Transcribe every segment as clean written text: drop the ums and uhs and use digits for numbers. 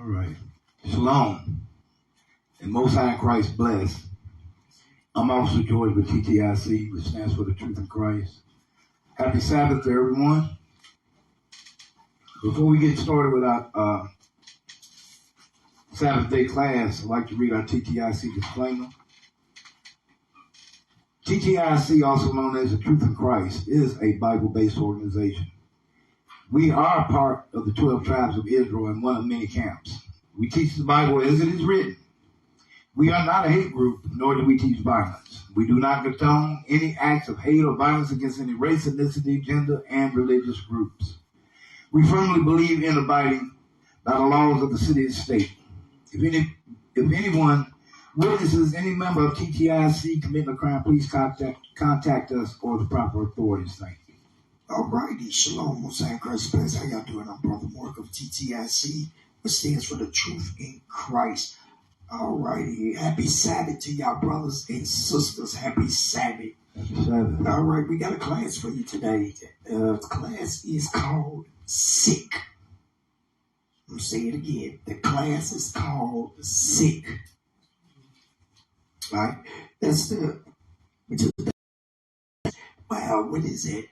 All right. Shalom. And Most High in Christ bless. I'm Officer George with TTIC, which stands for The Truth in Christ. Happy Sabbath to everyone. Before we get started with our Sabbath day class, I'd like to read our TTIC disclaimer. TTIC, also known as The Truth in Christ, is a Bible-based organization. We are part of the 12 tribes of Israel and one of many camps. We teach the Bible as it is written. We are not a hate group, nor do we teach violence. We do not condone any acts of hate or violence against any race, ethnicity, gender, and religious groups. We firmly believe in abiding by the laws of the city and state. If anyone witnesses any member of TTIC committing a crime, please contact us or the proper authorities. Thank you. All righty. Shalom, Most High in Christ bless. How y'all doing? I'm Brother Mark of TTIC, which stands for The Truth in Christ. All righty. Happy Sabbath to y'all brothers and sisters. Happy Sabbath. Happy Sabbath. All right. We got a class for you today. The class is called Sick. I'm saying it again. The class is called Sick. All right. That's the... Wow, what is that?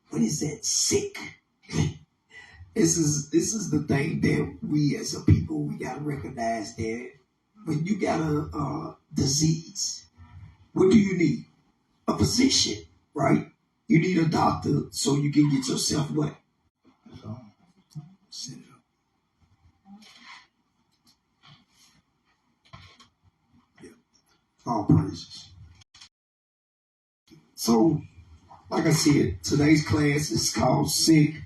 What is that? Sick. This is the thing that we as a people, we gotta recognize that when you got a disease, what do you need? A physician, right? You need a doctor so you can get yourself what? Set it up. Yeah. All praises. So, like I said, today's class is called Sick.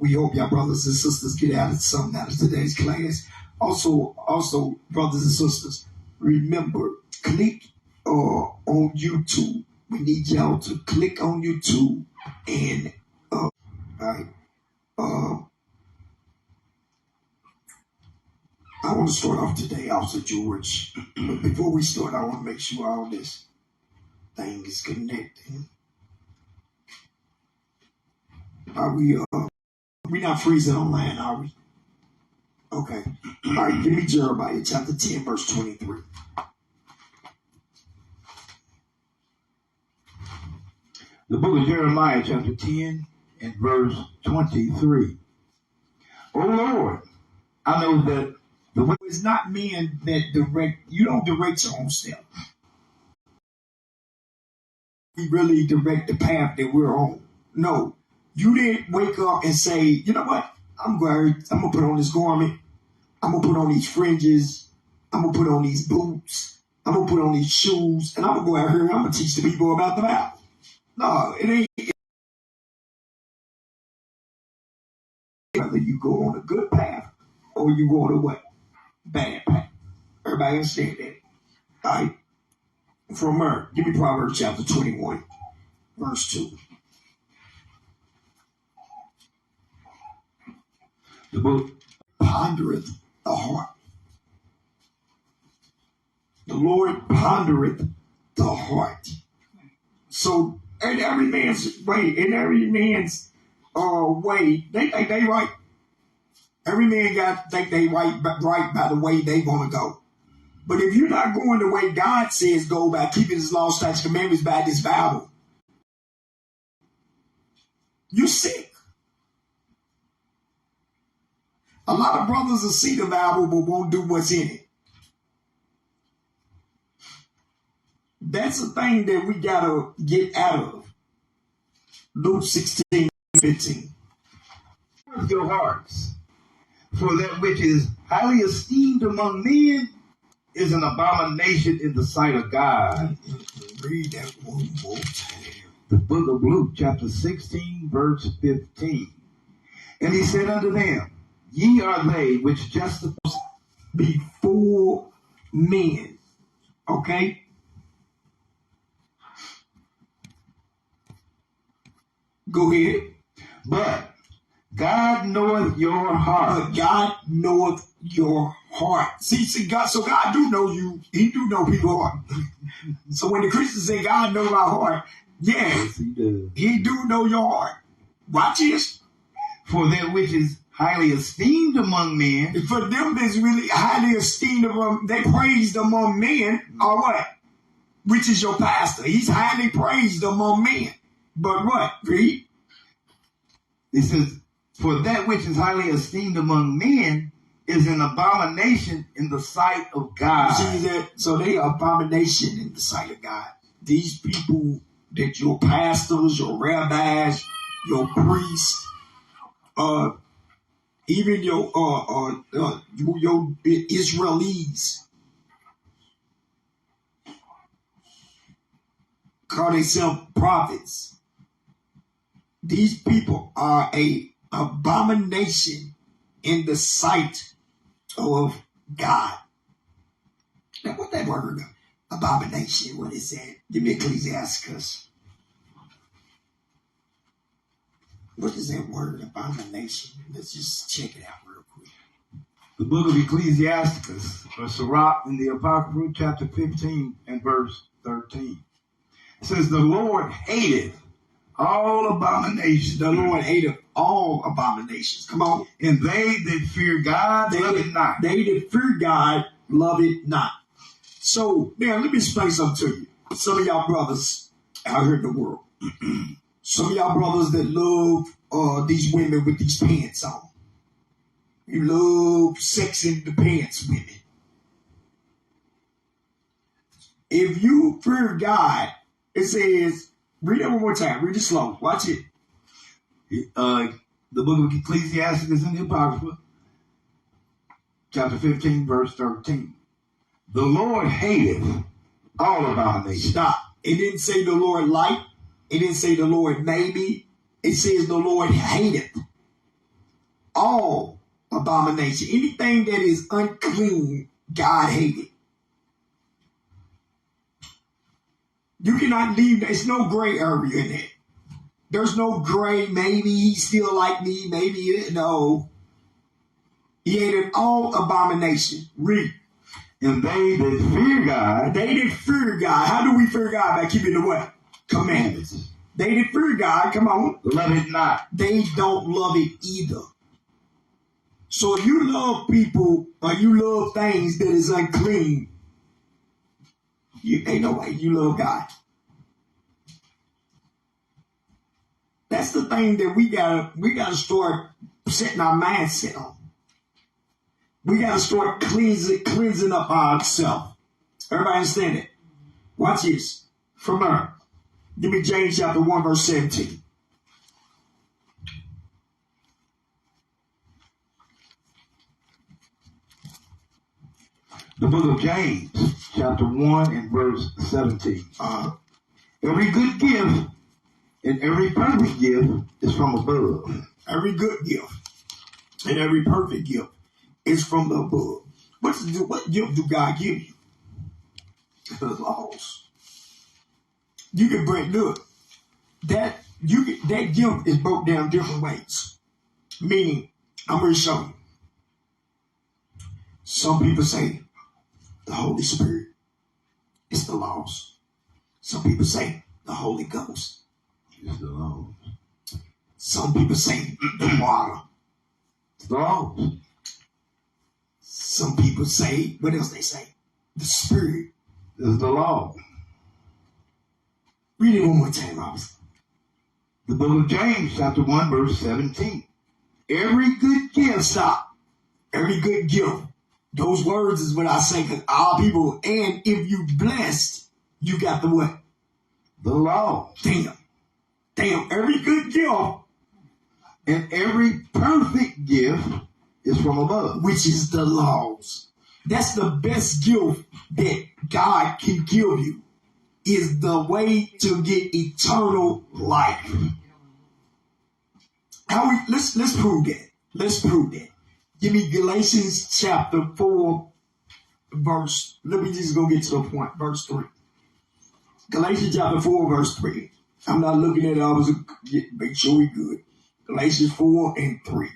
We hope y'all brothers and sisters get something out of today's class. Also, brothers and sisters, remember, click on YouTube. We need y'all to click on YouTube and all right. I want to start off today, Officer George. But before we start, I want to make sure all this thing is connecting. Are we not freezing online, are we? Okay. All right, give me Jeremiah chapter 10, verse 23. The book of Jeremiah, chapter 10, and verse 23. Oh Lord, I know that the way it's not men that direct, you don't direct your own step. We really direct the path that we're on. No, you didn't wake up and say, you know what? I'm going to put on this garment. I'm going to put on these fringes. I'm going to put on these boots. I'm going to put on these shoes. And I'm going to go out here and I'm going to teach the people about the Bible. No, it ain't. Whether you go on a good path or you go on a what? Bad path. Everybody understand that? All right. From her, give me Proverbs chapter 21, verse 2. The book pondereth the heart. The Lord pondereth the heart. So in every man's way, they think they right. Every man think they right by the way they want to go. But if you're not going the way God says go by keeping his law, statutes, commandments by this Bible, you're sick. A lot of brothers will see the Bible but won't do what's in it. That's the thing that we got to get out of. Luke 16:15. your hearts, for that which is highly esteemed among men is an abomination in the sight of God. Read that one more time. The book of Luke, chapter 16, verse 15. And he said unto them, ye are they which justify before men. Okay? Go ahead. But God knoweth your heart. But God knoweth your heart. See, God, so God do know you. He do know people's heart. So when the Christians say God knows our heart, yes, he does. He do know your heart. Watch this. For that which is highly esteemed among men. For them that's really highly esteemed among, they praised among men, or what? Which is your pastor. He's highly praised among men. But what? Read. It says, for that which is highly esteemed among men is an abomination in the sight of God. You see that? So they are abomination in the sight of God. These people that your pastors, your rabbis, your priests, even your Israelis call themselves prophets. These people are a abomination in the sight of God. Now, what that word abomination? What is that? Give me Ecclesiasticus. What is that word, abomination? Let's just check it out real quick. The book of Ecclesiasticus, or Sirach in the Apocrypha, chapter 15 and verse 13. It says, the Lord hateth all abominations. The Lord hateth all abominations. Come on. And they that fear God love it not. They that fear God love it not. So, now let me explain something to you. Some of y'all brothers out here in the world. Some of y'all brothers that love these women with these pants on. You love sexing the pants women. If you fear God, it says, read it one more time. Read it slow. Watch it. The book of Ecclesiastes is in the Apocrypha, chapter 15, verse 13. The Lord hateth all abominations. Stop. It didn't say the Lord liked. It didn't say the Lord maybe. It says the Lord hateth all abomination. Anything that is unclean, God hated. You cannot leave. There's no gray area in it. There's no gray. Maybe he still like me. Maybe no. He hated all abomination. Read. And they that fear God. They that fear God. How do we fear God? By keeping the what? Commandments. They that fear God, come on. Love it not. They don't love it either. So if you love people or you love things that is unclean, you ain't no way you love God. That's the thing that we gotta start setting our mindset on. We gotta start cleansing up ourselves. Everybody understand it? Watch this. From her. Give me James chapter 1, verse 17. The book of James, chapter 1 and verse 17. Every good gift and every perfect gift is from above. Every good gift and every perfect gift is from the above. What gift do God give you? The laws. You can look, that gift is broke down different ways. Meaning, I'm going to show you. Some people say the Holy Spirit is the laws. Some people say the Holy Ghost is the laws. Some people say the water. It's the laws. Some people say, what else they say? The Spirit is the law. Read it one more time, Robert. The book of James, chapter 1, verse 17. Every good gift. Stop. Every good gift. Those words is what I say, because our people, and if you blessed, you got the what? The law. Damn. Every good gift and every perfect gift is from above, which is the laws. That's the best gift that God can give you, is the way to get eternal life. Let's prove that. Let's prove that. Give me Galatians chapter 4, verse. Let me just go get to the point. Verse 3. Galatians chapter 4, verse 3. I'm not looking at it. I was make sure we good. Galatians 4 and 3.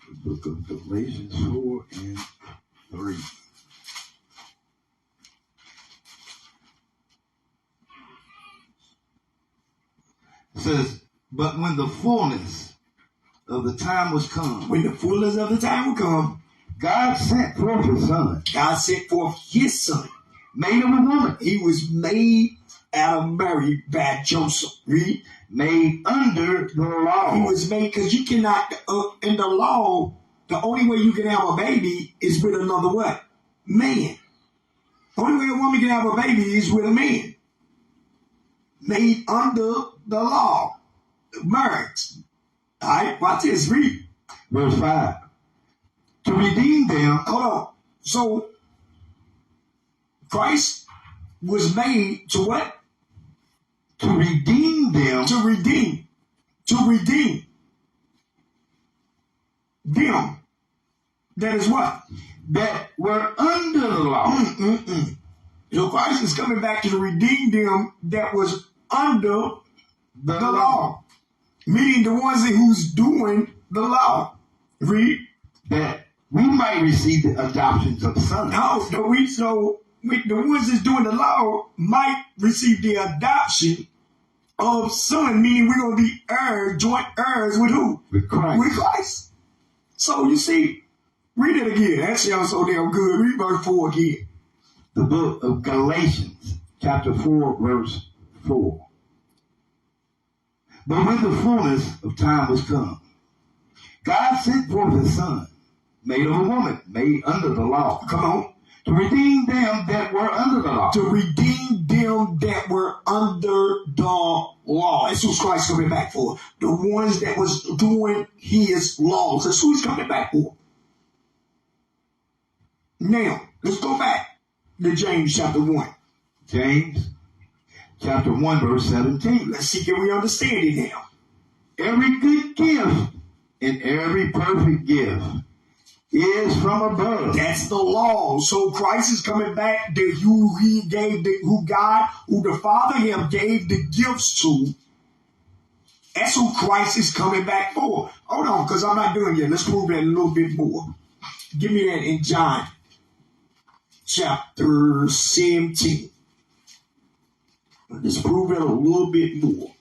The book of Galatians 4 and 3. It says, but when the fullness of the time was come, when the fullness of the time will come, God sent forth his son, God sent forth his son, made of a woman. He was made out of Mary by Joseph. Read. Made under the law. He was made because you cannot, in the law, the only way you can have a baby is with another what? Man. The only way a woman can have a baby is with a man. Made under the law. Marriage. All right, watch this. Read. Verse 5. To redeem them. Hold on. So, Christ was made to what? To redeem them. To redeem. To redeem. Them. That is what? That were under the law. So Christ is coming back to redeem them that was under the law. Meaning the ones who's doing the law. Read. That we might receive the adoptions of sons. No, the ones that's doing the law might receive the adoption of son, meaning we're going to be heirs, joint heirs with who? With Christ. With Christ. So you see, read it again. That sounds so damn good. Read verse 4 again. The book of Galatians, chapter 4, verse 4. But when the fullness of time was come, God sent forth his son, made of a woman, made under the law. Come on. To redeem them that were under the law. To redeem them that were under the law. That's who Christ coming back for. The ones that was doing his laws. That's who he's coming back for. Now, let's go back to James chapter 1. James chapter 1, verse 17. Let's see, can we understand it now? Every good gift and every perfect gift is from above. That's the law. So Christ is coming back to who he gave, who the Father him gave the gifts to. That's who Christ is coming back for. Hold on, because I'm not doing it. Let's prove that a little bit more. Give me that in John chapter 17. Let's prove it a little bit more.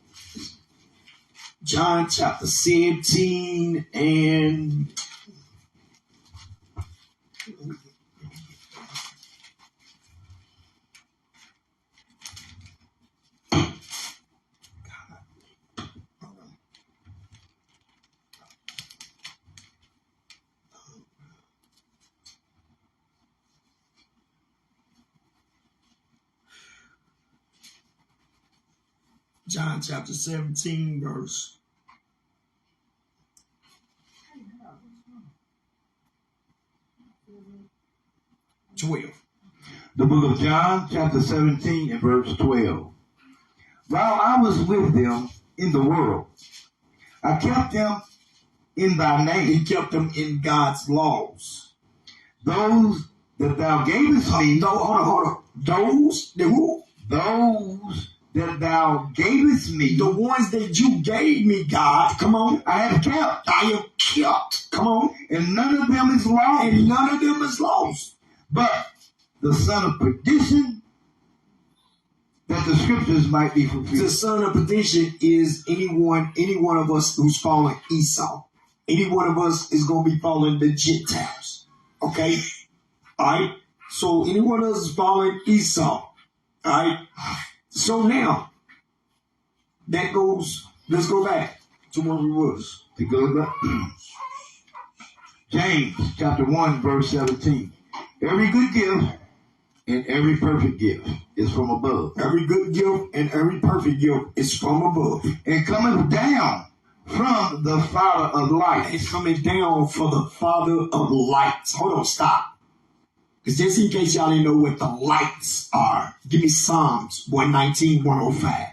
John chapter 17 and John chapter 17, verse 12. The book of John, chapter 17, and verse 12. While I was with them in the world, I kept them in thy name. He kept them in God's laws. Those that thou gavest me. Hold on. Those, the who? Those that thou gavest me. The ones that you gave me, God. Come on. I have kept. I have kept. Come on. And none of them is lost. And none of them is lost. But the son of perdition, that the scriptures might be fulfilled. The son of perdition is any one of us who's following Esau. Any one of us is going to be following the Gentiles. Okay? All right? So any one of us is following Esau. All right? So now, that goes, let's go back to where we was. To go back. James chapter 1, verse 17. Every good gift and every perfect gift is from above. Every good gift and every perfect gift is from above. And cometh down from the Father of lights. It's coming down from the Father of lights. Hold on, stop. Because just in case y'all didn't know what the lights are, give me Psalms 119, 105.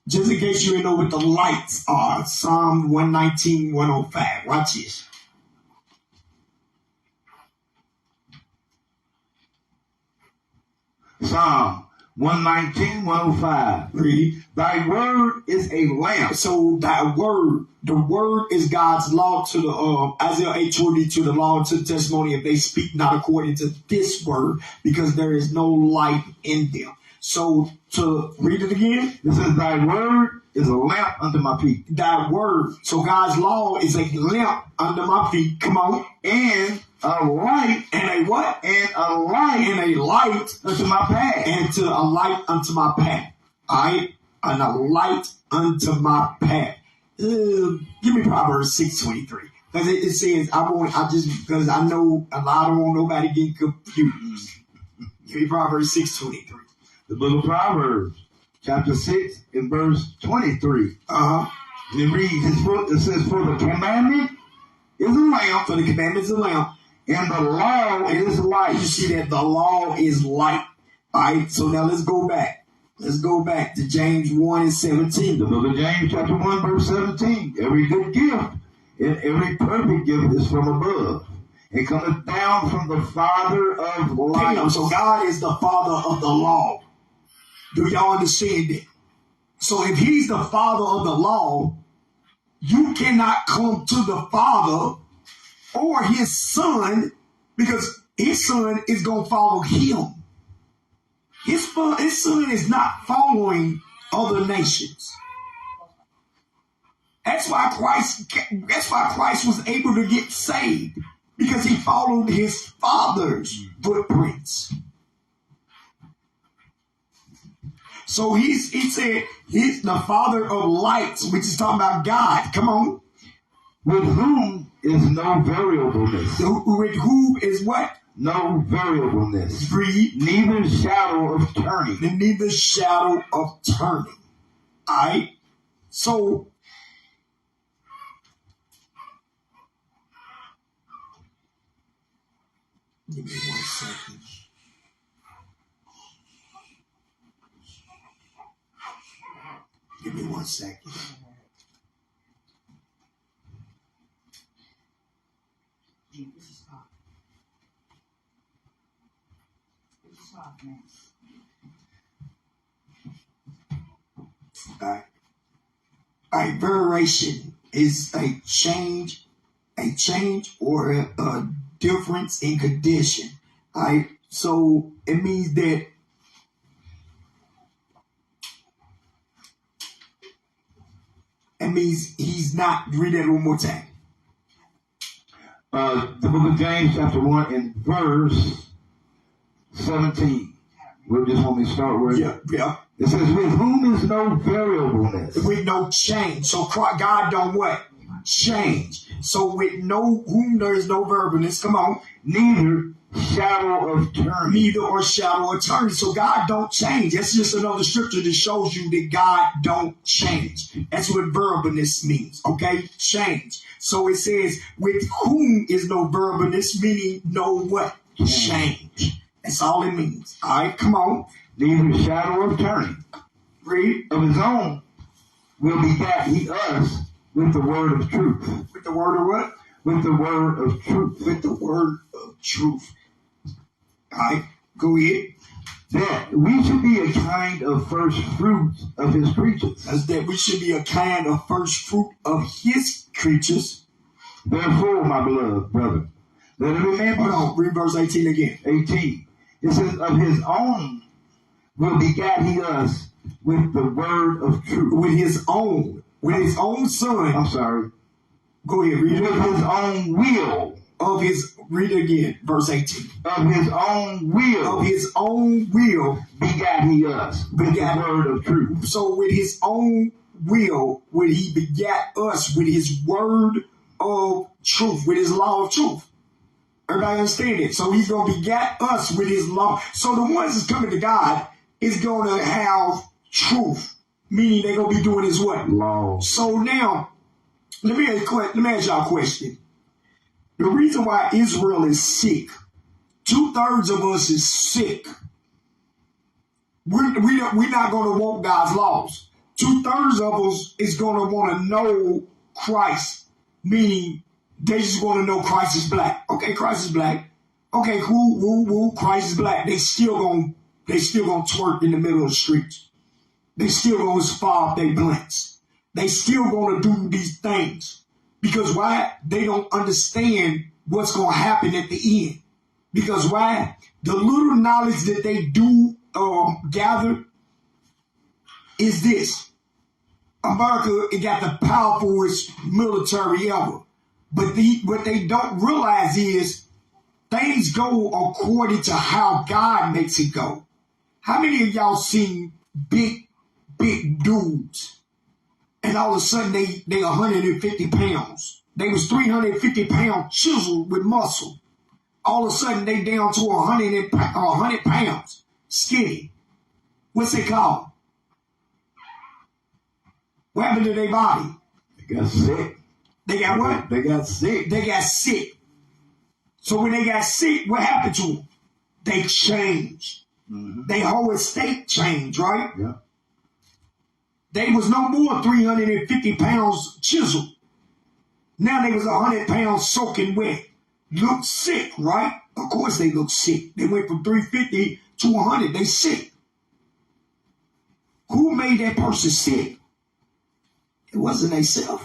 Just in case you didn't know what the lights are, Psalm 119, 105. Watch this. Psalm 119, 105. Read. Thy word is a lamp. So thy word, the word is God's law to the Isaiah 8:20 to the law and to the testimony if they speak not according to this word, because there is no light in them. So to read it again. It says thy word is a lamp unto my feet. Thy word. So God's law is a lamp under my feet. Come on. And a light. And a what? And a light. And a light unto my path. And to a light unto my path. All right? And a light unto my path. Give me Proverbs 6:23. Because it says, because I know I don't want nobody getting confused. Give me Proverbs 6:23. The book of Proverbs, chapter 6 and verse 23. It reads, it says, for the commandment is a lamp. For the commandment is a lamp. And the law is light. You see that the law is light. All right, so now let's go back. Let's go back to James 1:17. The book of James, chapter 1, verse 17. Every good gift and every perfect gift is from above, and cometh down from the Father of lights. So God is the Father of the law. Do y'all understand that? So if he's the Father of the law, you cannot come to the Father or his Son, because his Son is going to follow him. His Son is not following other nations. That's why Christ was able to get saved, because he followed his Father's footprints. So he said he's the Father of lights, which is talking about God. Come on. With whom is no variableness. With whom is what? No variableness. Read. Neither shadow of turning. And neither shadow of turning. All right. So give me 1 second. Give me 1 second. All right. Variation is a change or a difference in condition. All right. So it means that he's not. Read that one more time. The book of James, chapter 1, and verse 17. We just want me to start where it says, with whom is no variableness. With no change. So God don't what? Change. So with whom there is no variableness. Come on. Neither shadow of turning. Neither or shadow of turning. So God don't change. That's just another scripture that shows you that God don't change. That's what variableness means. Okay? Change. So it says, with whom is no variableness, meaning no what? Change. That's all it means. All right, come on. Neither shadow of turning. Read. Of his own will begat he us with the word of truth. With the word of what? With the word of truth. With the word of truth. All right, go ahead. That we should be a kind of first fruits of his creatures. That we should be a kind of first fruit of his creatures. Therefore, my beloved brother, let every man be... Hold on, read verse 18 again. 18. It says, of his own will begat he us with the word of truth. With his own son. I'm sorry. Go ahead, read it. With his own will. Read it again, verse 18. Of his own will. Of his own will. Begat he us with the word of truth. So with his own will, will he begat us with his word of truth, with his law of truth. Everybody understand it? So he's going to begat us with his law. So the ones that's coming to God is going to have truth, meaning they're going to be doing his what? Law. So now, let me ask y'all a question. The reason why Israel is sick, 2/3 of us is sick. We're not going to want God's laws. 2/3 of us is going to want to know Christ, meaning they just want to know Christ is black. Okay, Christ is black. Okay, cool, Christ is black. They still gonna twerk in the middle of the streets. They still gonna spar up their blunts. They still gonna do these things. Because why? They don't understand what's gonna happen at the end. Because why? The little knowledge that they do gather is this. America, it got the powerfulest military ever. But what they don't realize is things go according to how God makes it go. How many of y'all seen big dudes and all of a sudden they 150 pounds? They was 350 pounds chiseled with muscle. All of a sudden they down to 100 pounds skinny. What's it called? What happened to their body? They got sick. They got what? They got sick. They got sick. So when they got sick, what happened to them? They changed. Mm-hmm. Their whole estate changed, right? Yeah. They was no more 350 pounds chiseled. Now they was 100 pounds soaking wet. Look sick, right? Of course they look sick. They went from 350 to 100. They sick. Who made that person sick? It wasn't themselves.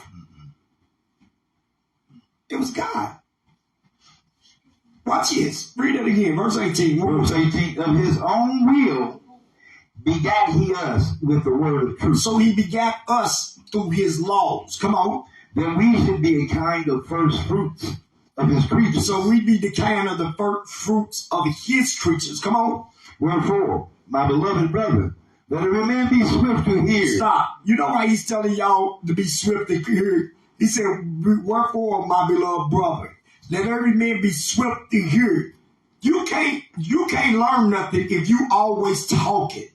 It was God. Watch this. Read it again. Verse 18. Verse 18. Of his own will begat he us with the word of truth. So he begat us through his laws. Come on. That we should be a kind of first fruits of his creatures. So we be the kind of the first fruits of his creatures. Come on. Wherefore, my beloved brother, let every man be swift to hear. Stop. You know why he's telling y'all to be swift to hear? He said, wherefore, my beloved brother, let every man be swift to hear. You can't learn nothing if you always talking.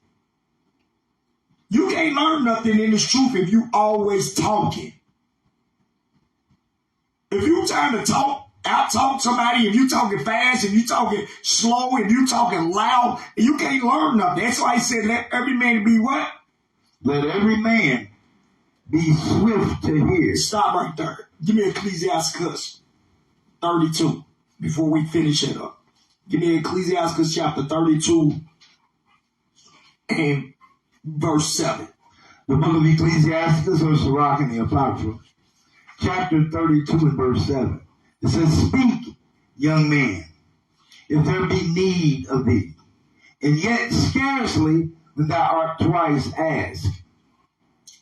You can't learn nothing in this truth if you always talking. If you trying to out-talk somebody, if you talking fast, if you talking slow, if you talking loud, you can't learn nothing. That's why he said, let every man be what? Let every man be swift to hear. Stop right there. Give me Ecclesiastes 32 before we finish it up. Give me Ecclesiastes chapter 32 and verse 7. The book of Ecclesiastes or Sirach and the Apocrypha, chapter 32 and verse 7. It says, speak, young man, if there be need of thee, and yet scarcely when thou art twice asked.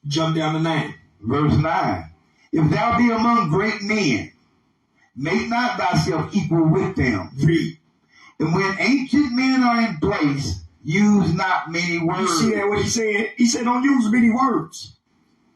Jump down to 9. Verse 9. If thou be among great men, make not thyself equal with them. Read. And when ancient men are in place, use not many words. You see that what he said? He said don't use many words.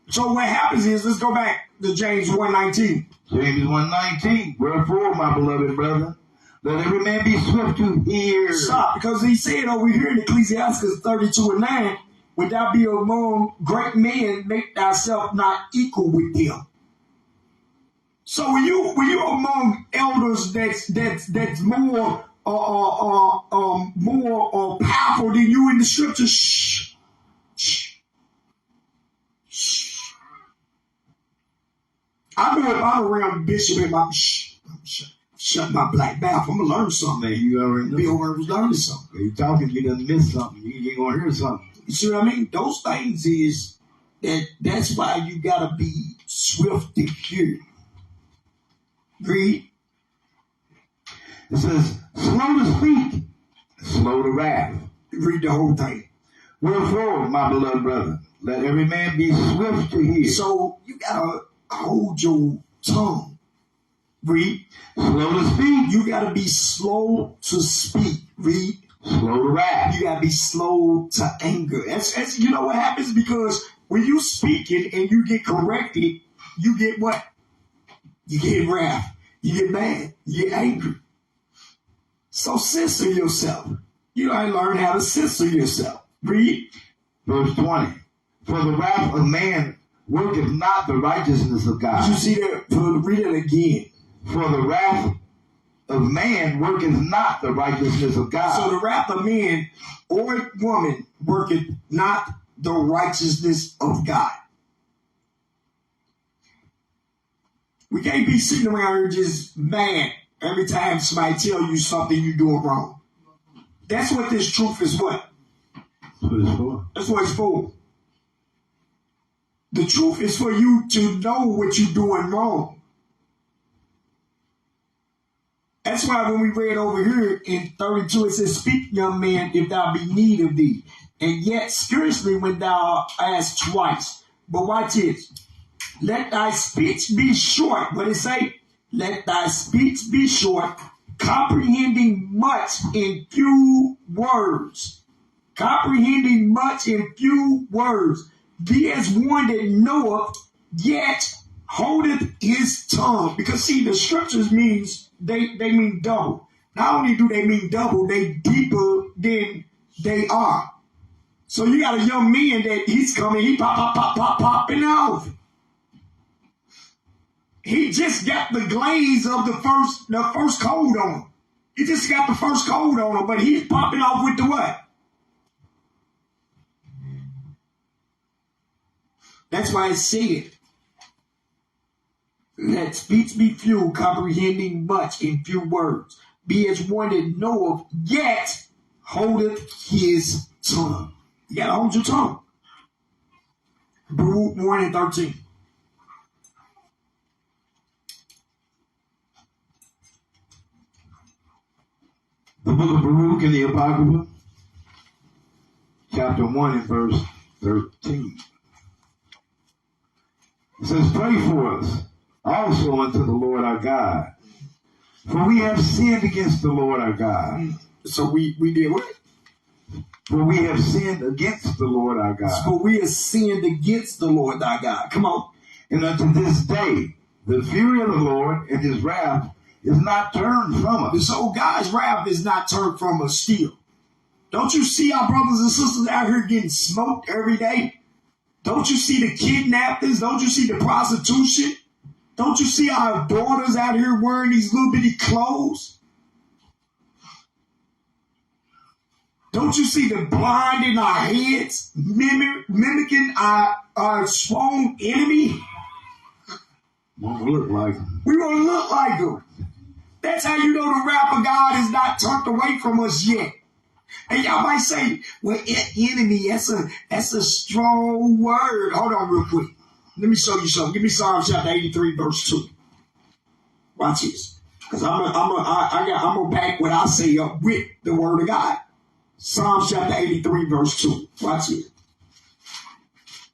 So what happens is, let's go back to James 1:19. James 1:19. Wherefore, my beloved brother, let every man be swift to hear. Stop, because he said over here in Ecclesiastes 32 and 9, when thou be among great men, make thyself not equal with them. So when you among elders that's more more powerful than you in the scriptures, shh. I know if I'm around Bishop and my shut my black mouth, I'm gonna learn something. Man, you already know. Be over learning something. You talking, you done miss something. You ain't gonna hear something. You see what I mean? Those things is that's why you gotta be swift to hear. Read. It says, slow to speak, slow to wrath. Read the whole thing. Wherefore, my beloved brother, let every man be swift to hear. So you gotta hold your tongue. Read. Slow to speak. You gotta be slow to speak. Read. Slow to wrath. You gotta be slow to anger. That's you know what happens, because when you speaking and you get corrected, you get what? You get wrath. You get mad. You get angry. So censor yourself. You gotta learn how to censor yourself. Read. Verse 20. For the wrath of man worketh not the righteousness of God. Did you see that? Read it again. For the wrath of man worketh not the righteousness of God. So the wrath of man or woman worketh not the righteousness of God. We can't be sitting around here just mad every time somebody tell you something you're doing wrong. That's what this truth is what? That's what it's for. That's what it's for. The truth is for you to know what you're doing wrong. That's why when we read over here in 32, it says, speak, young man, if thou be need of thee. And yet scarcely when thou ask twice. But watch this. Let thy speech be short. What it say? Let thy speech be short, comprehending much in few words. Comprehending much in few words. Be as one that knoweth, yet holdeth his tongue. Because see, the scriptures means they mean double. Not only do they mean double, they deeper than they are. So you got a young man that he's coming, he popping off. He just got the glaze of the first coat on him. He just got the first coat on him, but he's popping off with the what? That's why it said, let speech be few, comprehending much in few words. Be as one that knoweth, yet holdeth his tongue. You gotta hold your tongue. Baruch 1:13. The book of Baruch in the Apocrypha, chapter 1 and verse 13. It says, pray for us also unto the Lord our God. For we have sinned against the Lord our God. So we did what? For we have sinned against the Lord our God. For we have sinned against the Lord our God. Come on. And unto this day, the fury of the Lord and his wrath is not turned from us. So God's wrath is not turned from us still. Don't you see our brothers and sisters out here getting smoked every day? Don't you see the kidnappers? Don't you see the prostitution? Don't you see our daughters out here wearing these little bitty clothes? Don't you see the blind in our heads mimicking our strong enemy? Won't look like them. We won't look like them. That's how you know the wrath of God is not turned away from us yet. And y'all might say, well, enemy, that's a strong word. Hold on real quick. Let me show you something. Give me Psalm chapter 83, verse 2. Watch this. Because I'm gonna back what I say up with the word of God. Psalm chapter 83, verse 2. Watch it.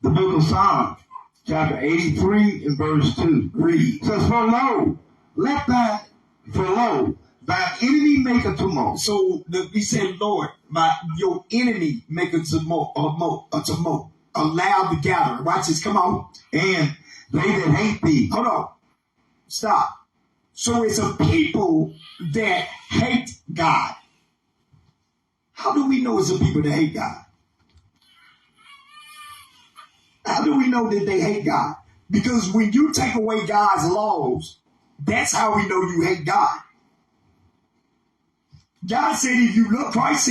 The book of Psalms, chapter 83 and verse 2. Read. It says, for lo, thy enemy make a tumult. So he said, Lord, your enemy make a tumult, a loud gathering. Watch this, come on. And they that hate thee. Hold on. Stop. So it's a people that hate God. How do we know it's a people that hate God? How do we know that they hate God? Because when you take away God's laws, that's how we know you hate God. God said, if you look, Christ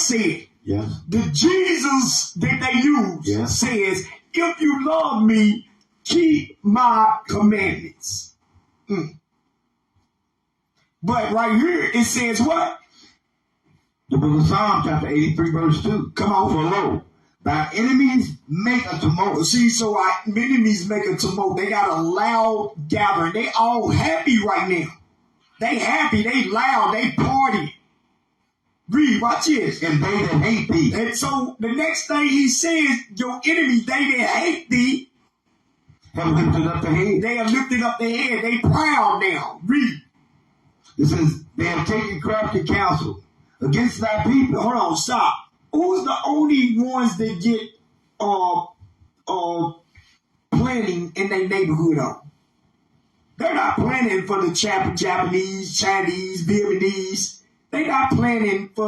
said, yes. The Jesus that they use yes. says, if you love me, keep my commandments. But right here, it says what? The book of Psalm, chapter 83, verse 2. Come on. For lo, thy enemies make a tumult. See, so our enemies make a tumult. They got a loud gathering. They all happy right now. They happy. They loud. They party. Read, watch this. And they that hate thee. And so the next thing he says, your enemies, they that hate thee, have lifted up their head. They have lifted up their head. They proud now. Read. It says, they have taken crafty counsel against thy people. Hold on, stop. Who's the only ones that get planning in their neighborhood on? They're not planning for the Japanese, Chinese, Vietnamese. They're not planning for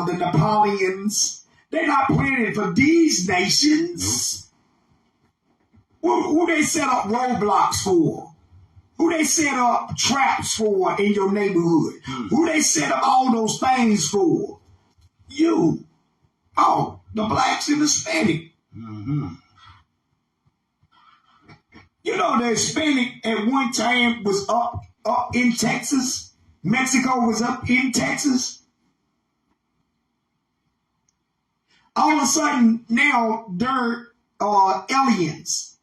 the Napoleons. They're not planning for these nations. Who they set up roadblocks for? Who they set up traps for in your neighborhood? Who they set up all those things for? You. Oh, the blacks and the Hispanic. Mm-hmm. You know the Hispanic at one time was up in Texas. Mexico was up in Texas. All of a sudden now they're aliens.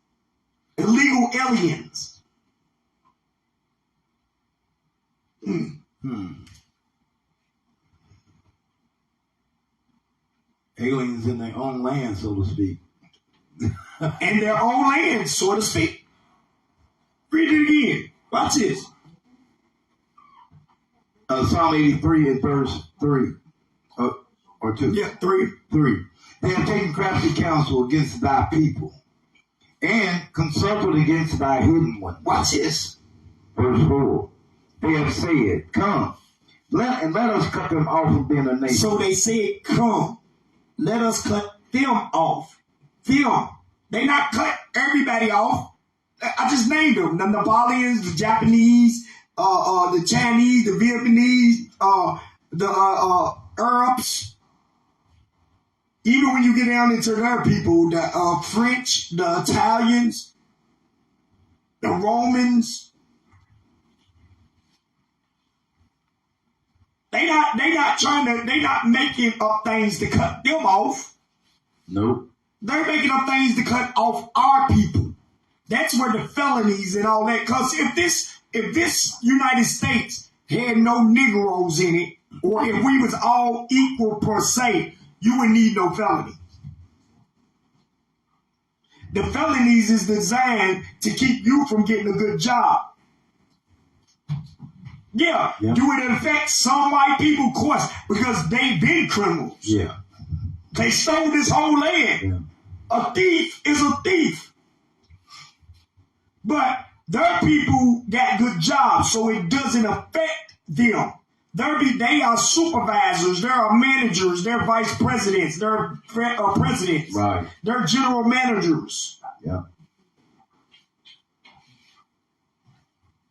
Illegal aliens. Aliens in their own land, so to speak. and their own land, so to speak. Read it again. Watch this. Psalm 83 and verse 3. Or 2. Yeah, 3. They have taken crafty counsel against thy people, and consulted against thy hidden one. Watch this. Verse 4. They have said, come, let us cut them off from being a nation. So they said, come, let us cut them off. Them. They not cut everybody off. I just named them. The Nepalians, the Japanese, the Chinese, the Vietnamese, the Arabs. Even when you get down into their people, the French, the Italians, the Romans, they not making up things to cut them off. Nope. They're making up things to cut off our people. That's where the felonies and all that. Because if this United States had no Negroes in it, or if we was all equal per se, you wouldn't need no felony. The felonies is designed to keep you from getting a good job. Yeah. Do it affect some white people? Of course, because they've been criminals. Yeah. They stole this whole land. Yeah. A thief is a thief. But their people got good jobs, so it doesn't affect them. They are supervisors, they are managers, they're vice presidents, they're presidents, right. They're general managers. Yeah.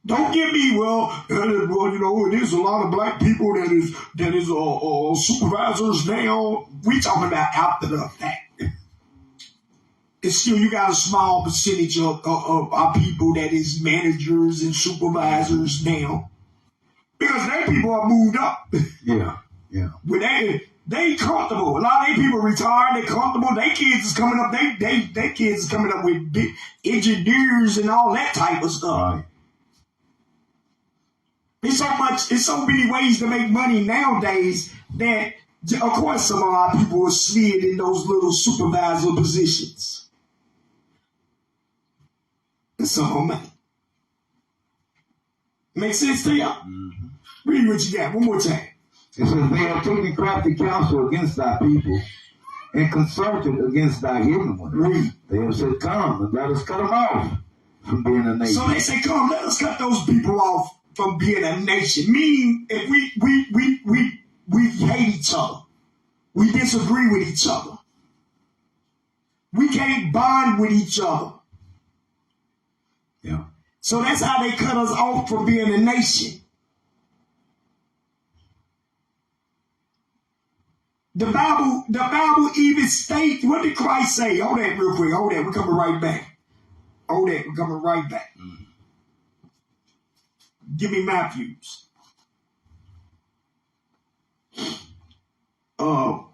Don't get me it is a lot of black people that is supervisors now. We talking about after the fact. It's still, you got a small percentage of our people that is managers and supervisors now. Because their people are moved up. Yeah. When they comfortable. A lot of their people retired, they comfortable. Their kids is coming up. They kids is coming up with big engineers and all that type of stuff. Right. It's so many ways to make money nowadays that, of course, some of our people are slid in those little supervisor positions. And some of them. Make sense to y'all? Mm-hmm. Read what you got one more time. It says, they have taken crafty counsel against thy people, and consulted against thy hidden one. Read. They have said, come, and let us cut them off from being a nation. So they say, come, let us cut those people off from being a nation. Meaning, if we hate each other. We disagree with each other. We can't bond with each other. Yeah. So that's how they cut us off from being a nation. The Bible even states, what did Christ say? Hold that real quick. Hold that. We're coming right back. Mm-hmm. Give me Matthew's. 12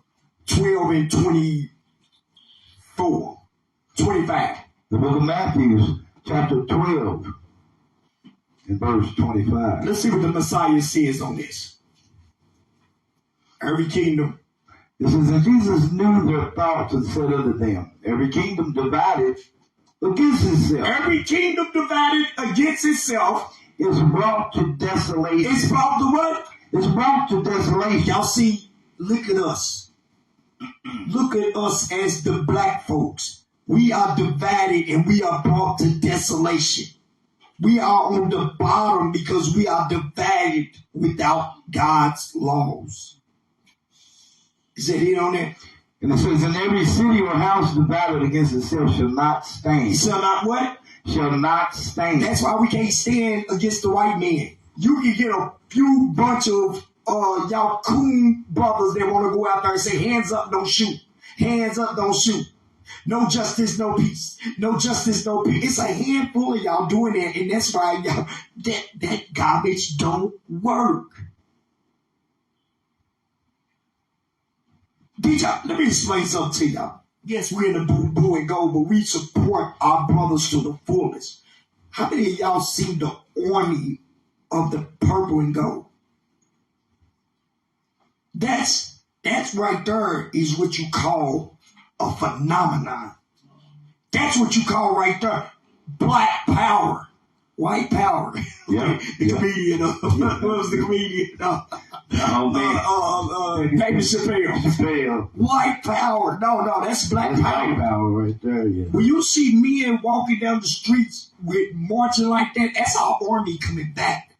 and 24. 25. The book of Matthew, chapter 12, and verse 25. Let's see what the Messiah says on this. Every kingdom. It says, and Jesus knew their thoughts and said unto them, every kingdom divided against itself. Every kingdom divided against itself is brought to desolation. It's brought to what? It's brought to desolation. Y'all see, look at us. Look at us as the black folks. We are divided and we are brought to desolation. We are on the bottom because we are divided without God's laws. Is that it on there? And it says, and every city or house divided against itself shall not stand. Shall not what? Shall not stand. That's why we can't stand against the white man. You can get a few bunch of y'all coon brothers that want to go out there and say, hands up, don't shoot. Hands up, don't shoot. No justice, no peace. No justice, no peace. It's a handful of y'all doing that, and that's why y'all, that garbage don't work. Let me explain something to y'all. Yes, we're in the blue and gold, but we support our brothers to the fullest. How many of y'all seen the army of the purple and gold? That's right there is what you call a phenomenon. That's what you call right there black power. White power. Yeah. The comedian. What was the comedian? David Chappelle. White power. No, that's black power. Black power right there, yeah. When you see men walking down the streets with marching like that, that's our army coming back.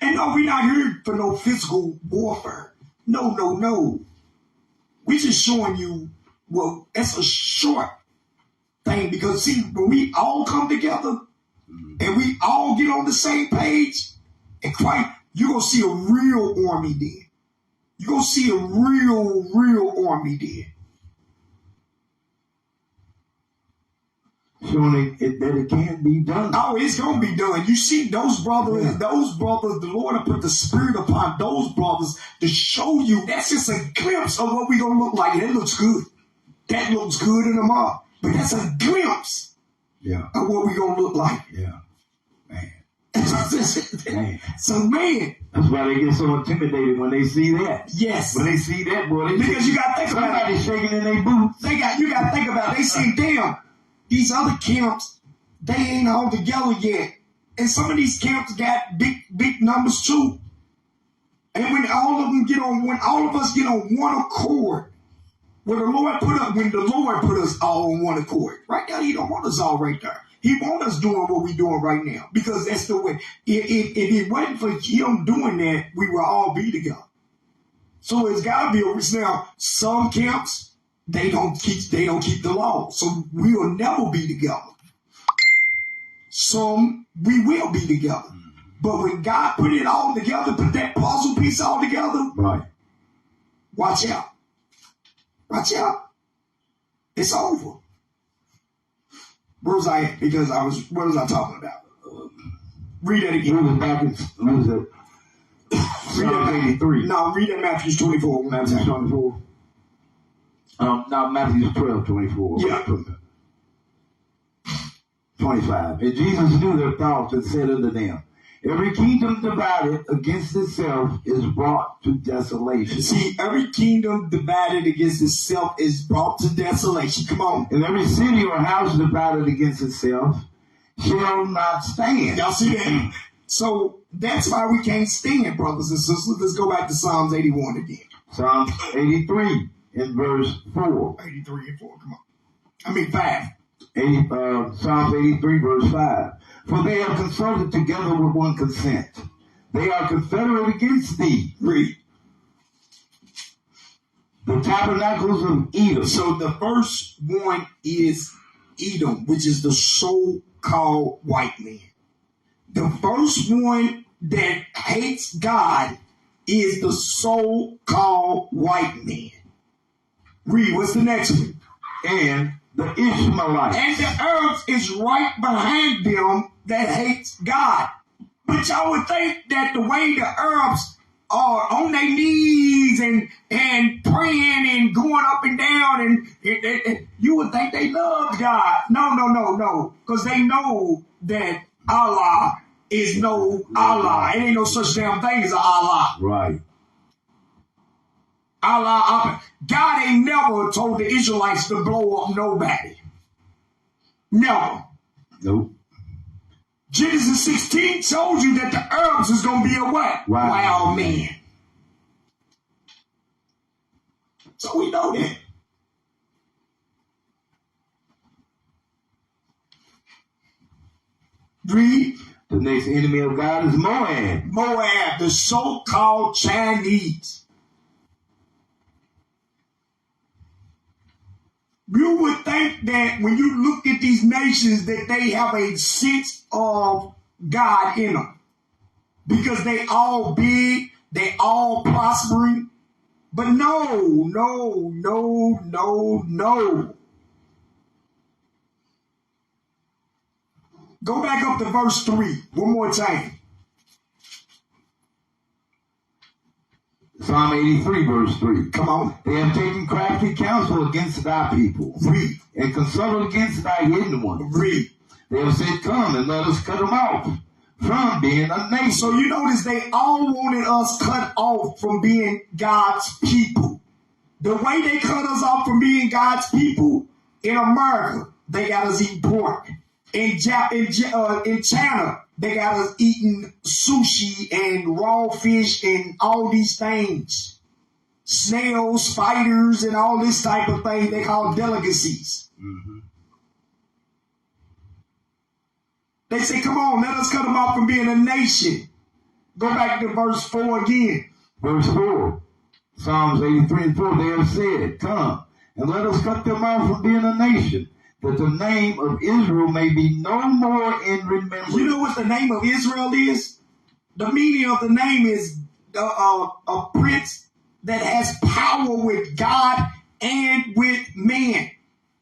And no, we're not here for no physical warfare. No. We just showing you, well, that's a short thing, because see, when we all come together and we all get on the same page and fight, you're going to see a real army then. You're going to see a real army then. Showing that it can be done. Oh, it's going to be done. You see those brothers, the Lord will put the Spirit upon those brothers to show you. That's just a glimpse of what we're going to look like. That looks good. That looks good in them all. But that's a glimpse of what we're going to look like. Yeah. Man. So, man. That's why they get so intimidated when they see that. Yes. When they see that, boy. Because you got to think about it. Somebody's shaking in their boots. You got to think about it. They see, damn, these other camps, they ain't all together yet. And some of these camps got big numbers too. And when all of us get on one accord, when the Lord put us all on one accord, right now, He don't want us all right there. He want us doing what we're doing right now, because that's the way. If it wasn't for Him doing that, we will all be together. So it's got to be a now. Some camps they don't keep the law, so we will never be together. Some we will be together, but when God put it all together, put that puzzle piece all together, right? Watch out. Watch out. It's over. Where was I at? Because what was I talking about? Read that again. Read that Psalm 83. No, read that Matthew 24. Matthew 24. No, Matthew 12, 24. Yeah. 25. And Jesus knew their thoughts and said unto them, every kingdom divided against itself is brought to desolation. See, every kingdom divided against itself is brought to desolation. Come on. And every city or house divided against itself shall not stand. Y'all see that? So that's why we can't stand, brothers and sisters. Let's go back to Psalms 81 again. Psalms 83 in verse 4. 83 and 4, come on. I mean 5. Psalms 83 verse 5. For they have consulted together with one consent. They are confederate against thee. Read. The tabernacles of Edom. So the first one is Edom, which is the so-called white man. The first one that hates God is the so-called white man. Read, what's the next one? And the Ishmaelites. And the Arabs is right behind them that hates God. But y'all would think that the way the Arabs are on their knees and praying and going up and down, and you would think they love God. No. Because they know that Allah is no Allah. It ain't no such damn thing as Allah. Right. Allah, God ain't never told the Israelites to blow up nobody. Never. Nope. Genesis 16 told you that the Arabs is going to be a what? Wild man. So we know that. Read. The next enemy of God is Moab. Moab, the so-called Chinese. You would think that when you look at these nations that they have a sense of God in them. Because they all big, they all prospering. But no. Go back up to verse 3 one more time. Psalm 83 verse 3. Come on. They have taken crafty counsel against thy people. Read. And consulted against thy hidden one. Read. They have said, come and let us cut them off from being a nation. So you notice they all wanted us cut off from being God's people. The way they cut us off from being God's people In America, they got us eating pork. In China, they got us eating sushi and raw fish and all these things. Snails, spiders, and all this type of thing they call delicacies. Mm-hmm. They say, come on, let us cut them off from being a nation. Go back to verse 4 again. Verse 4. Psalms 83 and 4, they have said, come, and let us cut them off from being a nation, that the name of Israel may be no more in remembrance. You know what the name of Israel is? The meaning of the name is a prince that has power with God and with man.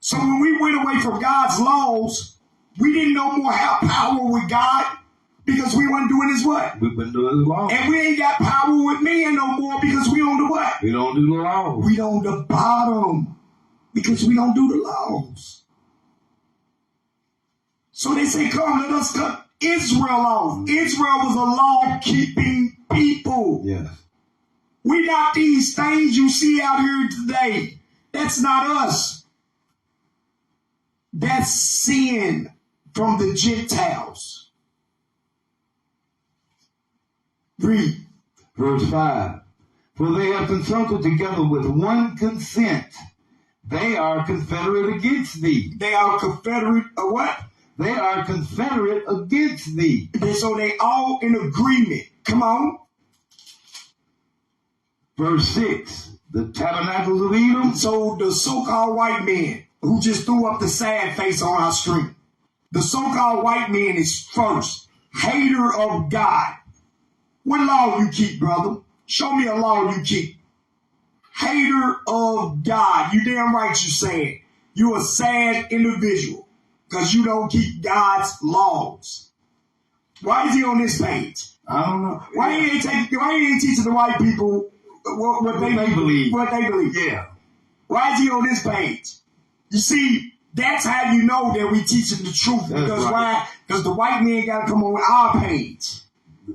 So when we went away from God's laws, we didn't no more have power with God because we weren't doing his what? We've been doing his law. And we ain't got power with man no more because we don't do what? We don't do the law. We don't the bottom because we don't do the laws. So they say, come, let us cut Israel off. Israel was a law-keeping people. Yes. We not these things you see out here today. That's not us. That's sin from the Gentiles. Read. Verse 5. For they have consulted together with one consent. They are confederate against thee. They are confederate of what? They are confederate against thee. So they all in agreement. Come on. Verse 6. The tabernacles of Edom. So the so-called white man who just threw up the sad face on our street. The so-called white man is first hater of God. What law you keep, brother? Show me a law you keep. Hater of God. You damn right you saying. You a sad individual because you don't keep God's laws. Why is he on this page? I don't know. Why he ain't teaching the white people what they believe? What they believe. Yeah. Why is he on this page? You see, that's how you know that we teaching the truth. That's because right. why? Because the white man got to come on our page.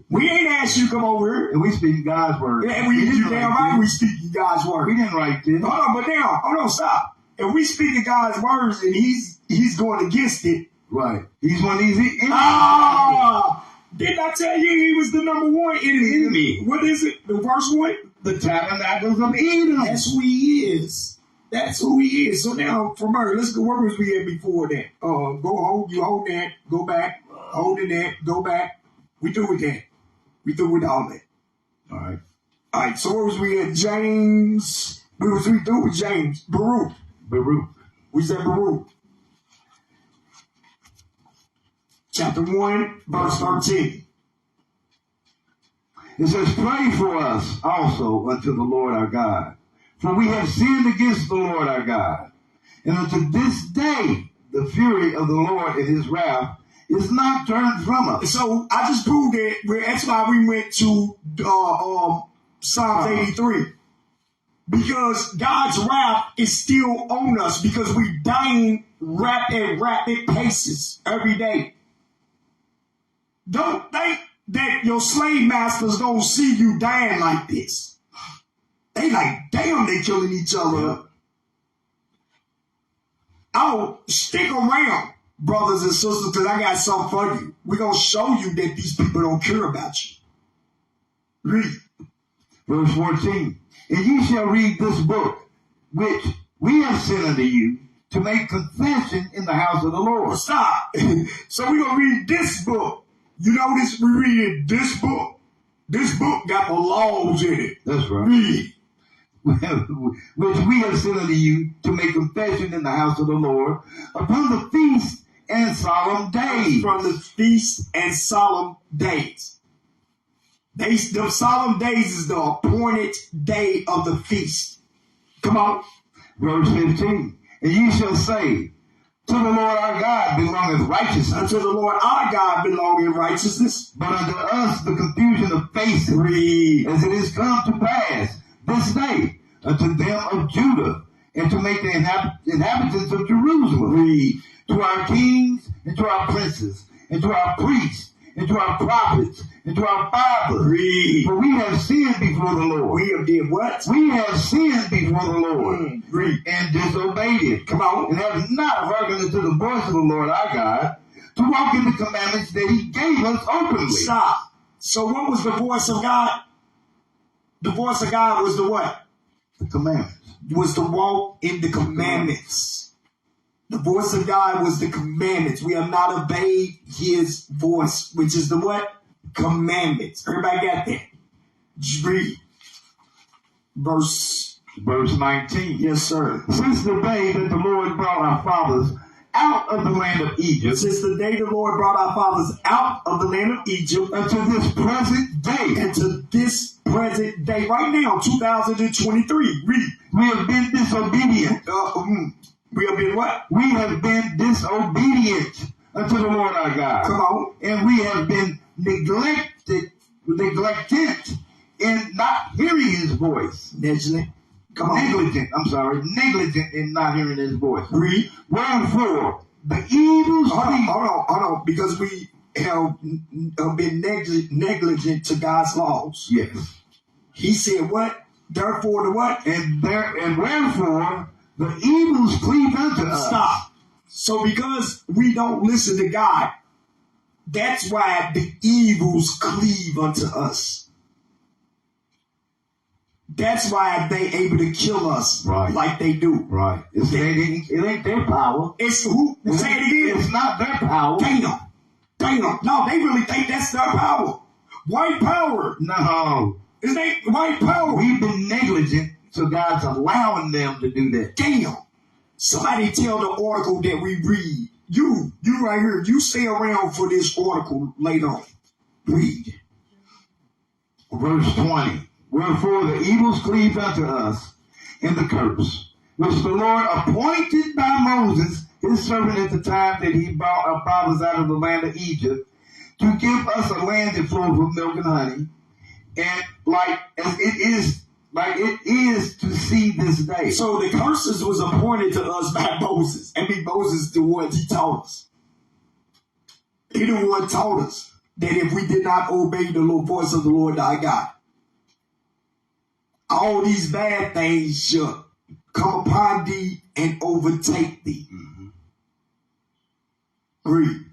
We ain't asked you to come over here. And we speak God's word. And you damn right we speaking God's word. We didn't write this. Hold on, but now, hold on, stop. If we speaking God's words and he's going against it. Right. He's one of these enemies. Didn't I tell you he was the number one enemy? What is it? The verse one? The tabernacles of Edom. That's who he is. That's who he is. So now, from her, let's go. Where was we at before that? Go hold. You hold that. Go back. Holding that. Go back. We through with that. We through with all that. All right. All right. So where was we at? James. We through with James. Baruch. We said Baruch. Chapter 1, verse 13. It says, pray for us also unto the Lord our God. For we have sinned against the Lord our God. And unto this day, the fury of the Lord and his wrath is not turned from us. So I just proved it. That's why we went to Psalms 83. Because God's wrath is still on us because we dying at rapid paces every day. Don't think that your slave masters don't see you dying like this. They like, damn, they killing each other. Oh, stick around, brothers and sisters, because I got something for you. We're going to show you that these people don't care about you. Read. Verse 14. And ye shall read this book, which we have sent unto you, to make confession in the house of the Lord. Stop. So we're going to read this book. You notice we reading this book. This book got the laws in it. That's right. Read. Which we have sent unto you to make confession in the house of the Lord upon the feast and solemn days. From the feast and solemn days. The solemn days is the appointed day of the feast. Come on. Verse 15. And ye shall say, to the Lord our God belongeth righteousness. Unto the Lord our God belongeth righteousness. But unto us the confusion of faces. Read. As it is come to pass this day unto them of Judah, and to make the inhabitants of Jerusalem. Read. To our kings and to our princes and to our priests and to our prophets, and to our fathers. Read. For we have sinned before the Lord. We have did what? We have sinned before the Lord. Read. And disobeyed it. Come on. And have not hearkened unto the voice of the Lord our God, to walk in the commandments that he gave us openly. Stop. So what was the voice of God? The voice of God was the what? The commandments. Was to walk in the commandments. The voice of God was the commandments. We have not obeyed his voice, which is the what? Commandments. Everybody got that? Just read. Verse 19. Yes, sir. Since the day that the Lord brought our fathers out of the land of Egypt, since the day the Lord brought our fathers out of the land of Egypt, unto this present day, and to this present day, right now, 2023, read. We have been disobedient. We have been what? We have been disobedient unto the Lord our God. Come on. And we have been neglected in not hearing his voice. Negligent. Come on. Negligent in not hearing his voice. Read. Wherefore, the evil Hold on. Because we have been negligent to God's laws. Yes. He said what? Therefore the what? And wherefore the evils cleave unto us. Stop. So because we don't listen to God, that's why the evils cleave unto us. That's why they able to kill us like they do. Right. It ain't their power. It's who? Say it again. It's not their power. Damn. No, they really think that's their power. White power. No. It ain't white power. We've been negligent, so God's allowing them to do that. Damn. Somebody tell the article that we read. You right here. You stay around for this article later on. Read. Verse 20. Wherefore the evils cleave unto us in the curse, which the Lord appointed by Moses, his servant, at the time that he brought our fathers out of the land of Egypt, to give us a land that flows with milk and honey, and like it is to see this day. So the curses was appointed to us by Moses. I mean, Moses the one he taught us. He the one taught us that if we did not obey the voice of the Lord our God, all these bad things shall come upon thee and overtake thee. Mm-hmm. Read.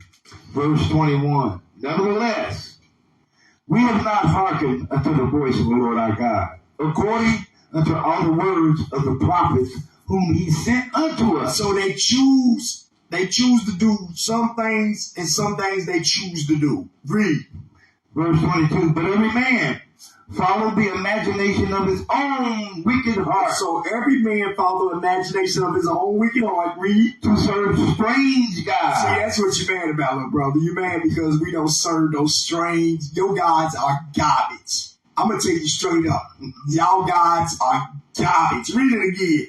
Verse 21. Nevertheless, we have not hearkened unto the voice of the Lord our God, according unto all the words of the prophets whom he sent unto us. So they choose to do some things, and some things they choose to do. Read. Verse 22. But every man followed the imagination of his own wicked heart. So every man followed the imagination of his own wicked heart. Read. To serve strange gods. See, that's what you're mad about, little brother. You're mad because we don't serve those strange. Your gods are garbage. I'm going to tell you straight up. Y'all gods are garbage. Read it again.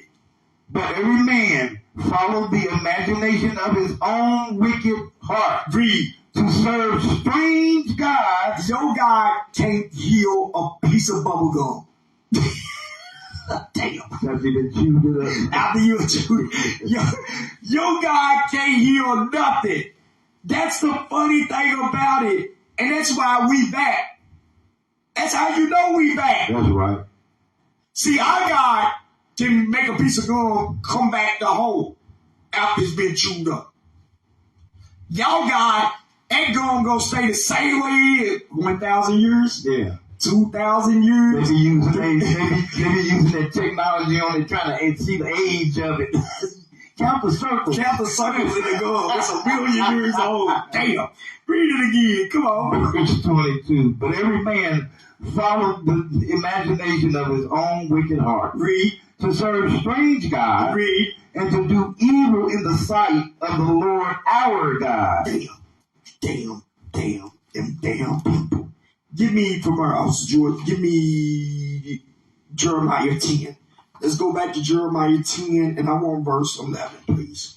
But every man followed the imagination of his own wicked heart. Read. To serve strange gods. Your God can't heal a piece of bubble gum. Damn. After you chewed it up. After you chewed it. Your God can't heal nothing. That's the funny thing about it. And that's why we back. That's how you know we back. That's right. See, our God can make a piece of gum come back to whole after it's been chewed up. Y'all God, that gum gonna stay the same way it is. 1,000 years? Yeah. 2,000 years? They be using that technology on it, trying to see the age of it. Count the circles. Count the circles in the gum. It's 1,000,000 years old. Damn. Read it again. Come on. Verse 22. But every man followed the imagination of his own wicked heart. Read. To serve strange gods. Read. And to do evil in the sight of the Lord our God. Damn. Them damn people. Give me from our house, George. Give me Jeremiah 10. Let's go back to Jeremiah 10, and I want verse 11, please.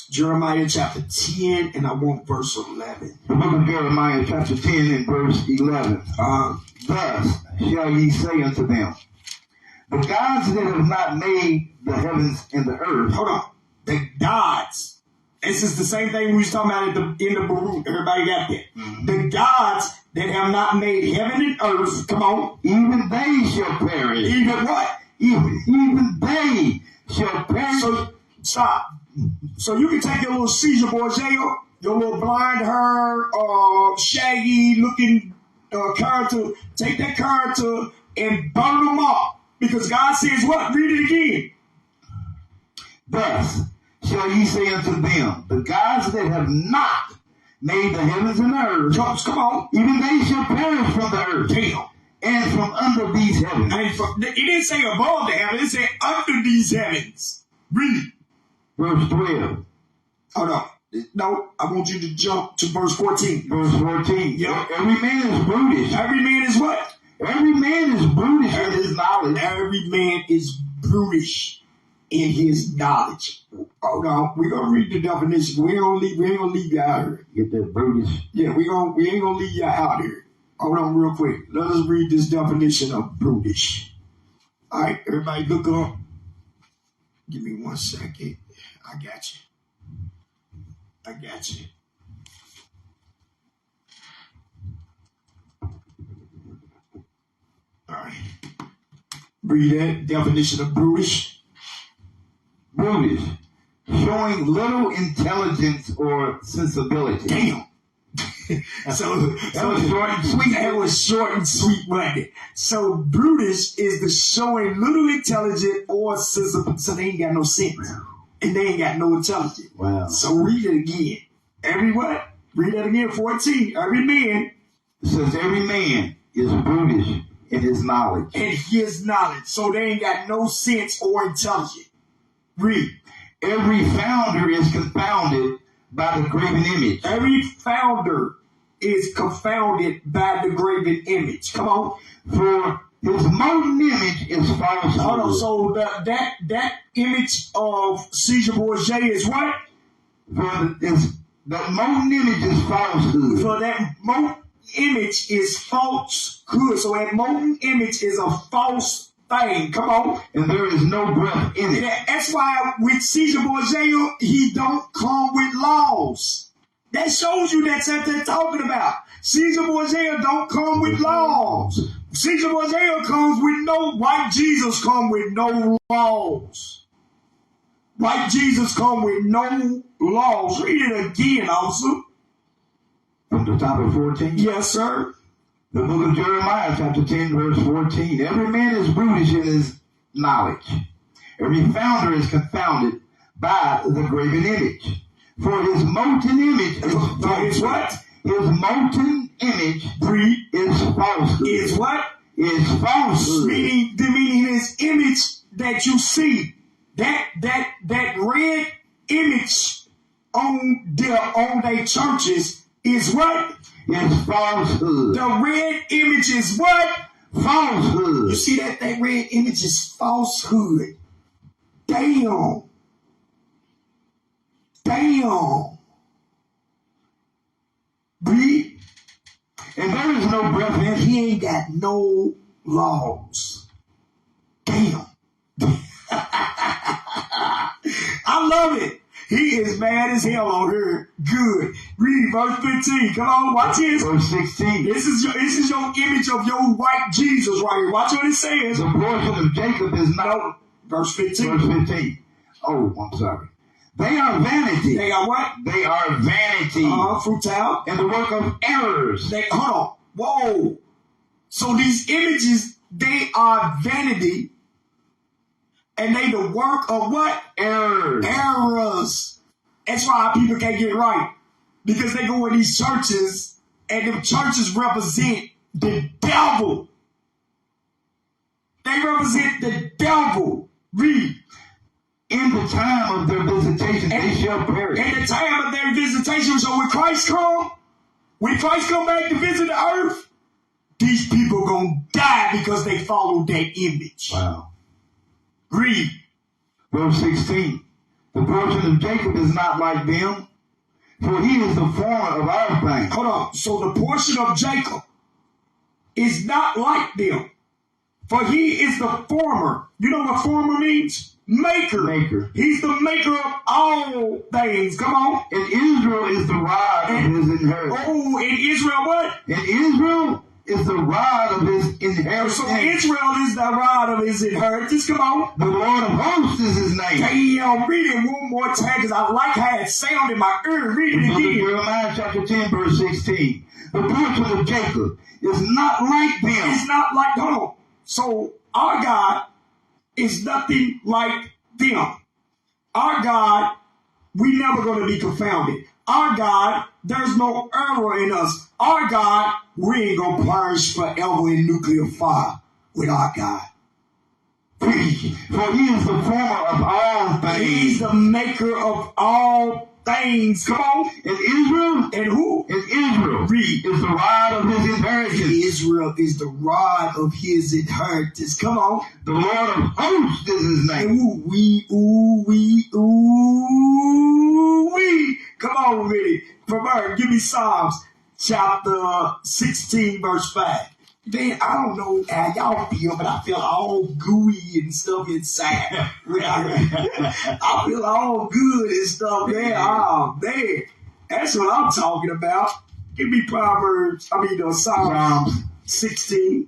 Jeremiah chapter 10, and I want verse 11. The book of Jeremiah chapter 10 and verse 11. Thus shall ye say unto them, the gods that have not made the heavens and the earth. Hold on. The gods This is the same thing we was talking about in the Baruch. Everybody got that? Mm-hmm. The gods that have not made heaven and earth, come on. Even they shall perish. Even what? Even they shall perish. So, stop. So you can take your little Caesar Borgia, your little blind hair, shaggy looking character, take that character and burn them up. Because God says what? Read it again. Thus shall ye say unto them, the gods that have not made the heavens and earth, come on, even they shall perish from the earth. Damn. And from under these heavens. It didn't say above the heavens, it said under these heavens. Read. Verse 12. Hold on. No, I want you to jump to verse 14. Verse 14. Yep. Every man is brutish. Every man is what? Every man is brutish in his knowledge. Every man is brutish in his knowledge. Hold on. We're going to read the definition. We ain't gonna leave you out here. Get that brutish. Yeah, we ain't going to leave you out here. Hold on real quick. Let us read this definition of brutish. All right, everybody look up. Give me 1 second. I got you. All right. Read that definition of brutish. Brutish. Showing little intelligence or sensibility. Damn. So that was short and sweet. That was short and sweet, wasn't it? So brutish is the showing little intelligent or sensible. So they ain't got no sense. And they ain't got no intelligence. Wow. So read it again. Every what? Read that again, 14. Every man. It says every man is brutish in his knowledge. In his knowledge. So they ain't got no sense or intelligence. Read. Every founder is confounded by the graven image. Every founder is confounded by the graven image. Come on. For his molten image is false. Hold on. So that image of Caesar Borgia is what? That molten image is falsehood. So that molten image is falsehood. So that molten image is a false thing. Come on. And there is no breath in it. That's why with Caesar Borgia, he don't come with laws. That shows you that's what they're talking about. Caesar Borgia don't come with laws. Caesar Borgia comes with no, white Jesus come with no laws. White Jesus come with no laws. Read it again, officer. From the top of 14? Yes, sir. The book of Jeremiah, chapter 10, verse 14. Every man is brutish in his knowledge. Every founder is confounded by the graven image. For his molten image is false. What? His molten image is falsehood. Is what? Is falsehood. Meaning his image that you see. That red image on their churches is what? Is falsehood. The red image is what? Falsehood. You see that red image is falsehood. Damn. Read. And there is no breath in him. He ain't got no laws. Damn. I love it. He is mad as hell on her. Good. Read verse 15. Come on, watch this. Verse 16. This is your image of your white Jesus right here. Watch what it says. The portion of Jacob is not. No. Verse 15. Verse 15. Oh, I'm sorry. They are vanity. They are what? They are vanity. Futile. And the work of errors. Hold on. Whoa. So these images, they are vanity. And they the work of what? Errors. That's why people can't get it right. Because they go in these churches, and them churches represent the devil. They represent the devil. Read. In the time of their visitation, they shall perish. In the time of their visitation, so when Christ come back to visit the earth, these people gonna die because they followed that image. Wow. Read. Verse 16. The portion of Jacob is not like them, for he is the former of all things. Hold on. So the portion of Jacob is not like them, for he is the former. You know what former means? Maker. He's the maker of all things. Come on. And Israel is the rod of his inheritance. Oh, in Israel what? And Israel is the rod of his inheritance. So Israel is the rod of his inheritance. Come on. The Lord of hosts is his name. Damn, read it one more time because I like how it sound in my ear. Read it again. Jeremiah chapter 10, verse 16. The portion of Jacob is not like them. It's not like, hold on. So our God is nothing like them. Our God, we never going to be confounded. Our God, there's no error in us. Our God, we ain't going to perish forever in nuclear fire with our God. For he is the former of all things. He's the maker of all things. Come on. And Israel? And who? And Israel. Read. Is the rod of his inheritance. Israel is the rod of his inheritance. Come on. The Lord of hosts is his name. And wee. Come on with it. Proverb, give me Psalms chapter 16, verse 5. Man, I don't know how y'all feel, but I feel all gooey and stuff inside. I feel all good and stuff, man. Oh, man. That's what I'm talking about. Give me Psalms 16.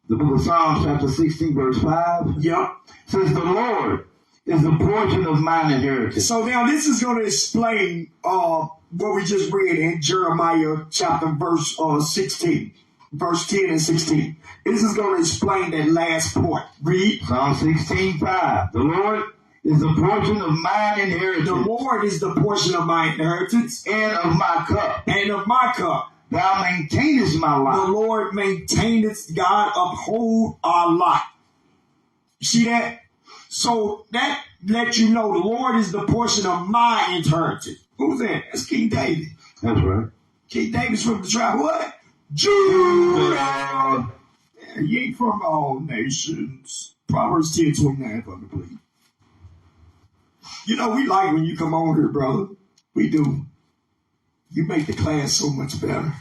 The book of Psalms, chapter 16, verse 5. Yep. Says, the Lord is the portion of mine inheritance. So now this is going to explain what we just read in Jeremiah chapter verse 16. Verse 10 and 16. This is going to explain that last part. Read. Psalm 16:5. The Lord is the portion of mine inheritance. The Lord is the portion of my inheritance. And of my cup. And of my cup. Thou maintainest my lot. The Lord maintaineth, God uphold our lot. See that? So that lets you know the Lord is the portion of my inheritance. Who's that? That's King David. That's right. King David's from the tribe what? Judah. Yeah, he ain't from all nations. Proverbs 10:29 for me, please. You know, we like when you come on here, brother. We do. You make the class so much better.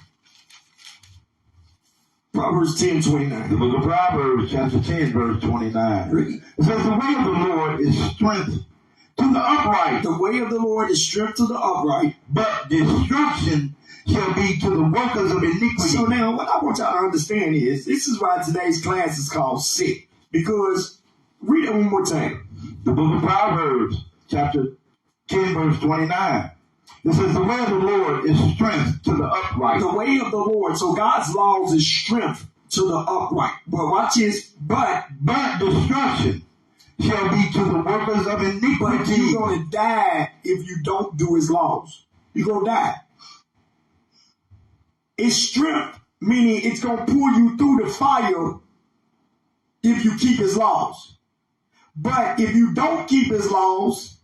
Proverbs 10:29. The book of Proverbs, chapter 10, verse 29. Read. It says, the way of the Lord is strength to the upright. The way of the Lord is strength to the upright. But destruction shall be to the workers of iniquity. So now, what I want y'all to understand is, this is why today's class is called Sick. Because, read it one more time. The book of Proverbs, chapter 10, verse 29. It says, the way of the Lord is strength to the upright. The way of the Lord. So God's laws is strength to the upright. But watch this. But destruction shall be to the workers of iniquity. But you're going to die if you don't do his laws. You're going to die. It's strength, meaning it's going to pull you through the fire if you keep his laws. But if you don't keep his laws,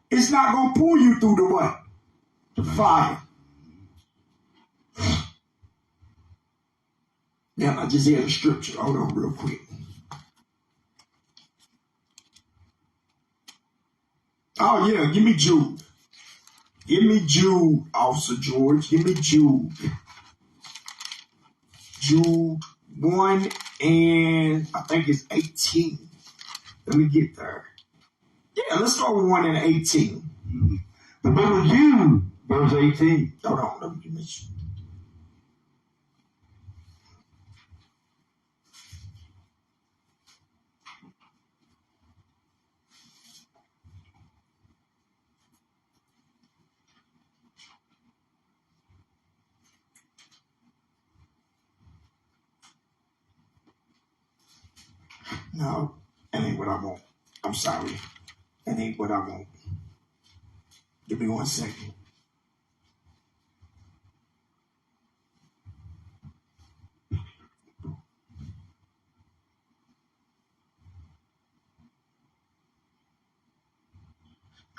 it's not going to pull you through the what? The fire. Now, I just had a scripture. Hold on real quick. Oh, yeah, give me Jude. Give me Jude, Officer George. Give me Jude. Jude 1 and I think it's 18. Let me get there. Yeah, let's start with 1 and 18. The book of Jude, verse 18. Hold on, let me make sure. No, that ain't what I want. I'm sorry. That ain't what I want. Give me 1 second.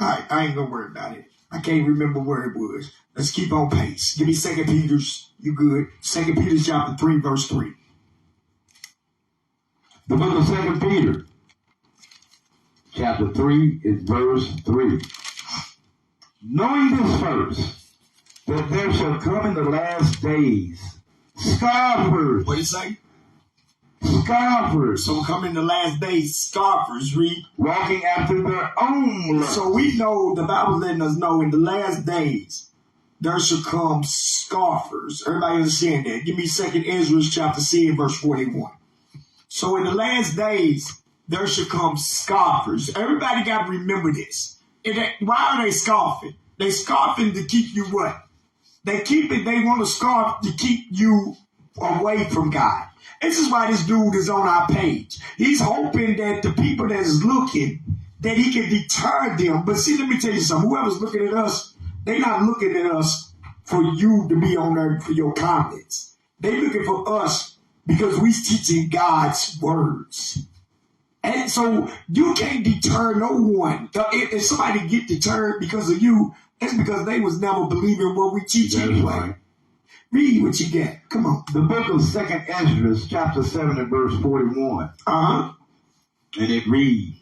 All right, I ain't gonna worry about it. I can't remember where it was. Let's keep on pace. Give me 2 Peter's. You good? 2 Peter chapter 3, verse 3. The book of 2 Peter, chapter 3, is verse 3. Knowing this first, that there shall come in the last days scoffers. What do you say? scoffers. So come in the last days, scoffers, read. Walking after their own lust. So we know, the Bible letting us know in the last days, there shall come scoffers. Everybody understand that? Give me 2 Ezra chapter 6, verse 41. So in the last days, there shall come scoffers. Everybody got to remember this. Why are they scoffing? They scoffing to keep you what? They want to scoff to keep you away from God. This is why this dude is on our page. He's hoping that the people that is looking, that he can deter them. But see, let me tell you something. Whoever's looking at us, they're not looking at us for you to be on there for your comments. They're looking for us because we're teaching God's words. And so you can't deter no one. If somebody get deterred because of you, it's because they was never believing what we teach anyway. Right. Read what you got. Come on. The book of 2 Ezra, chapter 7 and verse 41. Uh-huh. And it reads,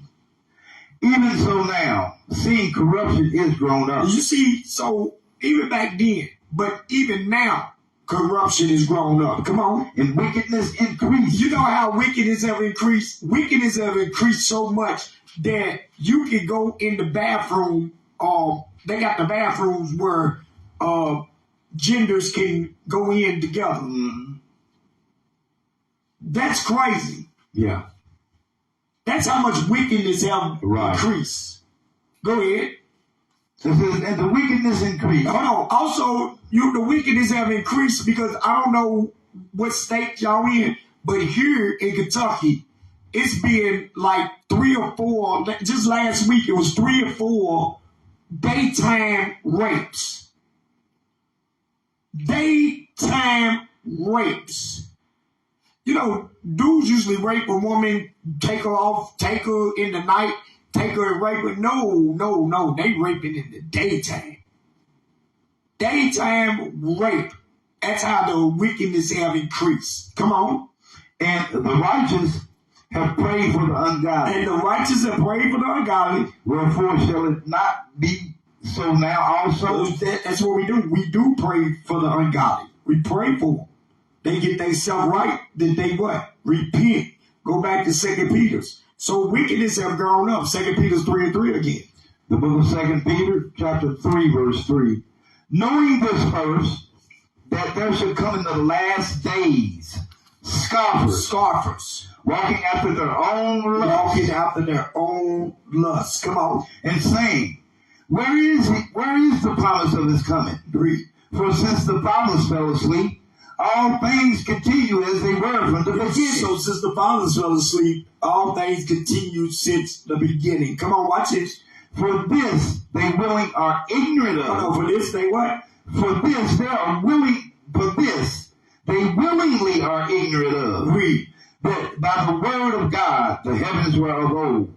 even so now, seeing corruption is grown up. You see, so even back then, but even now, corruption is grown up. Come on. And wickedness increased. You know how wickedness have increased? Wickedness have increased so much that you can go in the bathroom. They got the bathrooms where genders can go in together. Mm-hmm. That's crazy. Yeah. That's how much wickedness have increased. Go ahead. And the wickedness increased. Hold on. Also, the wickedness have increased because I don't know what state y'all in, but here in Kentucky, it's been like 3 or 4. Just last week, it was 3 or 4 daytime rapes. Daytime rapes. You know, dudes usually rape a woman, take her in the night, take her and rape her. No. They raping in the daytime. Daytime rape. That's how the wickedness have increased. Come on. And the righteous have prayed for the ungodly. And the righteous have prayed for the ungodly. Wherefore shall it not be so now also? That's what we do. We do pray for the ungodly. We pray for them. They get themselves right, then they what? Repent. Go back to 2 Peter's. So wickedness have grown up. 2 Peter's 3 and 3 again. The book of 2 Peter, chapter 3, verse 3. Knowing this first, that there shall come in the last days scoffers, walking after their own lust. Come on. And saying, where is the promise of his coming? For since the fathers fell asleep, all things continue as they were from the beginning. So since the fathers fell asleep, all things continue since the beginning. Come on, watch this. For this they willing are ignorant of. Oh, no, for this they what? For this they willingly are ignorant of. Read. That by the word of God the heavens were of old,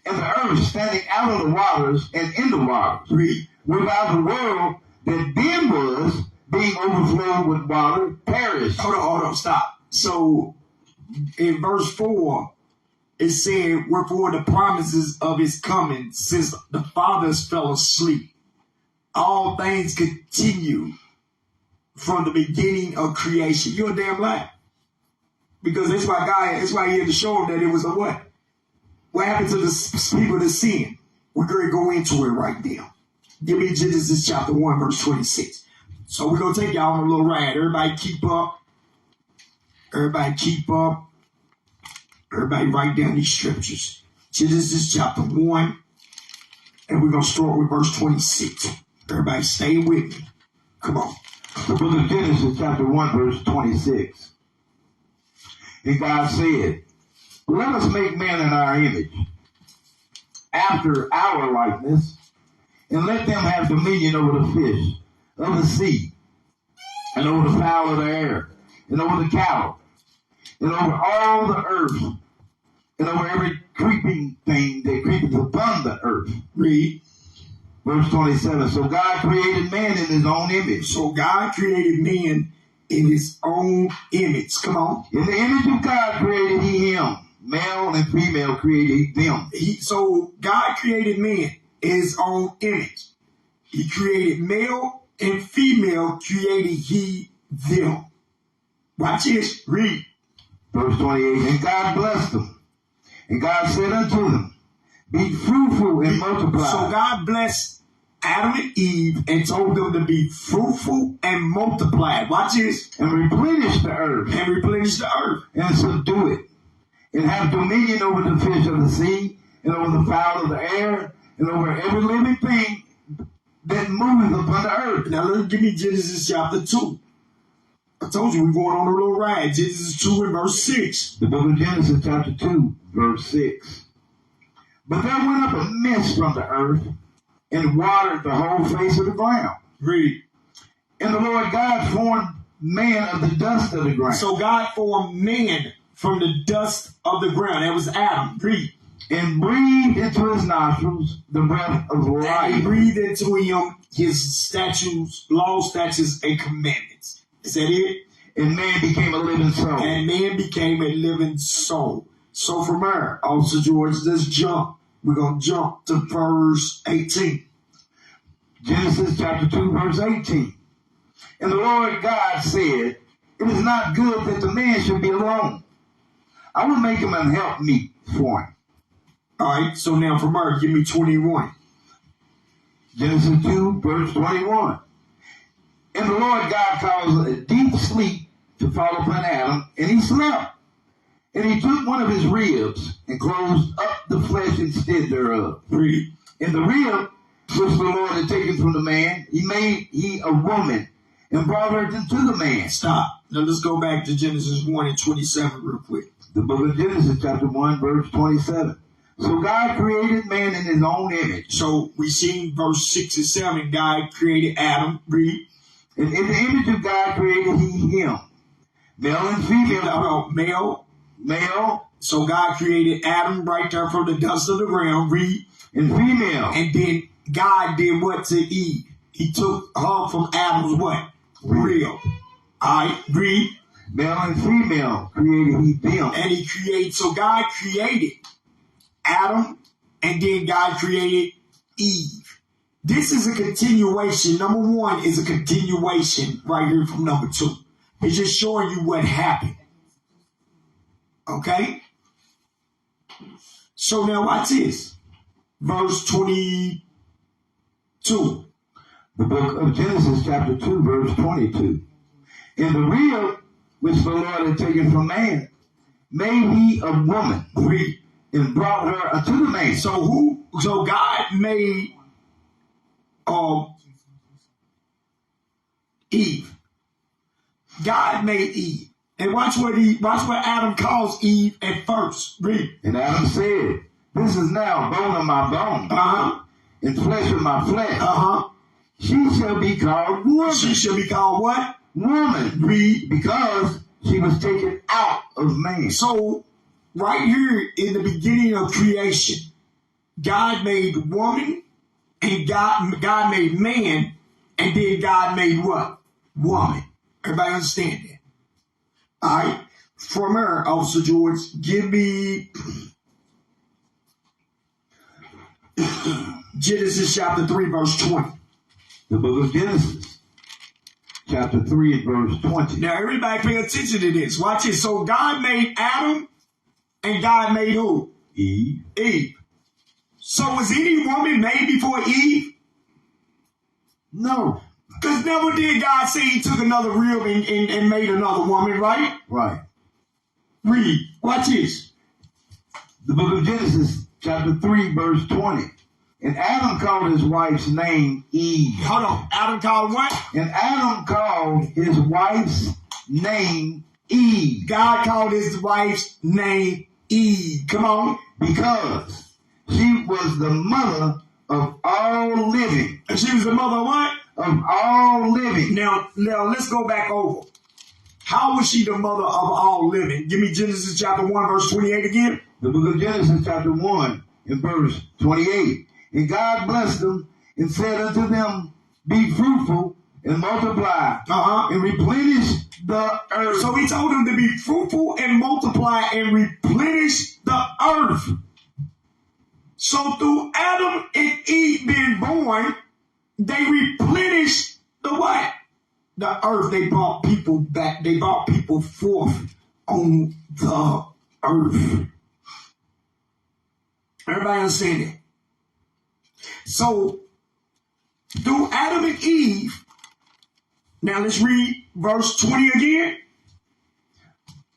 and the earth standing out of the waters and in the waters. Read. Whereby the world that then was, being overflowed with water, perished. Hold on, stop. So in verse 4, it said, wherefore the promises of his coming, since the fathers fell asleep, all things continue from the beginning of creation. You're a damn lie. Because that's why he had to show them that it was a what? What happened to the people that sin? We're going to go into it right now. Give me Genesis chapter 1, verse 26. So we're going to take y'all on a little ride. Everybody keep up. Everybody write down these scriptures. Genesis chapter 1. And we're going to start with verse 26. Everybody stay with me. Come on. The book of Genesis chapter 1, verse 26. And God said, let us make man in our image, after our likeness, and let them have dominion over the fish of the sea, and over the fowl of the air, and over the cattle, and over all the earth, and over every creeping thing that creepeth upon the earth. Read. Verse 27. So God created man in his own image. So God created man in his own image. Come on. In the image of God created he him. Male and female created them. So God created man in his own image. He created male and female created he them. Watch this. Read. Verse 28, and God blessed them. And God said unto them, be fruitful and multiply. So God blessed Adam and Eve and told them to be fruitful and multiply. Watch this. And replenish the earth. And replenish the earth. And subdue it. And have dominion over the fish of the sea, and over the fowl of the air, and over every living thing that moveth upon the earth. Now give me Genesis chapter 2. I told you we're going on a little ride. Genesis 2 and verse 6. The book of Genesis chapter 2, verse 6. But there went up a mist from the earth, and watered the whole face of the ground. Read. And the Lord God formed man of the dust of the ground. So God formed man from the dust of the ground. That was Adam. Read. And breathed into his nostrils the breath of life. And he breathed into him his statutes, laws, statutes, and commandments. Is that it? And man became a living soul. And man became a living soul. So from there, also George, let's jump. We're going to jump to verse 18. Genesis chapter 2, verse 18. And the Lord God said, it is not good that the man should be alone. I will make him an helpmeet for him. All right, so now from there, give me 21. Genesis 2, verse 21. And the Lord God caused a deep sleep to fall upon Adam, and he slept. And he took one of his ribs and closed up the flesh instead thereof. Read. And the rib which the Lord had taken from the man, he made a woman and brought her into the man. Stop. Now let's go back to Genesis 1 and 27 real quick. The book of Genesis chapter 1, verse 27. So God created man in his own image. So we see verse 6 and 7, God created Adam. Read. And in the image of God created he him. Male and female. Male. So God created Adam right there from the dust of the ground. Read. And female. And then God did what to Eve? He took her from Adam's what? Rib. All right, read. Male and female created he them. And he created, so God created Adam, and then God created Eve. This is a continuation. Number one is a continuation right here from number 2. It's just showing you what happened. Okay? So now watch this. Verse 22. The book of Genesis chapter 2, verse 22. And the rib which the Lord had taken from man, made he a woman, and brought her unto the man. So God made Eve. God made Eve. And watch what Adam calls Eve at first. Read. And Adam said, this is now bone of my bone, and flesh of my flesh. She shall be called woman. She shall be called what? Woman. Read, because she was taken out of man. So, right here in the beginning of creation, God made woman, and God made man, and then God made what? Woman. Everybody understand that? All right. From her, Officer George, give me Genesis chapter 3, verse 20. The book of Genesis, chapter 3 and verse 20. Now, everybody pay attention to this. Watch it. So God made Adam, and God made who? Eve. So was any woman made before Eve? No. Because never did God say he took another rib and made another woman, right? Right. Read. Watch this. The book of Genesis, chapter 3, verse 20. And Adam called his wife's name Eve. Hold on. Adam called what? And Adam called his wife's name Eve. God called his wife's name Eve. Come on. Because she was the mother of all living. And she was the mother of what? Of all living. Now let's go back over. How was she the mother of all living? Give me Genesis chapter 1, verse 28 again. The book of Genesis chapter 1 and verse 28. And God blessed them and said unto them, be fruitful and multiply and replenish the earth. So he told them to be fruitful and multiply and replenish the earth. So through Adam and Eve being born, they replenished the what? The earth. They brought people back. They brought people forth on the earth. Everybody understand that? So, through Adam and Eve, now let's read verse 20 again.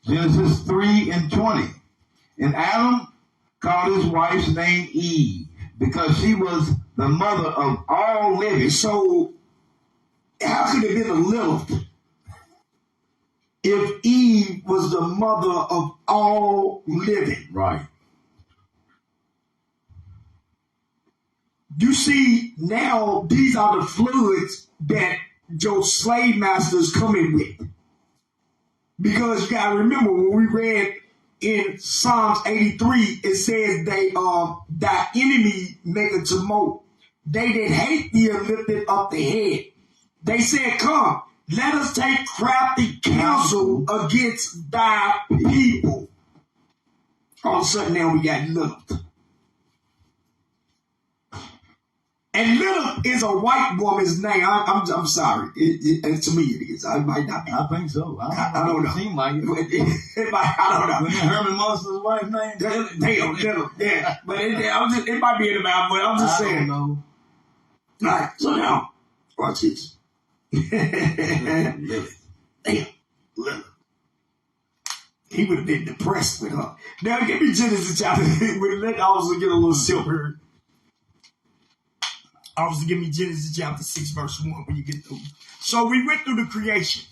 Genesis 3:20. And Adam called his wife's name Eve, because she was the mother of all living. So, how could it be the Lilith if Eve was the mother of all living? Right. You see, now these are the fluids that your slave masters come in with. Because you gotta remember, when we read in Psalms 83, it says thy enemy make a tumult. They that hate thee are lifted up the head. They said, come, let us take crafty counsel against thy people. All of a sudden now we got Lilith. And Lilith is a white woman's name. I'm sorry. To me it is. I might not be. I think so. I don't know. It seems like it. I don't know. Wasn't that Herman Munster's wife's name? Damn, Lilith. Yeah. But it might be in the mouth, but I'm just saying. I don't know. All right. So now, watch this. Lilith. Damn, Lilith. He would have been depressed with her. Now, give me Genesis chapter. Let also get a little silver. Obviously, give me Genesis chapter 6, verse 1 when you get through. So we went through the creation.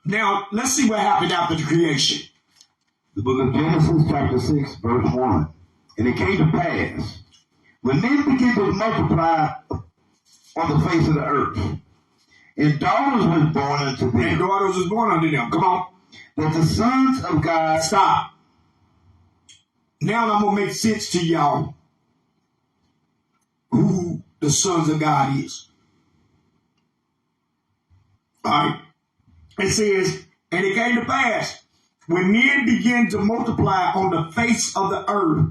Now, let's see what happened after the creation. The book of Genesis chapter 6, verse 1. And it came to pass, when men began to multiply on the face of the earth, and daughters was born unto them. Come on. That the sons of God... Stop. Now I'm going to make sense to y'all who the sons of God is. All right. It says, and it came to pass, when men began to multiply on the face of the earth,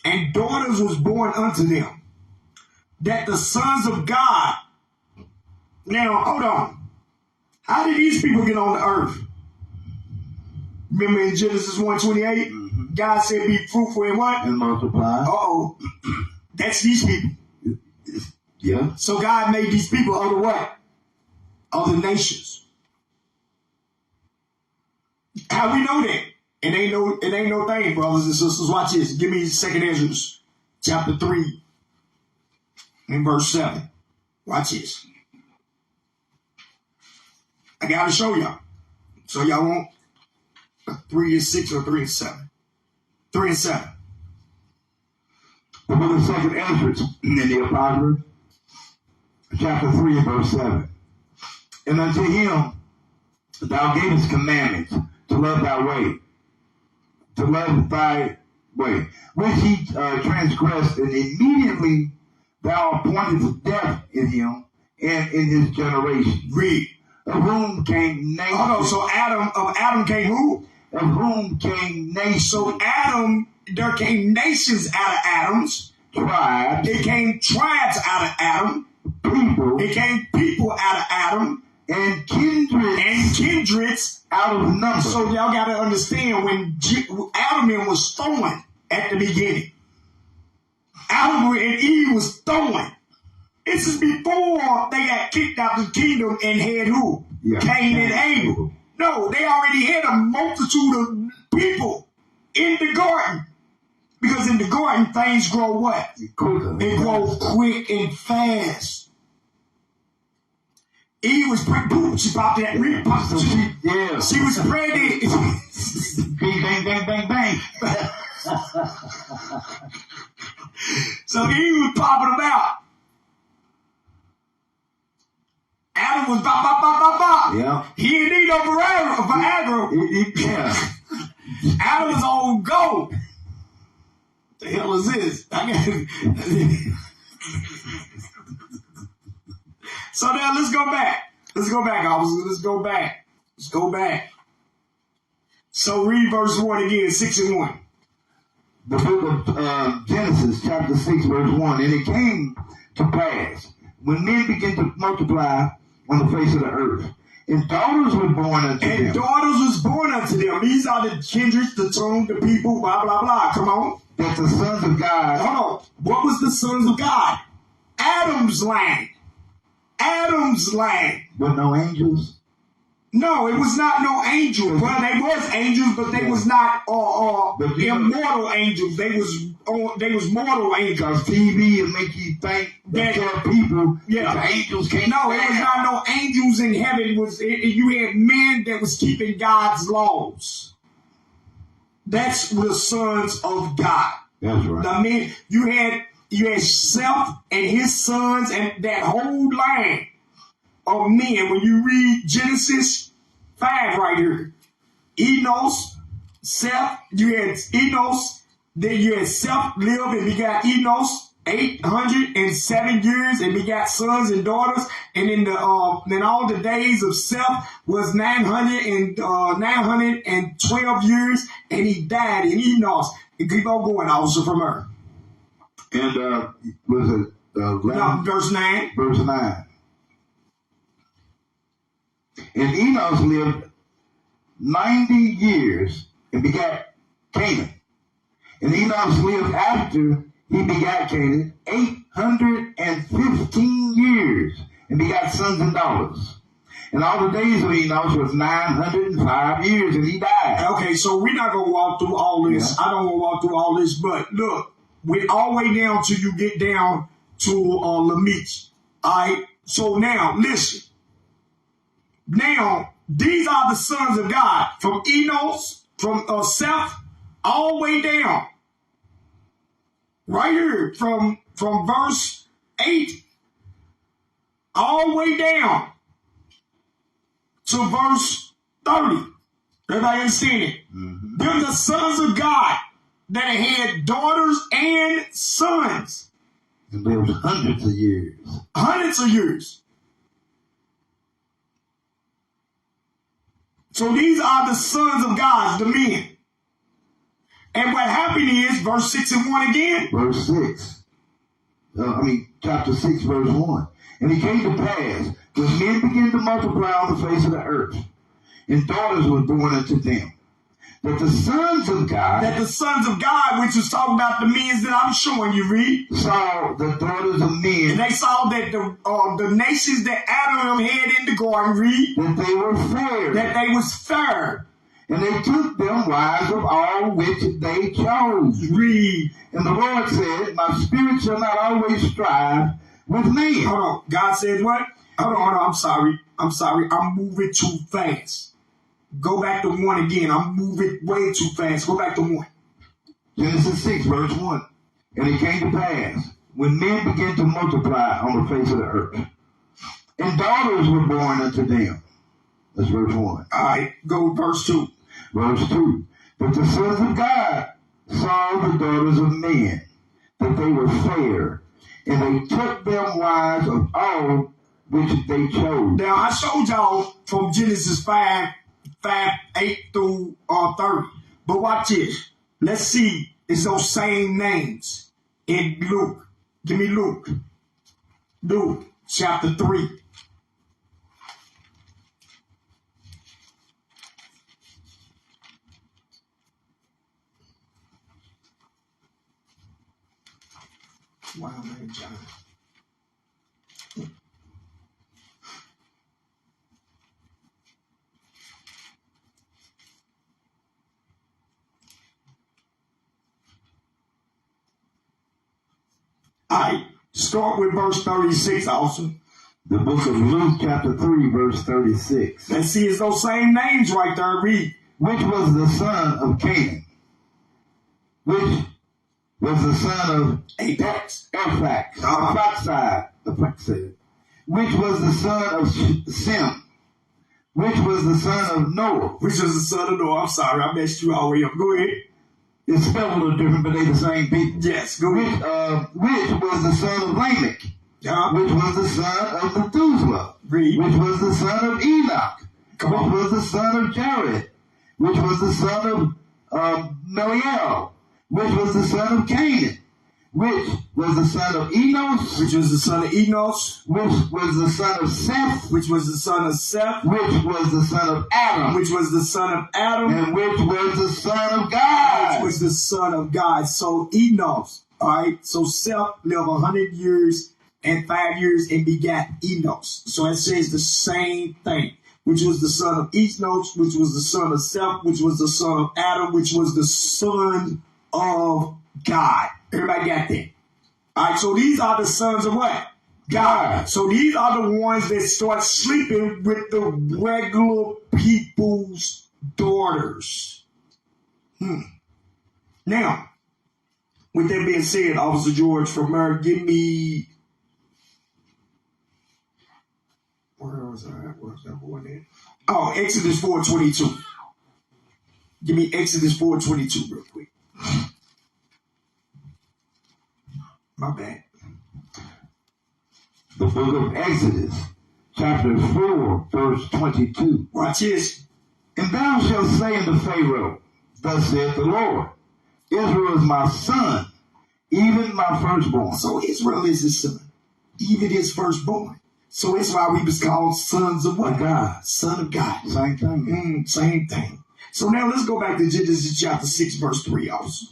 and daughters was born unto them, that the sons of God... Now, hold on. How did these people get on the earth? Remember in Genesis 1:28? God said, be fruitful and what? And multiply. Uh-oh. That's these people. Yeah. So God made these people other what? Other nations. How we know that? It ain't no thing, brothers and sisters. Watch this. Give me 2 Ezra chapter 3 and verse 7. Watch this. I gotta show y'all. So y'all want 3 and 6 or 3 and 7? 3 and 7. The book of 2 Ezra in the Apocrypha, chapter 3 and verse 7. And unto him thou gavest commandments to love thy way, which he transgressed, and immediately thou appointed death in him and in his generation. Read. Of whom came nations. Hold on, so of Adam came who? Of whom came nations. So there came nations out of Adam's. Tribes. It came tribes out of Adam. People. It came people out of Adam. And kindreds out of number. So y'all got to understand, when Adam was throwing at the beginning, Adam and Eve was throwing. This is before they got kicked out the kingdom and had who? Yeah. Cain and Abel. No, they already had a multitude of people in the garden. Because in the garden, things grow what? They grow quick and fast. Eve was pregnant. She popped that ring. She was pregnant. Bang, bang, bang, bang. So Eve was popping them out. Adam was bop, bop, bop, bop, bop. Yeah. He didn't need no Viagra. Yeah. Adam was on go. What the hell is this? So now let's go back. Let's go back. So read verse 1 again, 6 and 1. The book of Genesis, chapter 6, verse 1. And it came to pass, when men began to multiply on the face of the earth. And daughters were born unto them. And daughters was born unto them. These are the kindreds, the tongue, the people, blah, blah, blah. Come on. That the sons of God. Hold on. What was the sons of God? Adam's land. Adam's land. But no angels? No, it was not no angels. Well, they was angels, but they was not immortal angels. They was mortal angels. Because TV will make you think that people, the angels can't. No, it was not no angels in heaven. You had men that was keeping God's laws. That's the sons of God. That's right. The men you had Seth and his sons and that whole line of men. When you read Genesis 5 right here, Enos, Seth, you had Enos, then you had Seth lived and begot Enos 807 years and begot sons and daughters, and then all the days of Seth was 912 years, and he died in Enos. And keep on going also from her. And was it verse 9? Verse 9. And Enos lived 90 years and begat Canaan. And Enos lived after he begat Canaan 815 years and begat sons and daughters. And all the days of Enos was 905 years, and he died. Okay, so we're not going to walk through all this. Yeah. I don't want to walk through all this, but look, we're all the way down till you get down to Lamech. All right, so now, listen. Now, these are the sons of God from Enos, from Seth, all the way down. Right here, from verse 8, all the way down to verse 30. Everybody understand it? Mm-hmm. They're the sons of God that had daughters and sons. And lived hundreds of years. Hundreds of years. So these are the sons of God, the men. And what happened is, verse 6 and 1 again. Verse 6. Chapter 6, verse 1. And it came to pass, when men began to multiply on the face of the earth, and daughters were born unto them, that the sons of God, which was talking about the men that I'm showing you, read, saw the daughters of men, and they saw that the nations that Adam had in the garden, read, that they were fair, that they was fair, and they took them wives of all which they chose. Read. And the Lord said, my spirit shall not always strive with men. Hold on. God said what? Hold on. I'm sorry. I'm moving too fast. Go back to 1 again. I'm moving way too fast. Go back to 1. Genesis 6, verse 1. And it came to pass, when men began to multiply on the face of the earth, and daughters were born unto them. That's verse 1. All right, go verse 2. Verse 2. But the sons of God saw the daughters of men, that they were fair, and they took them wives of all which they chose. Now, I showed y'all from Genesis 5, 8 through 30. But watch this. Let's see. It's those same names in Luke. Give me Luke. Luke, chapter 3. Wow, man, John. All right, start with verse 36 also. The book of Luke, chapter 3, verse 36. Let's see, it's those same names right there. Read. Which was the son of Canaan? Which was the son of Arphaxad, which was the son of Sem, which was the son of Noah. Which was the son of Noah. I'm sorry, I messed you all the way up. Go ahead. It's spelled a little different, but they the same people. Yes, go ahead. Which was the son of Lamech, which was the son of Methuselah, which was the son of Enoch, which was the son of Jared, which was the son of Meliel, which was the son of Canaan, which was the son of Enos, which was the son of Enos, which was the son of Seth, which was the son of Seth, which was the son of Adam, which was the son of Adam, and which was the son of God. which was the son of God. So Enos, all right, so Seth lived 100 years and 5 years and begat Enos. So it says the same thing, which was the son of Enos, which was the son of Seth, which was the son of Adam, which was the son of God. Everybody got that? All right, so these are the sons of what? God. So these are the ones that start sleeping with the regular people's daughters. Now, with that being said, Officer George from Merrick, give me... Where was I? Where was that one at? Oh, Exodus 4:22. Give me Exodus 4:22 real quick. My bad. The book of Exodus, chapter 4, verse 22. Watch this. And thou shalt say unto Pharaoh, thus saith the Lord, Israel is my son, even my firstborn. So Israel is his son, even his firstborn. So that's why we was called sons of what? God. Son of God. Same thing. Same thing. So now let's go back to Genesis chapter 6, verse 3 also.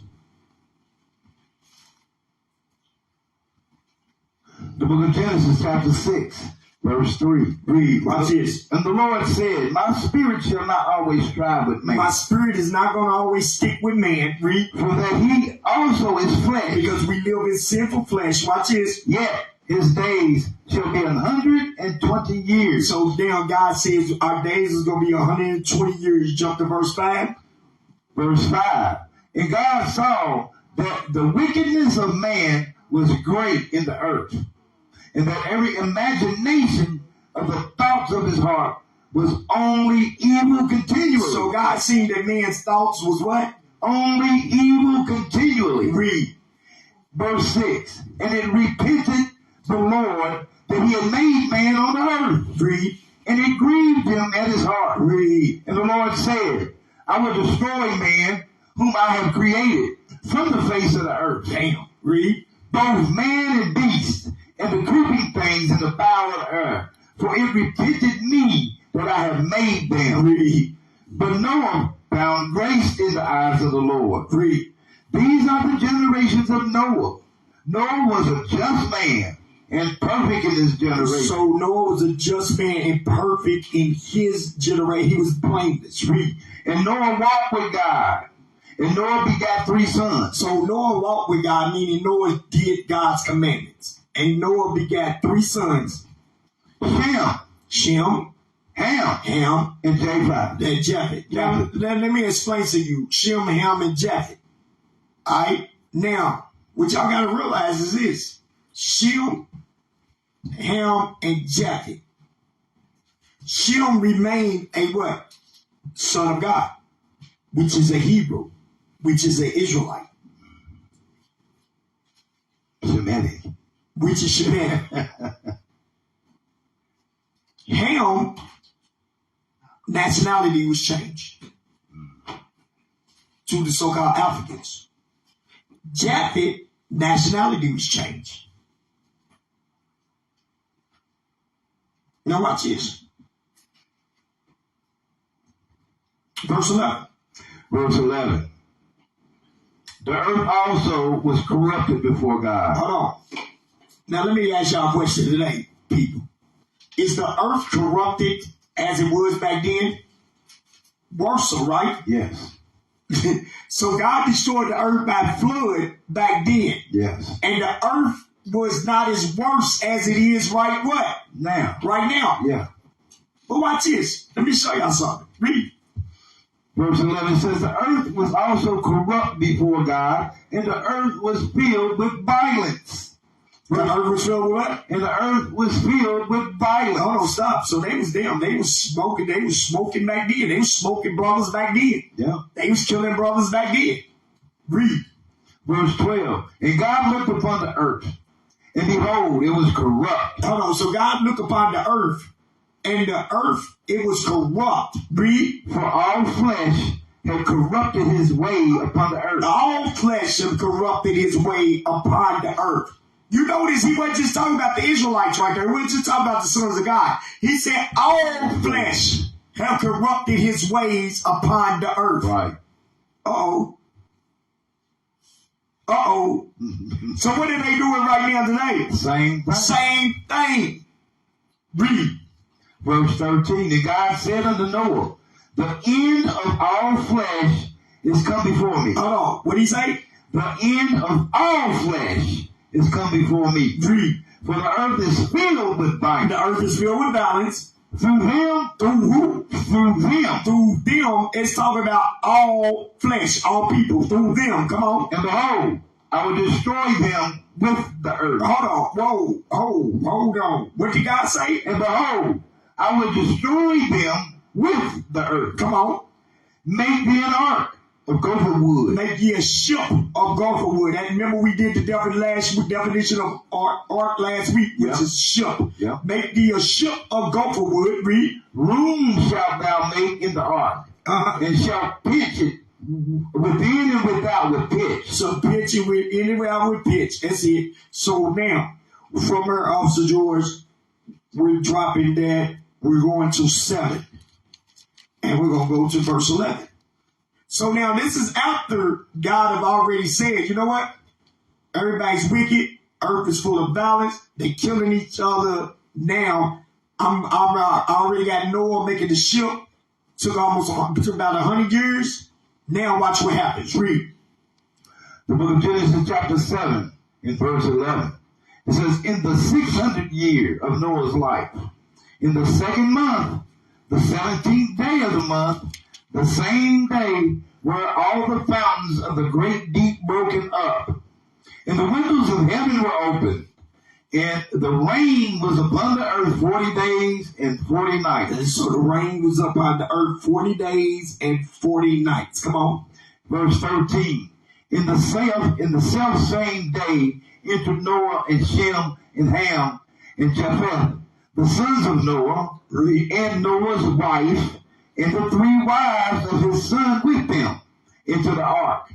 The book of Genesis, chapter 6, verse 3. Read. Watch this. And the Lord said, my spirit shall not always strive with man. My spirit is not going to always stick with man. Read. For that he also is flesh. Because we live in sinful flesh. Watch this. Yet his days shall be 120 years. So now God says our days is going to be 120 years. Jump to verse 5. Verse 5. And God saw that the wickedness of man was great in the earth, and that every imagination of the thoughts of his heart was only evil continually. So God seen that man's thoughts was what? Only evil continually. Read. Verse 6. And it repented the Lord that he had made man on the earth. Read. And it grieved him at his heart. Read. And the Lord said, I will destroy man whom I have created from the face of the earth. Damn. Read. Both man and beast, and the creeping things in the bowel of the earth. For it repented me that I have made them. Read. But Noah found grace in the eyes of the Lord. Read. These are the generations of Noah. Noah was a just man and perfect in his generation. So Noah was a just man and perfect in his generation. He was blameless. Read. And Noah walked with God. And Noah begat 3 sons. So Noah walked with God, meaning Noah did God's commandments. And Noah begat 3 sons. Shem, Ham, and Japheth. And Japheth. Now, let me explain to you. Shem, Ham, and Japheth. All right? Now, what y'all got to realize is this. Shem, Ham, and Japheth. Shem remained a what? Son of God, which is a Hebrew, which is an Israelite. Shemitic. Which is Shemitic. Ham, nationality was changed to the so-called Africans. Japheth, nationality was changed. Now watch this. Verse 11. Verse 11. The earth also was corrupted before God. Hold on. Now let me ask y'all a question today, people. Is the earth corrupted as it was back then? Worse, so right? Yes. So God destroyed the earth by flood back then. Yes. And the earth was not as worse as it is right what? Now. Right now. Yeah. But watch this. Let me show y'all something. Read. Verse 11 says, the earth was also corrupt before God, and the earth was filled with violence. The earth was filled with what? And the earth was filled with violence. Hold on, stop. So they was them. They was smoking back then. They was smoking brothers back then. Yeah. They was killing brothers back then. Read. Verse 12. And God looked upon the earth, and behold, it was corrupt. Hold on. So God looked upon the earth, and the earth, it was corrupt. Read. For all flesh have corrupted his way upon the earth. All flesh have corrupted his way upon the earth. You notice he wasn't just talking about the Israelites right there. He wasn't just talking about the sons of God. He said all flesh have corrupted his ways upon the earth. Right. Uh-oh. Uh-oh. So what are they doing right now today? Same thing. Same thing. Read. Verse 13, and God said unto Noah, the end of all flesh is come before me. Hold on. What did he say? The end of all flesh is come before me. Read. For the earth is filled with violence. The earth is filled with violence. Through him. Through who? Through them. Through them. It's talking about all flesh, all people. Through them. Come on. And behold, I will destroy them with the earth. Hold on. Whoa. Hold on. What did God say? And behold, I will destroy them with the earth. Come on. Make thee an ark of gopher wood. Make ye a ship of gopher wood. And remember we did the definition of ark last week, which is ship. Yeah. Make thee a ship of gopher wood. Read. Room shalt thou make in the ark, and shalt pitch it within and without with pitch. So pitch it with anywhere with pitch. That's it. So now, from her, Officer George, we're dropping that. We're going to 7. And we're going to go to verse 11. So now this is after God have already said, you know what? Everybody's wicked. Earth is full of violence. They're killing each other. Now, I already got Noah making the ship. Took about 100 years. Now watch what happens. Read. The book of Genesis chapter 7 in verse 11. It says, in the 600th year of Noah's life, in the second month, the 17th day of the month, the same day were all the fountains of the great deep broken up, and the windows of heaven were opened, and the rain was upon the earth 40 days and 40 nights. And so the rain was upon the earth 40 days and 40 nights. Come on. Verse 13. In the self same day entered Noah and Shem and Ham and Japheth, the sons of Noah, and Noah's wife, and the 3 wives of his son with them, into the ark.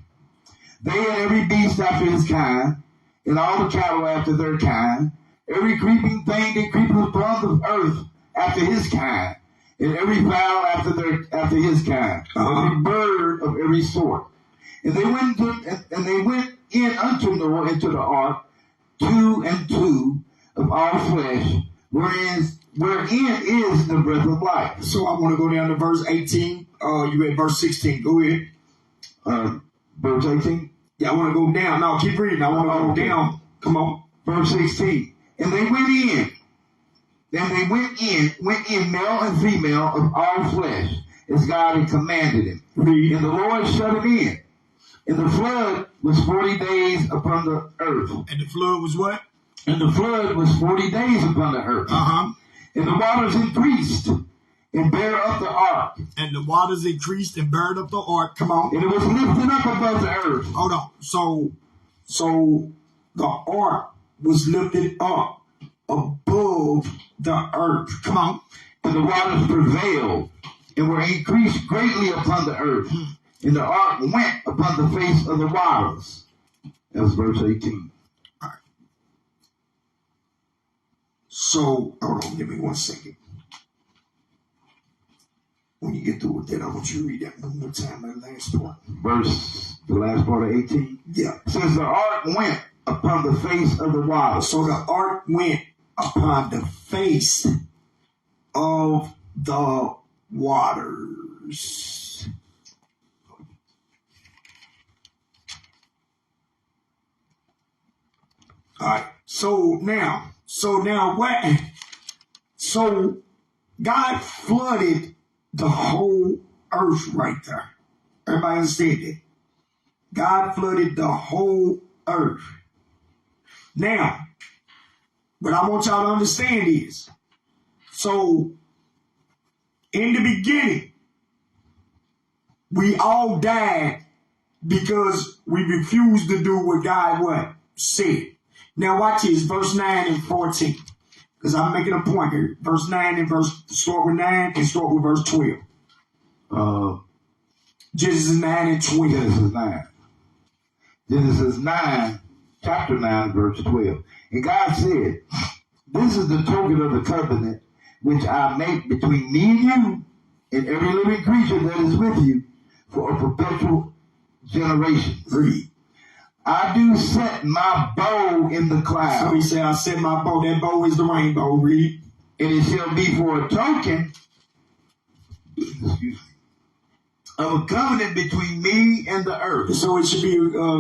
They and every beast after his kind, and all the cattle after their kind, every creeping thing that creepeth upon the earth after his kind, and every fowl after his kind, every bird of every sort. And they went in unto Noah into the ark, 2 and 2 of all flesh, wherein is the breath of life. So I want to go down to verse 18. You at verse 16. Go ahead. Verse 18? Yeah, I want to go down. No, keep reading. I want to go down. Come on. Verse 16. And they went in. Then they went in male and female of all flesh, as God had commanded him. Read. And the Lord shut him in. And the flood was 40 days upon the earth. And the flood was what? And the flood was 40 days upon the earth. And the waters increased and bare up the ark. And the waters increased and burned up the ark. Come on. And it was lifted up above the earth. Hold on. So the ark was lifted up above the earth. Come on. And the waters prevailed and were increased greatly upon the earth. And the ark went upon the face of the waters. That was verse 18. All right. So, hold on, give me 1 second. When you get through with that, I want you to read that one more time, that last part. The last part of 18? Yeah. It says the ark went upon the face of the waters. So the ark went upon the face of the waters. All right. So now what? So God flooded the whole earth right there. Everybody understand that? God flooded the whole earth. Now, what I want y'all to understand is, so in the beginning, we all died because we refused to do what God said. Now watch this, verse 9 and 14. Because I'm making a point here. Verse 9 and start with 9 and start with verse 12. Genesis 9 and 12. Genesis 9. Genesis 9, chapter 9, verse 12. And God said, this is the token of the covenant which I make between me and you and every living creature that is with you for a perpetual generation. Read. I do set my bow in the cloud. So he said, I set my bow. That bow is the rainbow. Read. And it shall be for a token, excuse me, of a covenant between me and the earth. So it should be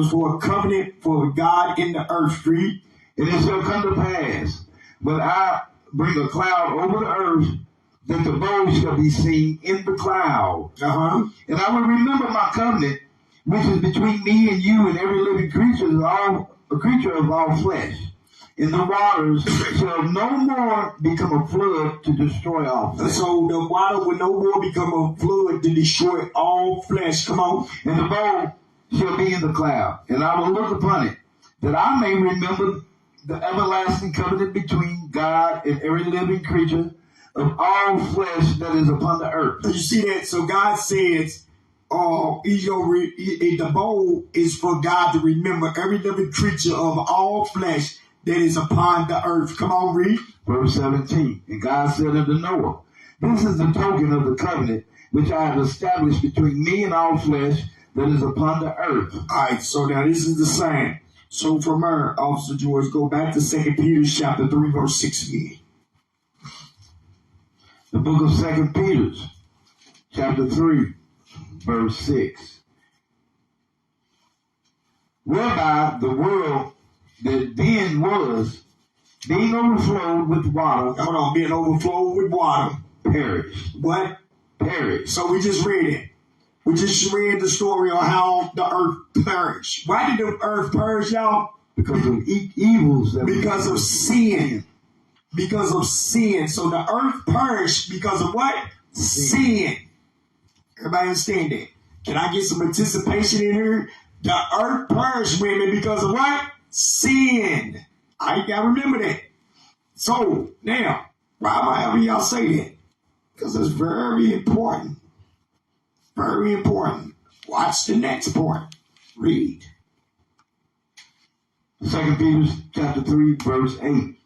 for a covenant for God in the earth. Read. And it shall come to pass, when I bring a cloud over the earth, that the bow shall be seen in the cloud. And I will remember my covenant, which is between me and you and every living creature, a creature of all flesh. And the waters shall no more become a flood to destroy all flesh. So the water will no more become a flood to destroy all flesh. Come on. And the bow shall be in the cloud, and I will look upon it, that I may remember the everlasting covenant between God and every living creature of all flesh that is upon the earth. You see that? So God says, the bowl is for God to remember every living creature of all flesh that is upon the earth. Come on, read. Verse 17. And God said unto Noah, this is the token of the covenant which I have established between me and all flesh that is upon the earth. All right, so now this is the same. So from her, Officer George, go back to 2 Peter chapter 3, verse 6 again. The book of 2 Peter, chapter 3, verse 6. Whereby the world that then was, being overflowed with water. Hold on, being overflowed with water. Perished. What? Perished. So we just read it. We just read the story on how the earth perished. Why did the earth perish, y'all? Because of evils. Because of sin. Because of sin. So the earth perished because of what? Sin. Everybody understand that? Can I get some participation in here? The earth perished, women, because of what? Sin. I gotta remember that. So now, why am I having y'all say that? Because it's very important. Very important. Watch the next part. Read. 2 Peter chapter 3, verse 8.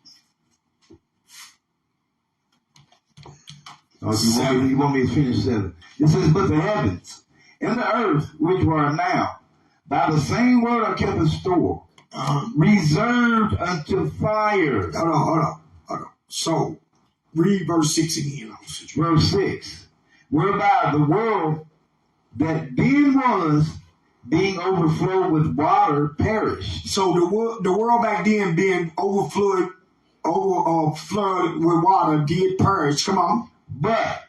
Oh, you want me to finish 7? It says, but the heavens and the earth, which are now, by the same word are kept in store, reserved unto fire. Hold on. So, read verse 6 again. Verse 6. Whereby the world that then was, being overflowed with water, perished. So the world back then being flooded with water did perish. Come on. But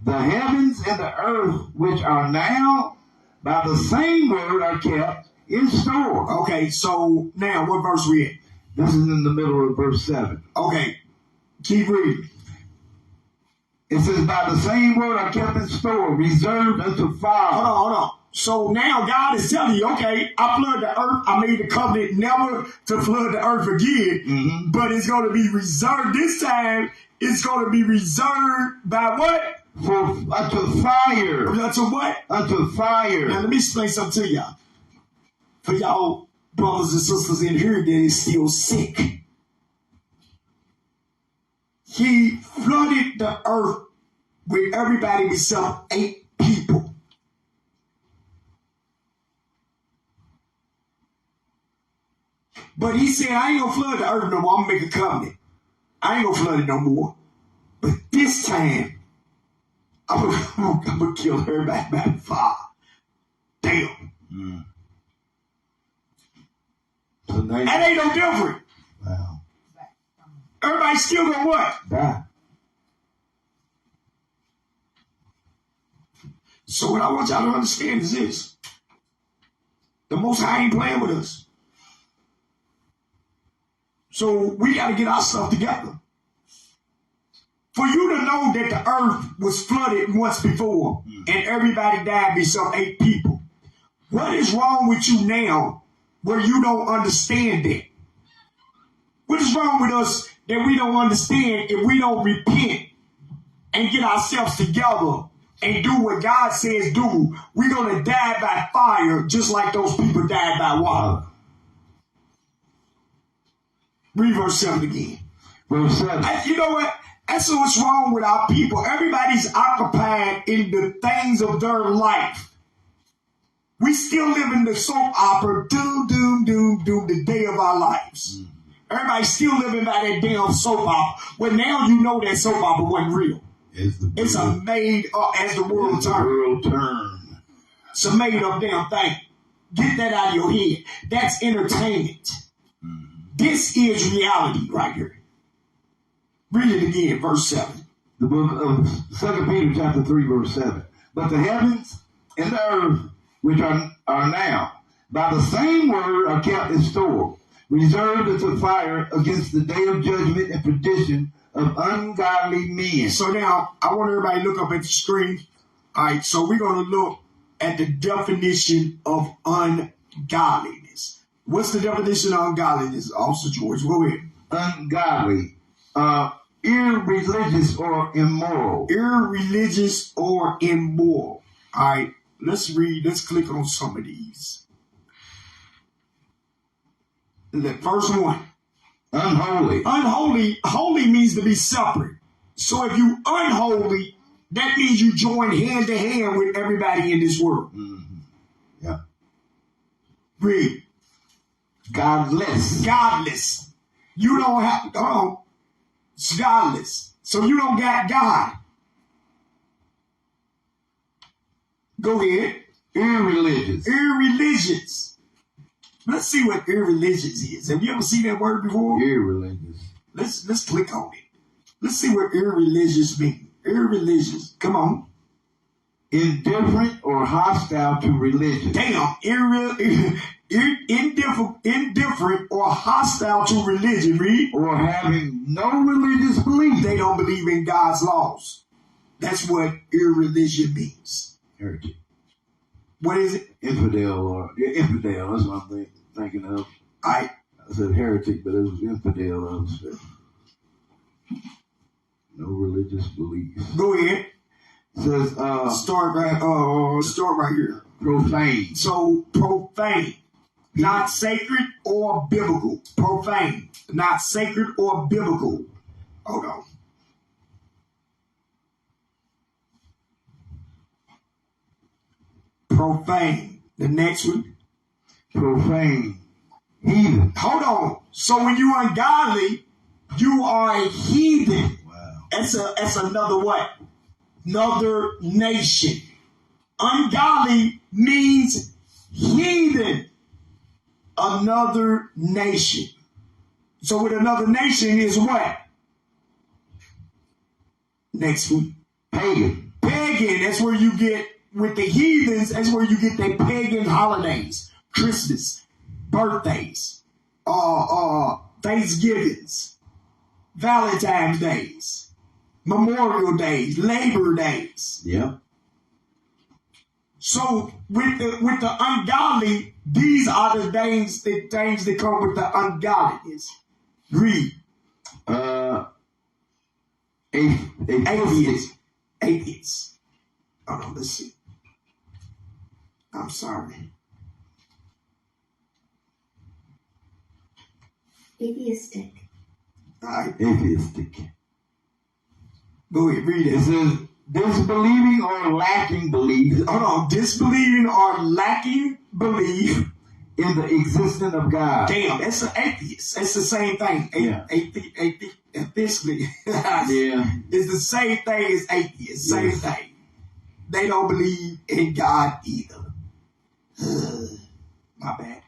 the heavens and the earth, which are now, by the same word are kept in store. Okay, so now what verse we at? This is in the middle of verse 7. Okay, keep reading. It says, by the same word are kept in store, reserved unto fire. Hold on. So now God is telling you, okay, I flooded the earth. I made the covenant never to flood the earth again. But it's going to be reserved this time. It's going to be reserved by what? Unto fire. Unto what? Unto fire. Now let me explain something to y'all. For y'all brothers and sisters in here that is still sick. He flooded the earth with everybody except 8 people. But he said, I ain't gonna flood the earth no more. I'm gonna make a covenant. I ain't gonna flood it no more. But this time, I'm gonna kill everybody by fire. Damn. So that ain't no different. Wow. Everybody still gonna what? Die. So what I want y'all to understand is this. The Most High ain't playing with us. So we got to get our stuff together. For you to know that the earth was flooded once before and everybody died except 8 people. What is wrong with you now where you don't understand that? What is wrong with us that we don't understand if we don't repent and get ourselves together and do what God says do, we're going to die by fire just like those people died by water. Read verse 7 again. Verse 7. You know what? That's what's wrong with our people. Everybody's occupied in the things of their life. We still live in the soap opera, doom, doom, doom, doom, the day of our lives. Mm-hmm. Everybody's still living by that damn soap opera. Well, now you know that soap opera wasn't real. It's a made up, as the world turns. It's a made up damn thing. Get that out of your head. That's entertainment. Mm-hmm. This is reality right here. Read it again, verse 7. The book of 2 Peter chapter 3, verse 7. But the heavens and the earth, which are now, by the same word are kept in store, reserved unto fire against the day of judgment and perdition of ungodly men. So now, I want everybody to look up at the screen. All right, so we're going to look at the definition of ungodliness. What's the definition of ungodliness? Also, George, go ahead. Ungodly. Irreligious or immoral. Irreligious or immoral. All right, let's read. Let's click on some of these. The first one. Unholy. Unholy. Holy means to be separate. So if you unholy, that means you join hand to hand with everybody in this world. Mm-hmm. Yeah. Read. Godless. Godless. You don't have. It's godless. So you don't got God. Go ahead. Irreligious. Irreligious. Let's see what irreligious is. Have you ever seen that word before? Irreligious. Let's click on it. Let's see what irreligious means. Irreligious. Come on. Indifferent or hostile to religion. Damn. Indifferent or hostile to religion. Read. Or having no religious belief. They don't believe in God's laws. That's what irreligion means. Heretic. What is it? Infidel. That's what I'm thinking of. I said heretic, but it was infidel. No religious beliefs. Go ahead. It says start right here. Profane. So profane. Not sacred or biblical. Profane. Not sacred or biblical. Hold on. Profane. The next one. Profane. Heathen. Hold on. So when you ungodly, you are a heathen. Wow. That's another what? Another nation. Ungodly means heathen. Another nation. So with another nation is what? Next week. Pagan. Pagan. That's where you get, with the heathens, that's where you get their pagan holidays. Christmas. Birthdays. Thanksgivings. Valentine's days. Memorial days. Labor days. Yeah. So with the ungodly, these are the things that come with the ungodliness. Read. Atheists. Oh no, let's see. I'm sorry. Atheistic. All right. Atheistic. Go ahead, read it. It says disbelieving or lacking belief. Hold on. Disbelieving or lacking belief in the existence of God. Damn, that's an atheist. That's the same thing. Yeah. Basically, yeah. It's the same thing as atheist. Same Yes. thing. They don't believe in God either. My bad.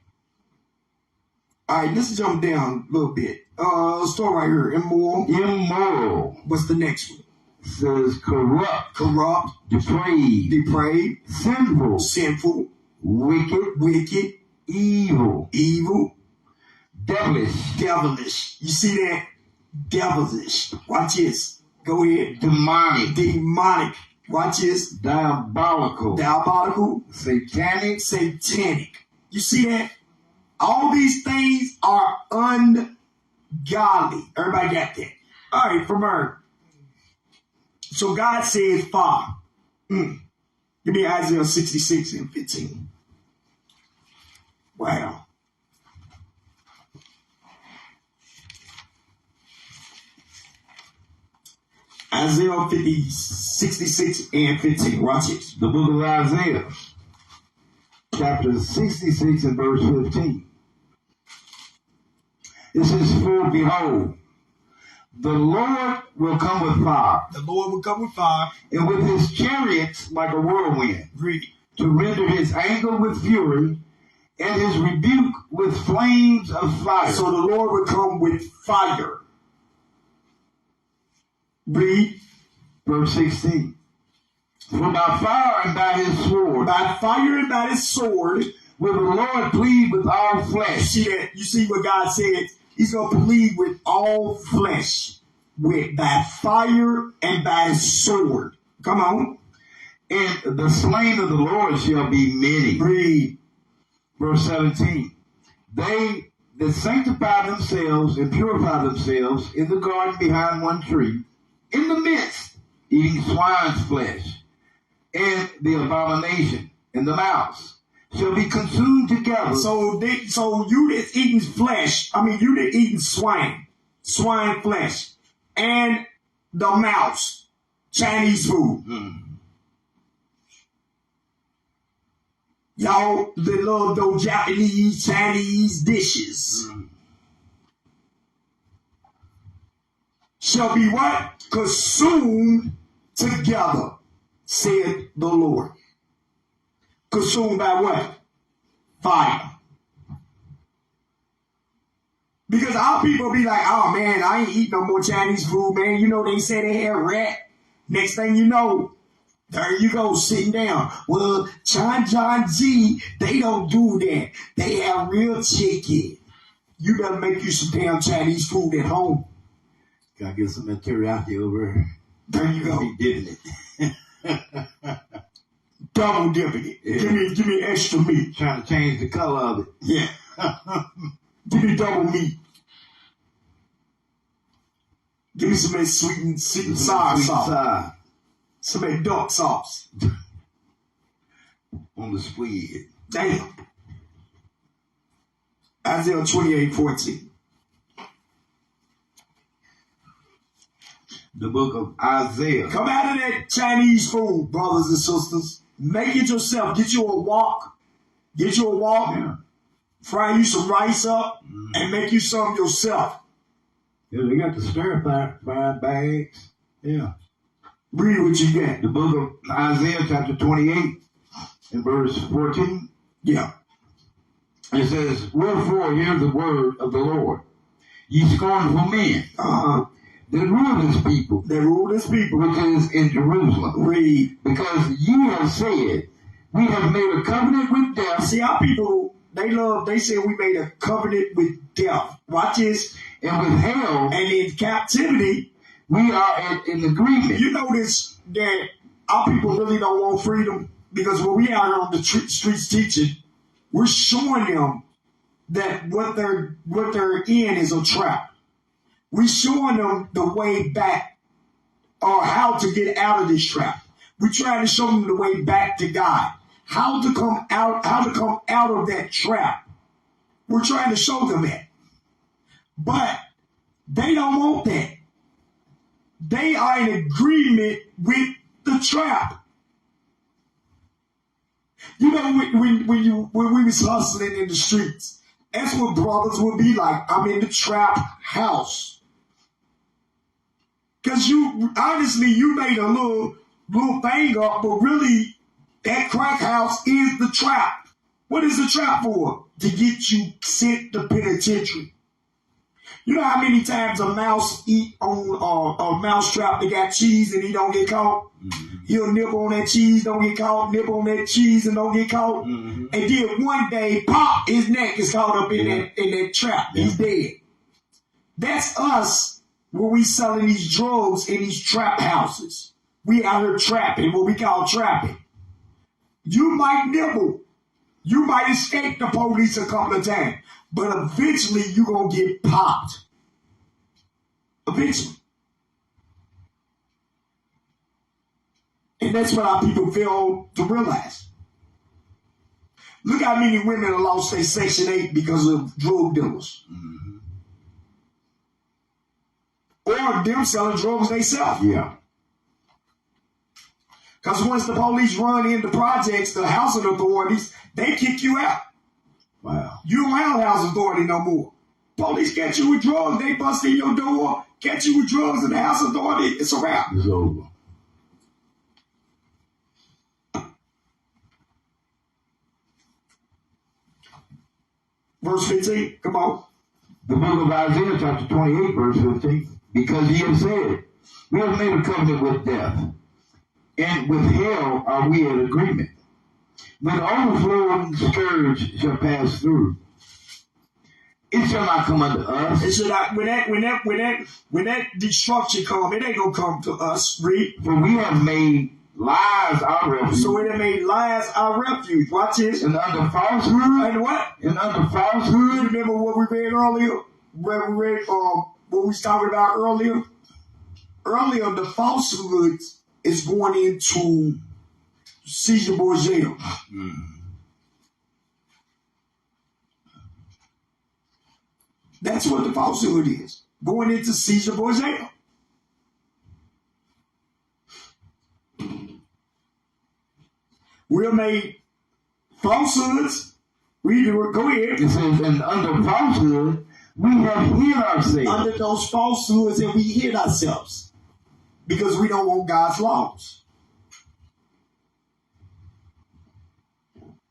All right, let's jump down a little bit. Start right here. Immoral. Immoral. What's the next one? It says corrupt. Corrupt. Depraved. Depraved. Sinful. Sinful. Wicked. Wicked. Evil. Evil. Devilish. Devilish. You see that? Devilish. Watch this. Go ahead. Demonic. Demonic. Watch this. Diabolical. Diabolical. Satanic. Satanic. You see that? All these things are ungodly. Everybody got that? All right, from her. So God says fire. Give me Isaiah 66 and 15. Wow. Isaiah 66 and 15. Watch it. The book of Isaiah, chapter 66 and verse 15. It says, for behold, the Lord will come with fire. The Lord will come with fire. And with his chariots like a whirlwind. Read. To render his anger with fury and his rebuke with flames of fire. So the Lord will come with fire. Read. Verse 16. For by fire and by his sword. By fire and by his sword. Will the Lord plead with all flesh. See that? You see what God said? He's going to plead with all flesh. By fire and by his sword. Come on. And the slain of the Lord shall be many. Read. Verse 17. They that sanctify themselves and purify themselves in the garden behind one tree, in the midst, eating swine's flesh, and the abomination, and the mouse, shall be consumed together. So you that's eating flesh, you that eating swine flesh, and the mouse, Chinese food. Y'all that love those Japanese, Chinese dishes. Shall be what? Consumed together, said the Lord. Consumed by what? Fire. Because our people be like, oh man, I ain't eat no more Chinese food, man. You know, they say they had rat. Next thing you know, there you go, sitting down. Well, John G, they don't do that. They have real chicken. You better make you some damn Chinese food at home. Gotta get some teriyaki over. There you go. Be dipping it. Double dipping it. Yeah. Give me extra meat. Trying to change the color of it. Yeah. Give me double meat. Give me some of that sweet and sour sauce. Some of that duck sauce. On the squid. Damn. Isaiah 28:14. The book of Isaiah. Come out of that Chinese food, brothers and sisters. Make it yourself. Get you a wok. Yeah. Fry you some rice up and make you some yourself. Yeah, they got the stir-fry bags. Yeah. Read what you get. The book of Isaiah, chapter 28, and verse 14. Yeah. It says, wherefore hear the word of the Lord, ye scornful men, that rule this people, which is in Jerusalem. Read. Because ye have said, we have made a covenant with death. See, our people, they say we made a covenant with death. Watch this. And with hell. And in captivity. We are in agreement. You notice that our people really don't want freedom, because when we out on the streets teaching, we're showing them that what they're in is a trap. We're showing them the way back, or how to get out of this trap. We're trying to show them the way back to God, how to come out of that trap. We're trying to show them that, but they don't want that. They are in agreement with the trap. You know, when we was hustling in the streets, that's what brothers would be like. I'm in the trap house. Because you made a little thing up, but really that crack house is the trap. What is the trap for? To get you sent to penitentiary. You know how many times a mouse eat on a mouse trap that got cheese and he don't get caught? Mm-hmm. He'll nibble on that cheese, don't get caught, nibble on that cheese and don't get caught. Mm-hmm. And then one day, pop, his neck is caught up in that trap. Yeah. He's dead. That's us when we selling these drugs in these trap houses. We out here trapping, what we call trapping. You might nibble. You might escape the police a couple of times. But eventually, you're going to get popped. Eventually. And that's what our people fail to realize. Look how many women have lost their Section 8 because of drug dealers. Mm-hmm. Or them selling drugs themselves. Yeah. Because once the police run into projects, the housing authorities, they kick you out. Wow. You don't have housing authority no more. Police catch you with drugs, they bust in your door, catch you with drugs in the housing authority, it's a wrap. It's over. Verse 15, come on. The book of Isaiah, chapter 28, verse 15. Because ye have said, we have made a covenant with death, and with hell are we in agreement. When overflowing scourge shall pass through, it shall not come unto us. It should not, when that destruction come, it ain't gonna come to us. Read. For we have made lies our refuge. So it have made lies our refuge. Watch this. And under falsehood. And what? And under You falsehood. remember what we read earlier? What we was talking about earlier? Earlier, the falsehood is going into Caesar Borgia. That's what the falsehood is. Going into Caesar Borgia. We're made falsehoods. Go ahead. It says, and under falsehood, we have hid ourselves. Under those falsehoods, and we hid ourselves because we don't want God's laws.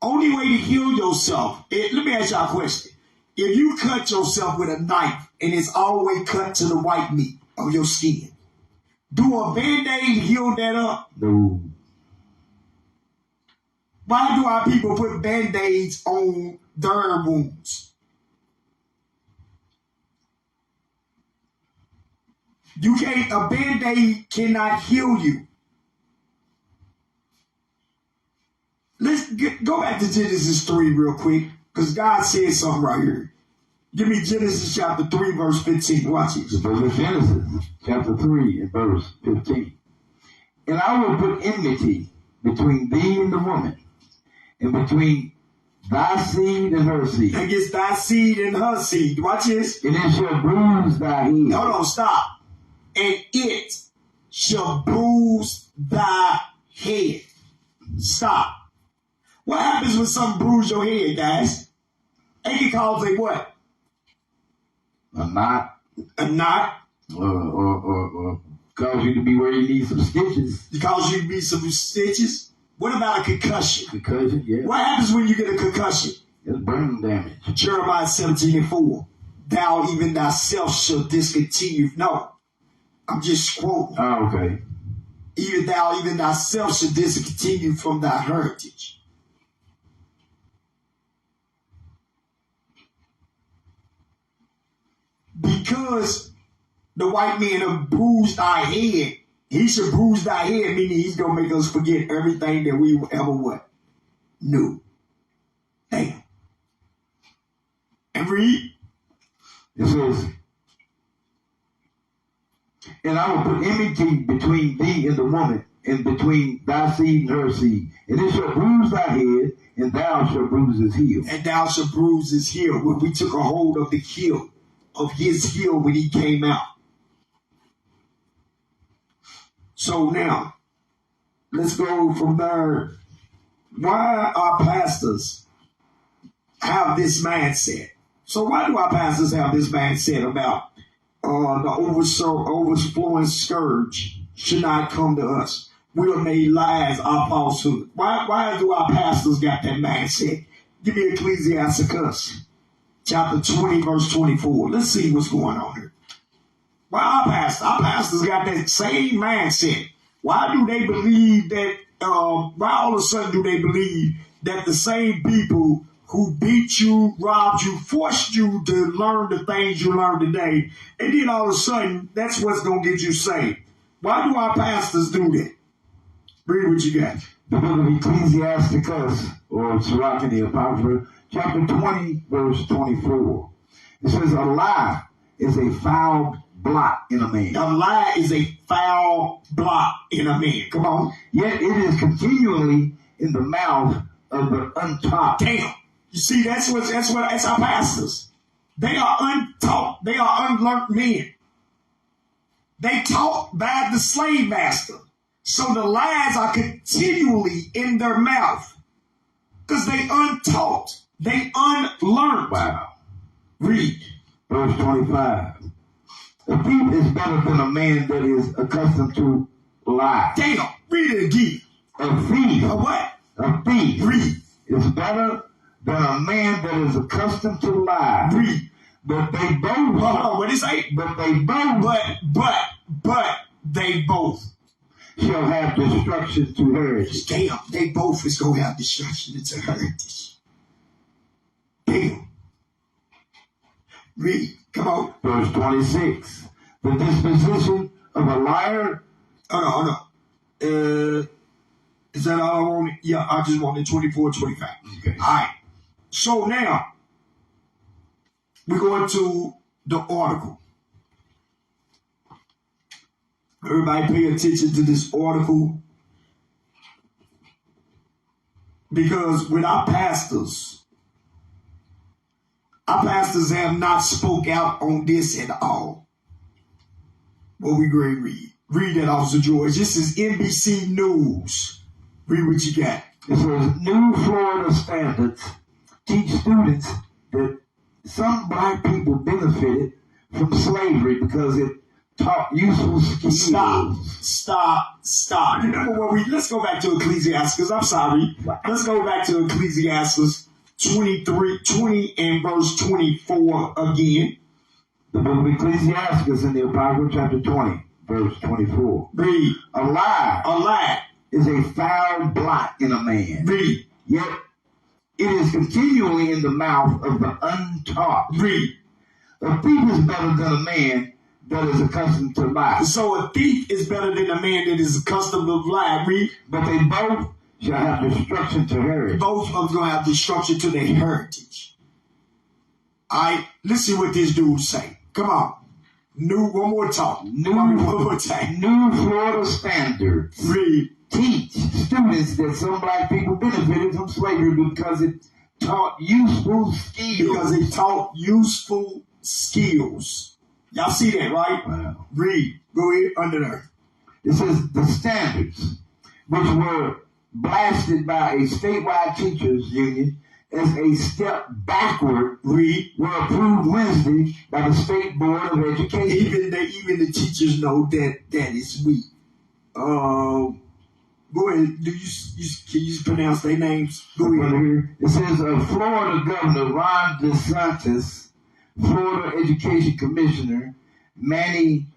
Only way to heal yourself. Let me ask y'all a question. If you cut yourself with a knife and it's all the way cut to the white meat of your skin, do a Band-Aid heal that up? No. Why do our people put Band-Aids on their wounds? A Band-Aid cannot heal you. Let's go back to Genesis 3 real quick, because God said something right here. Give me Genesis chapter 3, verse 15. Watch it. The book of Genesis, chapter 3, and verse 15. And I will put enmity between thee and the woman, and between thy seed and her seed. Against thy seed and her seed. Watch this. And it shall bruise thy head. Hold on, stop. And it shall bruise thy head. Stop. What happens when something bruises your head, guys? It can cause a what? A knot. A knot. Or cause you to be where you need some stitches. It causes you to be some stitches. What about a concussion? Concussion, yeah. What happens when you get a concussion? It's brain damage. Jeremiah 17:4. Thou even thyself shall discontinue. No, I'm just quoting. Oh, okay. Even thou even thyself shall discontinue from thy heritage. Because the white man have bruised our head, he should bruise thy head, meaning he's going to make us forget everything that we ever what? Knew. Damn. And read. It says, and I will put enmity between thee and the woman, and between thy seed and her seed. And it shall bruise thy head, and thou shalt bruise his heel. And thou shalt bruise his heel. When we took a hold of the heel, of his heel when he came out. So now, let's go from there. Why our pastors have this mindset? So why do our pastors have this mindset about the overflowing scourge should not come to us? We are made lies, our falsehood. Why do our pastors got that mindset? Give me Ecclesiasticus chapter 20, verse 24. Let's see what's going on here. Why our pastors got that same mindset. Why do they believe that, why all of a sudden do they believe that the same people who beat you, robbed you, forced you to learn the things you learned today, and then all of a sudden, that's what's going to get you saved? Why do our pastors do that? Read what you got. The book of Ecclesiasticus, or Sirach in the Apocrypha, chapter 20, verse 24. It says, a lie is a foul blot in a man. A lie is a foul blot in a man. Come on. Yet it is continually in the mouth of the untaught. Damn. You see, that's our pastors. They are untaught. They are unlearned men. They taught by the slave master. So the lies are continually in their mouth. Because they untaught. They unlearned. Wow. Read. Verse 25. A thief is better than a man that is accustomed to lie. Damn. Read it again. A thief. A what? A thief. Read. Is better than a man that is accustomed to lie. Read. But they both. Hold on. What did it say? But they both. But they both shall have destruction to heritage. Damn, they both is going to have destruction to heritage. Damn. Read. Come on. Verse 26. The disposition of a liar. Hold on. Is that all I wanted? Yeah, I just wanted 24, 25. Okay. All right. So now, we're going to the article. Everybody pay attention to this article. Because with our pastors have not spoke out on this at all. What we going to read? Read that, Officer George. This is NBC News. Read what you got. It says, new Florida standards teach students that some black people benefited from slavery because it taught useful skills. Stop. You know what? Let's go back to Ecclesiastes. I'm sorry. Let's go back to Ecclesiastes 20 and verse 24 again. The book of Ecclesiastes in the Apocrypha, chapter 20, verse 24. Read. A lie is a foul blot in a man. Read. Yet it is continually in the mouth of the untaught. Read. A thief is better than a man that is accustomed to lie. So a thief is better than a man that is accustomed to lie. Read. But they both shall have destruction to heritage. Both of them going to have destruction to their heritage. All right, let's see what this dude say. Come on. One more time. New Florida standards. Read. Teach students that some black people benefited from slavery because it taught useful skills. Y'all see that, right? Wow. Read. Go ahead, under there. It says the standards, which were blasted by a statewide teachers union as a step backward, were approved Wednesday by the State Board of Education. Even the teachers know that is weak. Go ahead. Can you pronounce their names? Go ahead. It says Florida Governor Ron DeSantis, Florida Education Commissioner Manny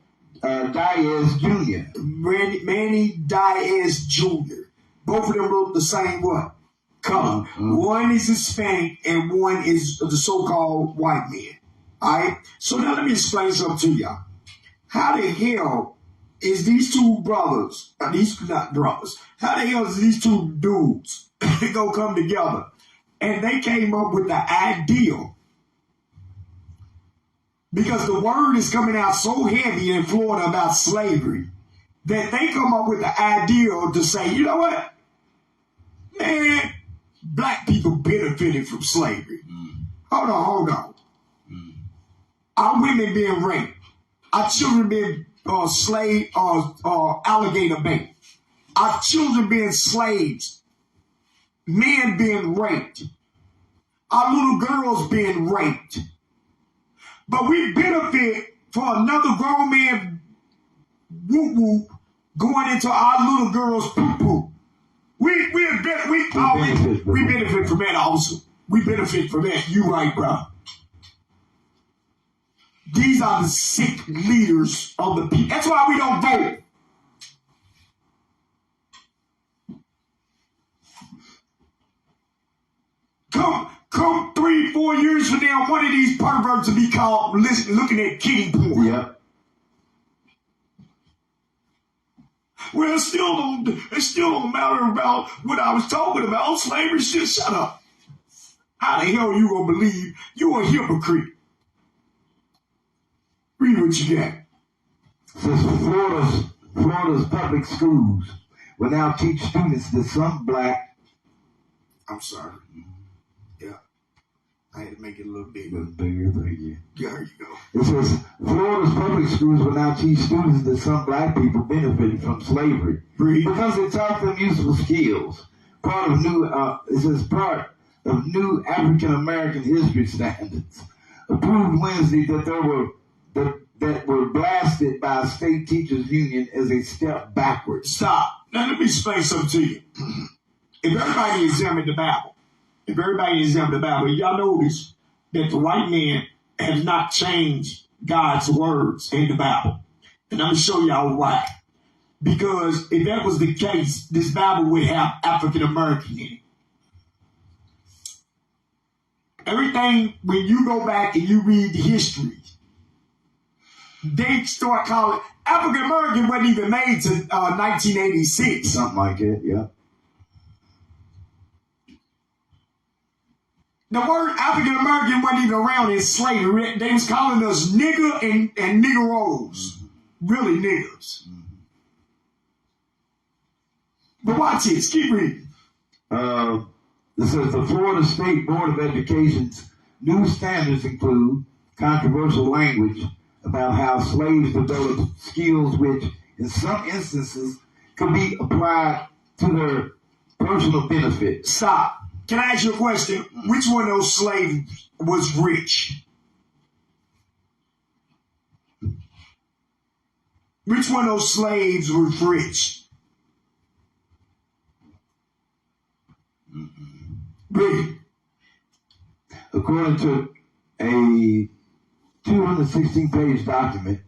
Diaz Jr. Manny Diaz Jr. Both of them wrote the same what? Color. Mm-hmm. One is Hispanic and one is the so-called white man. All right? So now let me explain something to y'all. How the hell is these two brothers, how the hell is these two dudes go come together? And they came up with the ideal. Because the word is coming out so heavy in Florida about slavery that they come up with the ideal to say, you know what? Man, black people benefited from slavery. Hold on. Our women being raped. Our children being slave or alligator bait. Our children being slaves. Men being raped. Our little girls being raped. But we benefit for another grown man whoop going into our little girls poo-poo. We benefit from that also. We benefit from that. You right, bro. These are the sick leaders of the people. That's why we don't vote. Come 3-4 years from now, one of these perverts will be called looking at kitty porn. Yeah. Well, it still don't matter about what I was talking about. Slavery shit, shut up. How the hell you gonna believe you a hypocrite? Read what you got. Since Florida's public schools will now teach students that some black. I'm sorry. Yeah. I had to make it a little bigger. Thank you. There you go. It says Florida's public schools will now teach students that some black people benefited from slavery because it taught them useful skills. Part of new African American history standards approved Wednesday that were blasted by a state teachers union as a step backwards. Stop. Now let me explain something to you. If everybody examined the Bible, y'all notice that the white man has not changed God's words in the Bible. And I'm going to show y'all why. Because if that was the case, this Bible would have African American in it. Everything, when you go back and you read the history, they start calling African American wasn't even made to 1986. Something like it, yeah. The word African American wasn't even around in slavery. They was calling us nigger and niggeros. Really niggers. But watch this. Keep reading. It says the Florida State Board of Education's new standards include controversial language about how slaves developed skills which, in some instances, could be applied to their personal benefit. Stop. Can I ask you a question? Which one of those slaves was rich? Which one of those slaves was rich? Read. According to a 216-page document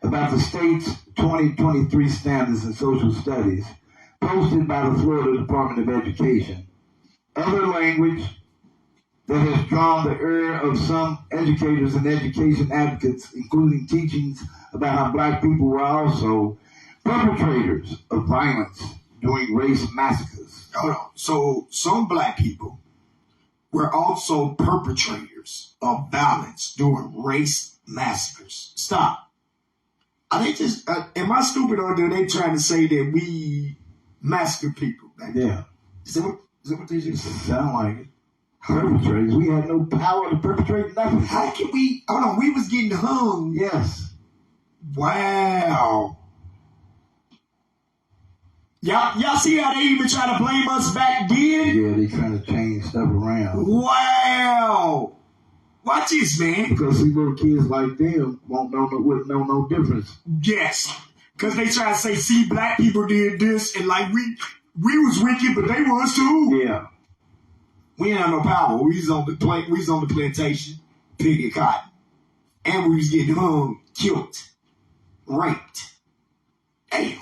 about the state's 2023 standards in social studies, posted by the Florida Department of Education, other language that has drawn the ire of some educators and education advocates, including teachings about how black people were also perpetrators of violence during race massacres. Hold on. So some black people were also perpetrators of violence during race massacres. Stop. Are they just, am I stupid, or are they trying to say that we massacre people back then? Yeah. Is that what they just said? Sound like it. Perpetrators. We had no power to perpetrate nothing. How can we? Hold on. We was getting hung. Yes. Wow. Y'all see how they even try to blame us back then? Yeah, they trying to change stuff around. Wow. Watch this, man. Because see, little kids like them won't know no difference. Yes. Because they try to say, see, black people did this, and like we was wicked, but they was too. Yeah. We ain't have no power. We was on the plantation, picking cotton. And we was getting hung, killed, raped. Damn.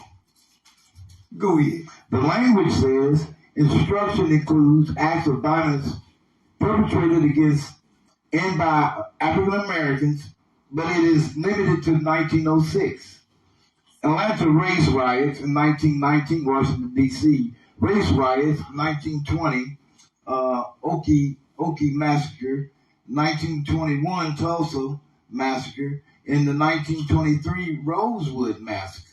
Go ahead. The language says instruction includes acts of violence perpetrated against and by African Americans, but it is limited to 1906. Atlanta race riots in 1919, Washington, D.C. Race riots, 1920, Okie Massacre, 1921, Tulsa Massacre, and the 1923 Rosewood Massacre.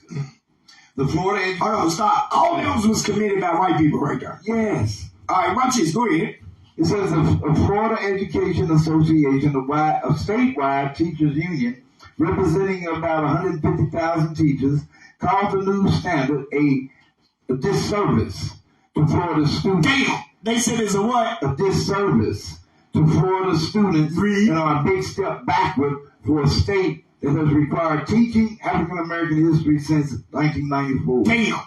The Florida... Hold on, stop. All those was committed by white people right there. Yes. All right, watch this. Go ahead. It says a Florida Education Association, a statewide teachers union representing about 150,000 teachers, called the new standard a disservice to Florida students. Damn. They said it's a what? A disservice to Florida students and are a big step backward for a state that has required teaching African American history since 1994. Damn.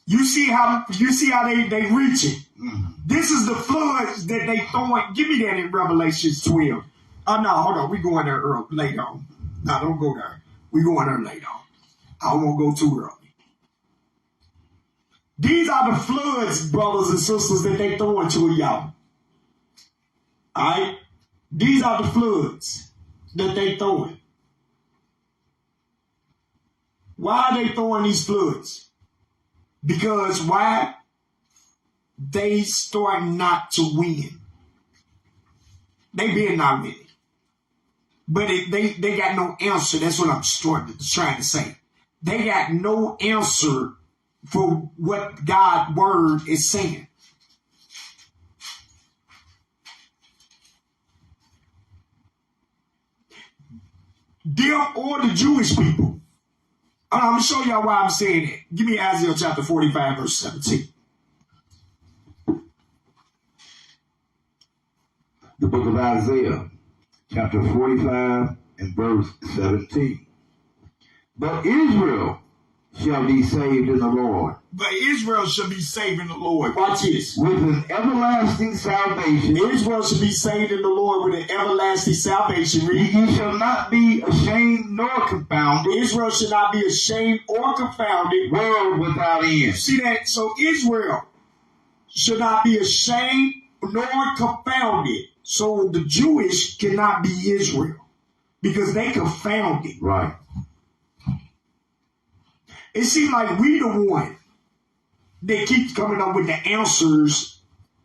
You see how they reaching. Mm-hmm. This is the floods that they throwing. Give me that in Revelations 12. Oh no, hold on. We going there later on. No, don't go there. We going there later on. I won't go too early. These are the floods, brothers and sisters, that they throwing to y'all. Alright? These are the floods that they throwing. Why are they throwing these floods? Because why? They start not to win. They been not winning. But they got no answer. That's what I'm trying to say. They got no answer for what God's word is saying. Them or the Jewish people. I'm going to show y'all why I'm saying it. Give me Isaiah chapter 45, verse 17. The book of Isaiah, chapter 45 and verse 17. But Israel shall be saved in the Lord. But Israel shall be saved in the Lord. Watch this. With an everlasting salvation. Israel shall be saved in the Lord with an everlasting salvation. Read. Ye shall not be ashamed nor confounded. Israel shall not be ashamed or confounded. World without end. See that? So Israel should not be ashamed nor confounded. So the Jewish cannot be Israel because they confounded. Right. It seems like we the one that keeps coming up with the answers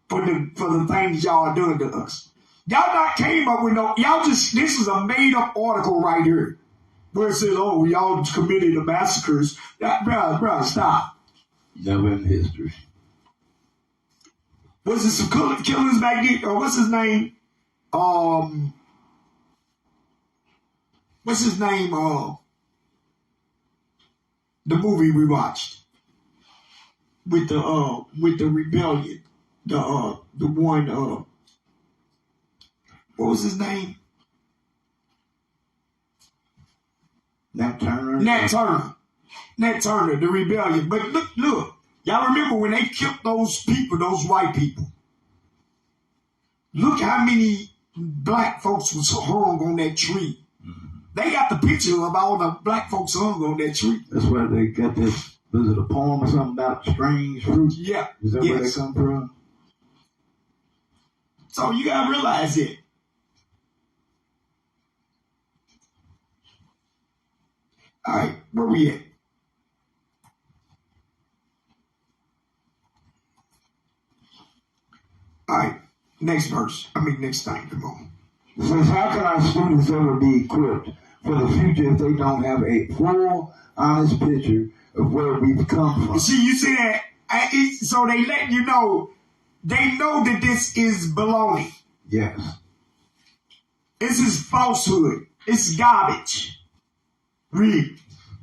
for the things y'all are doing to us. Y'all not came up with no, y'all just, this is a made up article right here where it says, oh, y'all committed the massacres. Bro, stop. Never in history. Was it some killings back then? Or what's his name? What's his name? The movie we watched with the rebellion, the one what was his name? Nat Turner, the rebellion. But look, y'all remember when they killed those people, those white people? Look how many black folks was hung on that tree. They got the picture of all the black folks hung on that tree. That's where they got this, was it a poem or something about strange fruit? Yeah. Is that where they come from? So you got to realize it. All right, where we at? All right, next verse. Next thing, come on. It says, how can our students ever be equipped for the future if they don't have a full, honest picture of where we've come from? You see that? So they let you know, they know that this is baloney. Yes. This is falsehood. It's garbage. Read.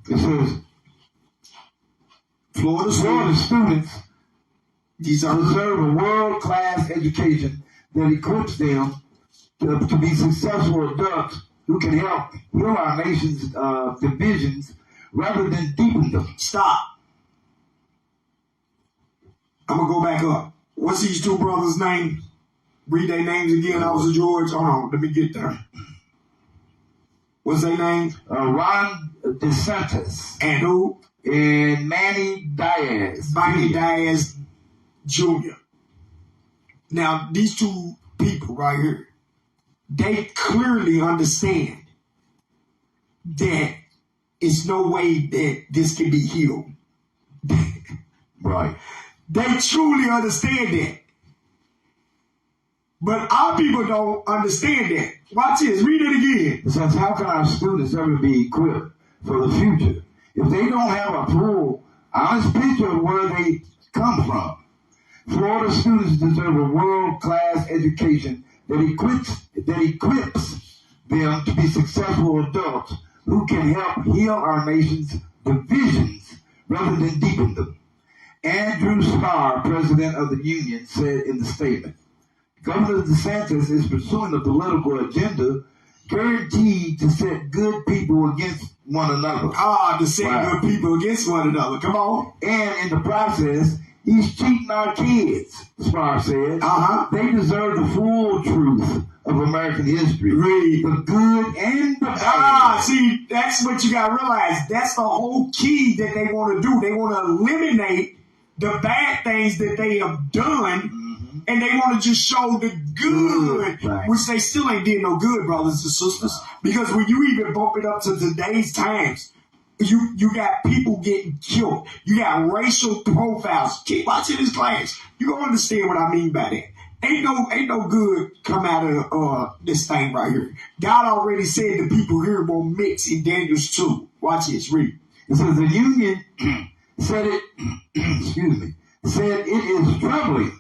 It says, Florida students deserve a world-class education that equips them to be successful adults who can help heal our nation's divisions rather than deepen them. Stop. I'm going to go back up. What's these two brothers' name? Read their names again, Officer George. Hold on, let me get there. What's their name? Ron DeSantis. And who? And Manny Diaz. Manny Diaz Jr. Now, these two people right here, they clearly understand that it's no way that this can be healed. Right. They truly understand that. But our people don't understand that. Watch this. Read it again. It says, how can our students ever be equipped for the future if they don't have a full, honest picture of where they come from? Florida students deserve a world-class education that equips them to be successful adults who can help heal our nation's divisions rather than deepen them. Andrew Starr, president of the union, said in the statement, Governor DeSantis is pursuing a political agenda guaranteed to set good people against one another. To set good people against one another. Come on. And in the process, he's cheating our kids, Starr said. They deserve the full truth of American history. Read. The good and the bad. See, that's what you got to realize. That's the whole key that they want to do. They want to eliminate the bad things that they have done, and they want to just show the good, which they still ain't did no good, brothers and sisters. Because when you even bump it up to today's times, you got people getting killed. You got racial profiles. Keep watching this class. You're going to understand what I mean by that. Ain't no good come out of this thing right here. God already said the people here will mix in Daniel's 2. Watch this, read. It says the union said it, excuse me, said it is troubling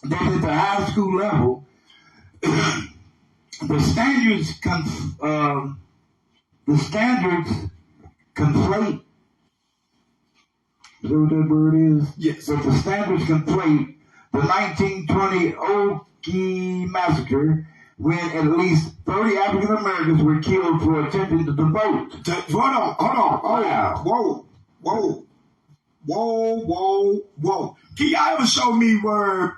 that at the high school level, the standards conflate. Is that what that word is? Yes. But the standards conflate the 1920 Okie massacre, when at least 30 African Americans were killed for attempting to vote. Hold on. Whoa. Can y'all ever show me where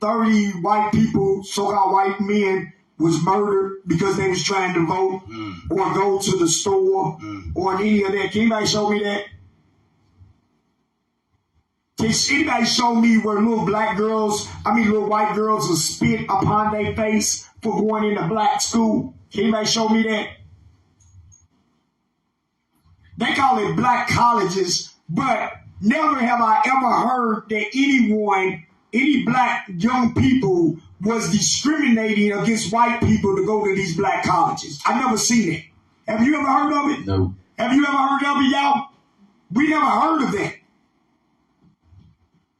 30 white people, so-called white men, was murdered because they was trying to vote or go to the store or any of that? Can anybody show me that? Can anybody show me where little white girls will spit upon their face for going into black school? Can anybody show me that? They call it black colleges, but never have I ever heard that any black young people was discriminating against white people to go to these black colleges. I've never seen it. Have you ever heard of it? No. Have you ever heard of it, y'all? We never heard of that.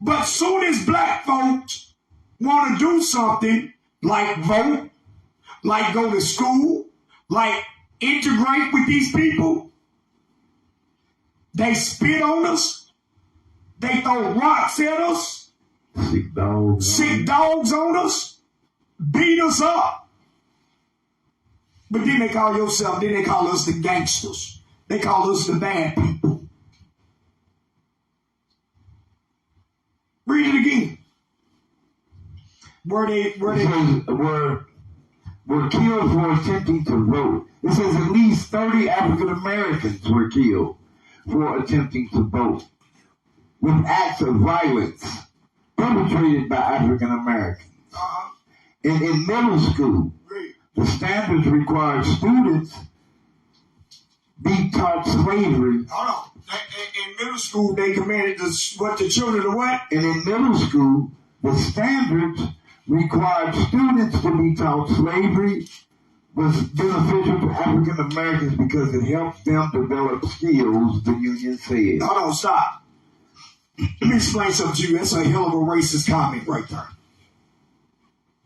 But soon as black folks want to do something like vote, like go to school, like integrate with these people, they spit on us, they throw rocks at us, sick dogs on us, beat us up. But then they call us the gangsters. They call us the bad people. Read it again. Were killed for attempting to vote. It says at least 30 African Americans were killed for attempting to vote, with acts of violence perpetrated by African Americans. And in middle school, the standards required students be taught slavery. Hold on. In middle school, they commanded the children to what? And in middle school, the standards required students to be taught slavery was beneficial to African Americans because it helped them develop skills, the union said. Hold on, stop. Let me explain something to you. That's a hell of a racist comment right there.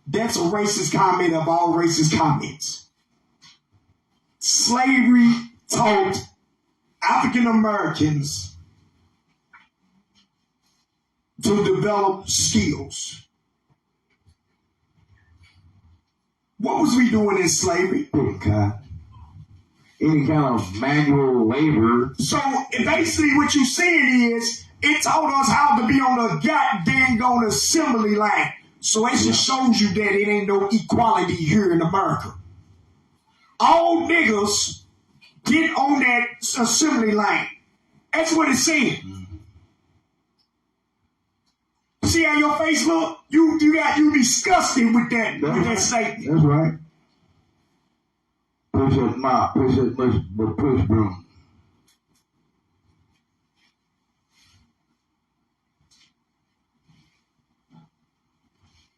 That's a racist comment of all racist comments. Slavery taught African Americans to develop skills. What was we doing in slavery? Any kind of manual labor. So basically what you're saying is it taught us how to be on a goddamn assembly line. So it just shows you that it ain't no equality here in America. All niggas get on that assembly line. That's what it's saying. Mm-hmm. See how your face look? You disgusted with that statement. That's right. Push that mop, push that much, but push broom.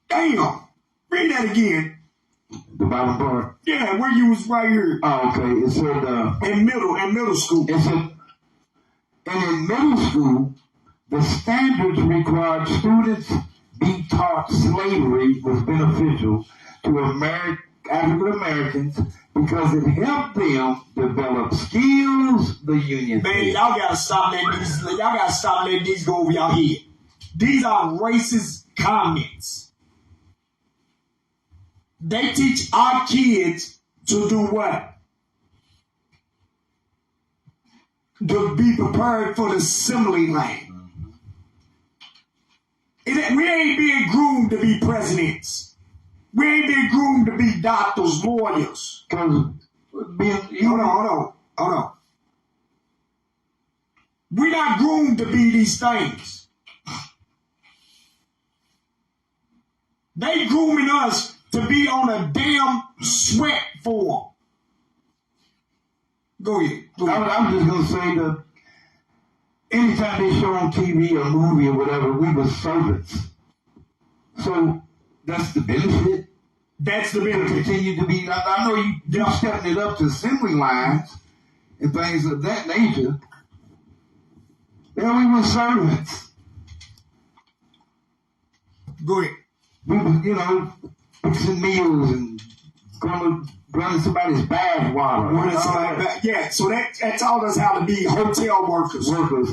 Damn. Read that again. The bottom part? Yeah, where you was right here. Oh, okay. It said in middle school. It said, and in middle school, the standards required students be taught slavery was beneficial to African Americans because it helped them develop skills, the union Man, said. y'all gotta stop letting these go over y'all head. These are racist comments. They teach our kids to do what? To be prepared for the assembly line. We ain't being groomed to be presidents. We ain't being groomed to be doctors, lawyers. Hold on. We're not groomed to be these things. They grooming us to be on a damn sweat form. Go ahead. I'm just going to say that anytime they show on TV or movie or whatever, we were servants. So That's the benefit. That's the To benefit. continue to be. I know you're stepping it up to assembly lines and things of that nature. Then we were servants. Go ahead. We were, fixing meals and going to running somebody's bath water. Running somebody back. Yeah, so that taught us how to be hotel workers.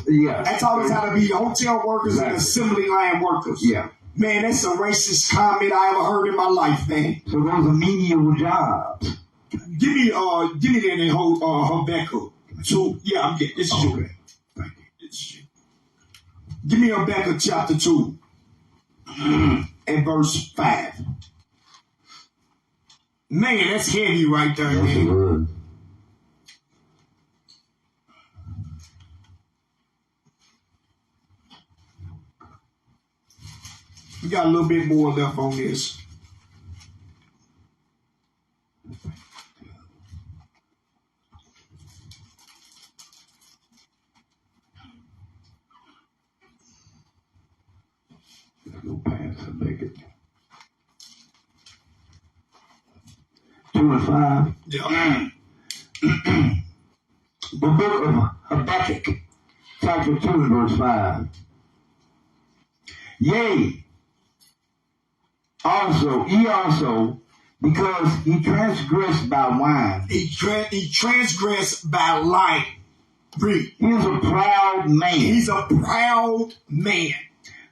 Yeah. That taught us how to be hotel workers and assembly line workers. Yeah. Man, that's a racist comment I ever heard in my life, man. So those are menial jobs. Give me that in Habakkuk 2. Yeah, I'm getting this is you. Okay. Thank you. This is you. Give me Habakkuk chapter 2 and verse 5. Man, that's heavy right there, That's man. the word. We got a little bit more left on this. Let's go past and make it. 2 and 5. Yeah. The book of Habakkuk, chapter 2 and verse 5. Yea, ye also, because he transgressed by wine. He transgressed by lying. Read. He is a proud man. He's a proud man.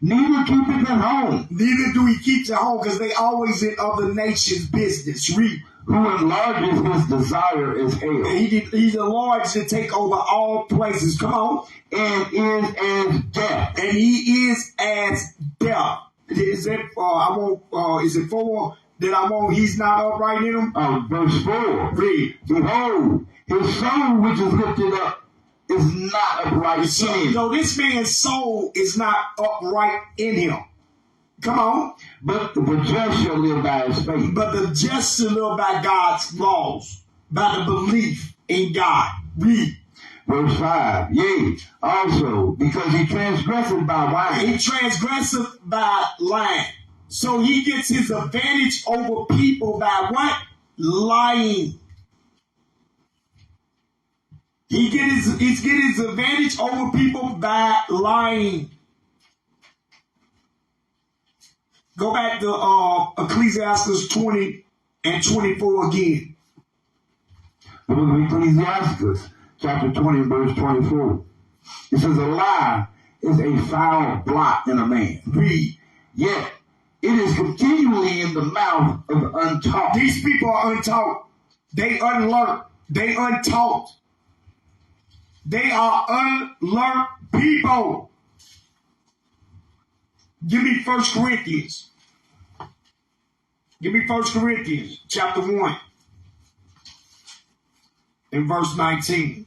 Neither keepeth at home. Neither do he keep at home because they always in other nations' business. Read. Who enlarges his desire as hell. He's the Lord to take over all places. Come on. And is as death. And he is as death. Is it? Is it 4 that I won't? He's not upright in him. Verse 4. Read. Behold, his soul which is lifted up is not upright in him. So this man's soul is not upright in him. Come on. But the just shall live by his faith. But the just shall live by God's laws, by the belief in God. Read. Verse 5. Yea, also, because he transgresseth by wine. He transgresseth by lying. So he gets his advantage over people by what? Lying. He get his advantage over people by lying. Go back to Ecclesiastes 20 and 24 again. The book of Ecclesiastes, chapter 20 and verse 24. It says, a lie is a foul blot in a man. Read. Yet it is continually in the mouth of the untaught. These people are untaught. They unlearned. They untaught. They are unlearned people. Give me 1 Corinthians. Give me 1 Corinthians chapter 1 and verse 19.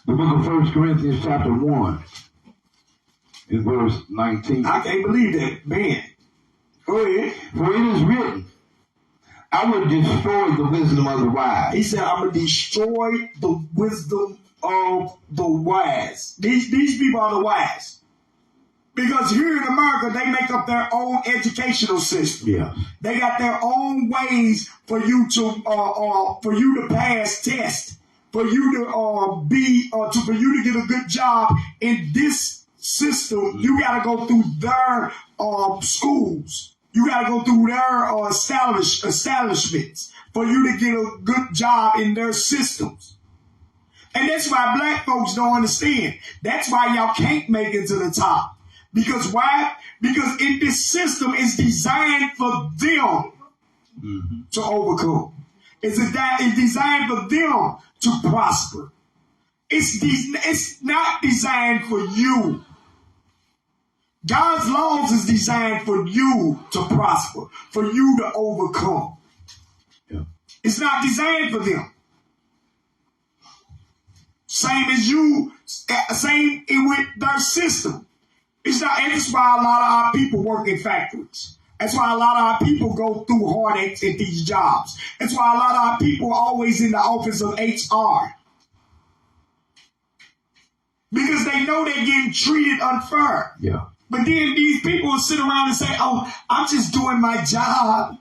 The book of 1 Corinthians chapter 1 and verse 19. I can't believe that, man. Go ahead. For it is written, I will destroy the wisdom of the wise. He said, I'm going to destroy the wisdom of the wise. These people are the wise. Because here in America, they make up their own educational system. Yeah. They got their own ways for you to pass tests, for you to for you to get a good job in this system. You got to go through their schools. You got to go through their establishments for you to get a good job in their systems. And that's why black folks don't understand. That's why y'all can't make it to the top. Because why? Because in this system, it's designed for them to overcome. It's designed for them to prosper. It's not designed for you. God's laws is designed for you to prosper, for you to overcome. Yeah. It's not designed for them. Same as you, same with their system. It's not, and that's why a lot of our people work in factories. That's why a lot of our people go through heartaches at these jobs. That's why a lot of our people are always in the office of HR. because they know they're getting treated unfair. Yeah. But then these people will sit around and say, oh, I'm just doing my job.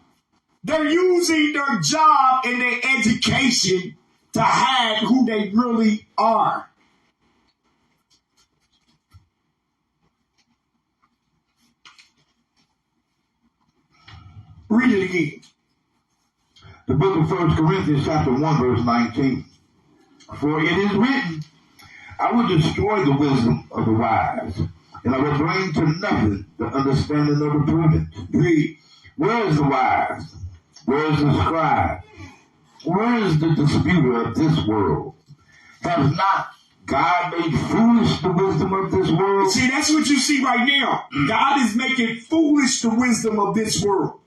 They're using their job and their education to hide who they really are. Read it again. The book of 1 Corinthians chapter 1 verse 19. For it is written, I will destroy the wisdom of the wise, and I will bring to nothing the understanding of the prudent. Read. Where is the wise? Where is the scribe? Where is the disputer of this world? Has not God made foolish the wisdom of this world? See, that's what you see right now. God is making foolish the wisdom of this world.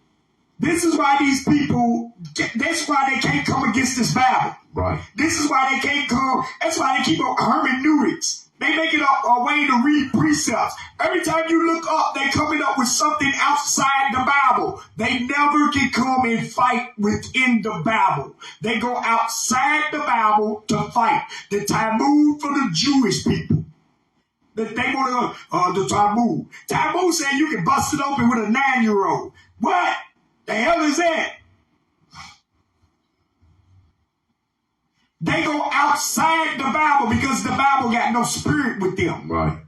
This is why these people, that's why they can't come against this Bible. Right. This is why they can't come. That's why they keep on hermeneutics. They make it a way to read precepts. Every time you look up, they coming up with something outside the Bible. They never can come and fight within the Bible. They go outside the Bible to fight. The Talmud for the Jewish people. They want to the Talmud. Talmud said you can bust it open with a 9-year-old. What the hell is that? They go outside the Bible because the Bible got no spirit with them. Right.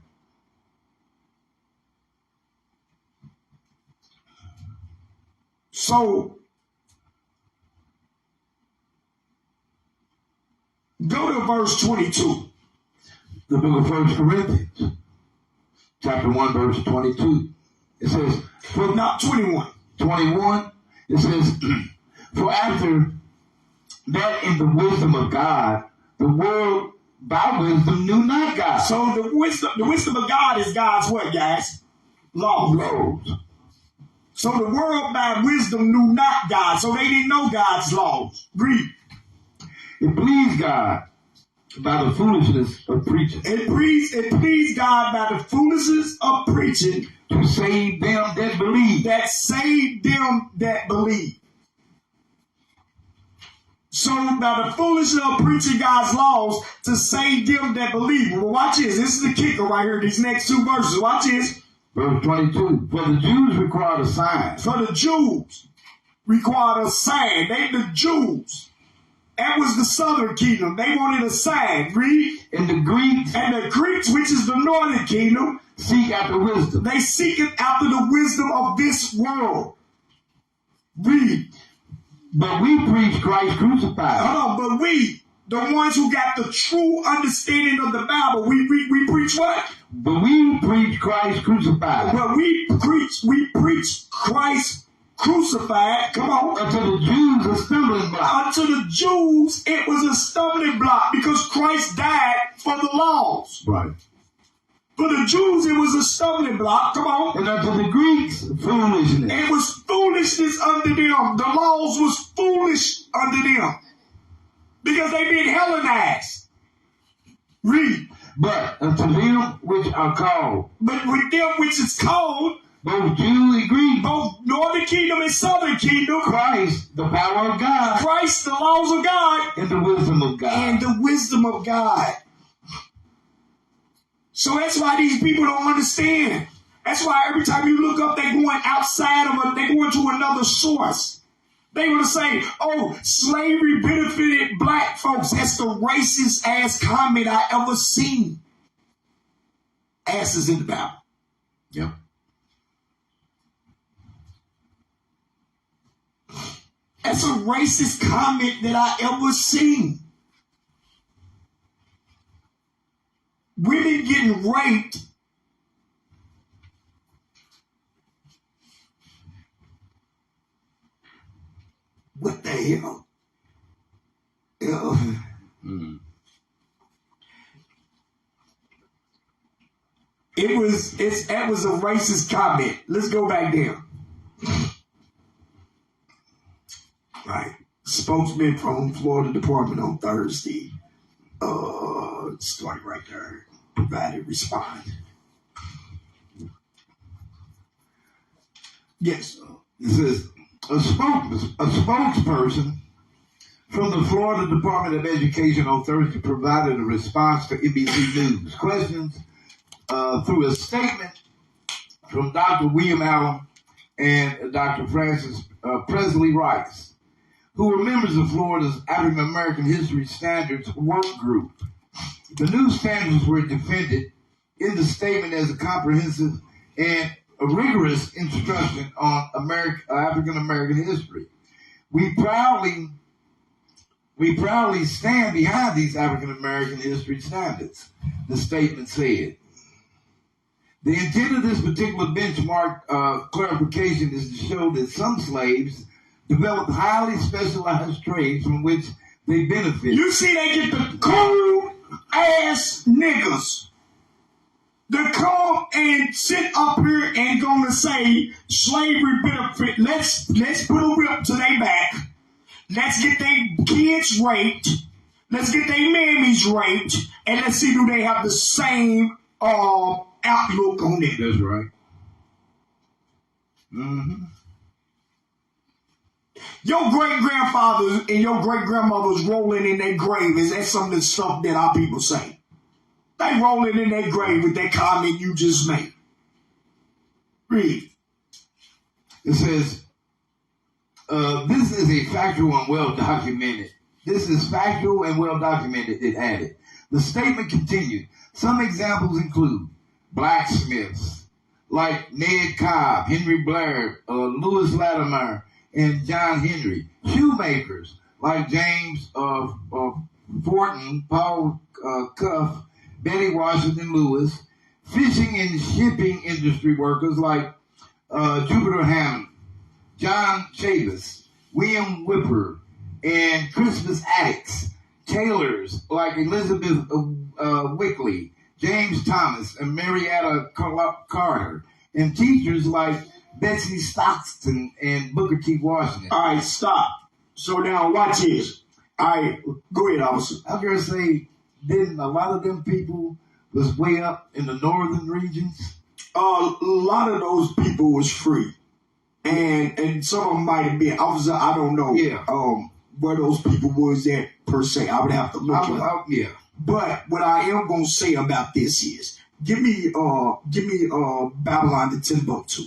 So, go to verse 22. The book of 1 Corinthians chapter 1 verse 22. It says, Well, not 21. 21, it says, for after that in the wisdom of God, the world by wisdom knew not God. So the wisdom of God is God's what, guys? Law. Laws. So the world by wisdom knew not God. So they didn't know God's laws. Read. It pleased God by the foolishness of preaching. It pleased God by the foolishness of preaching To save them that believe. that saved them that believe. So by the foolishness of preaching God's laws to save them that believe. Well, watch this. This is the kicker right here. These next two verses. Watch this. Verse 22. For the Jews required a sign. For the Jews required a sign. They the Jews. That was the southern kingdom. They wanted a sign. Read. And the Greeks And the Greeks, which is the northern kingdom, seek after wisdom. they seek it after the wisdom of this world. Read. But we preach Christ crucified. Hold on, but we, the ones who got the true understanding of the Bible, we preach what? But we preach Christ crucified. But we preach Christ crucified. Come on. Unto the Jews a stumbling block. Unto the Jews, it was a stumbling block because Christ died for the laws. Right. For the Jews, it was a stumbling block. Come on. And unto the Greeks foolishness. It was foolishness unto them. The laws was foolish unto them. Because they been Hellenized. Read. But unto them which are called, But with them which is called, both Jew and Greek, both northern kingdom and southern kingdom, Christ, the power of God, Christ, the laws of God, and the wisdom of God. and the wisdom of God. So that's why these people don't understand. That's why every time you look up, they're going outside of they're going to another source. They want to say, oh, slavery benefited black folks. That's the racist ass comment I ever seen. Asses in the Bible. Yep. That's a racist comment that I ever seen. Women getting raped what the hell? It was a racist comment. Let's go back there. Right. Spokesman from Florida Department on Thursday. Start right there. Provided respond. Yes. It says a spokesperson from the Florida Department of Education on Thursday provided a response to NBC News questions through a statement from Dr. William Allen and Dr. Francis Presley Rice, who were members of Florida's African American History Standards Work Group. The new standards were defended in the statement as a comprehensive and a rigorous instruction on African American history. We proudly stand behind these African American history standards, the statement said. The intent of this particular benchmark clarification is to show that some slaves developed highly specialized trades from which they benefit. You see, they get the cool ass niggas to come and sit up here and gonna say slavery benefit. Let's put a whip to their back. Let's get their kids raped. Let's get their mammies raped, and let's see do they have the same outlook on it. That's right. Mm-hmm. Your great-grandfathers and your great-grandmothers rolling in their grave, is that some of the stuff that our people say? They rolling in their grave with that comment you just made. Read. It says, this is a factual and well-documented. This is factual and well-documented, it added. The statement continued. Some examples include blacksmiths like Ned Cobb, Henry Blair, Lewis Latimer, and John Henry. Shoemakers like James Fortin, Paul Cuff, Betty Washington Lewis. Fishing and shipping industry workers like Jupiter Hammond, John Chavis, William Whipper, and Christmas addicts. Tailors like Elizabeth Wickley, James Thomas, and Marietta Carter, and teachers like Betsy Stockton and Booker T. Washington. All right, stop. So now watch this. All right, go ahead, officer. I was going to say, didn't a lot of them people was way up in the northern regions? A lot of those people was free. And some of them might have been. Officer, I don't know. Yeah. Where those people was at per se. I would have to look it up. Yeah. But what I am gonna say about this is, give me Babylon the Timbuktu.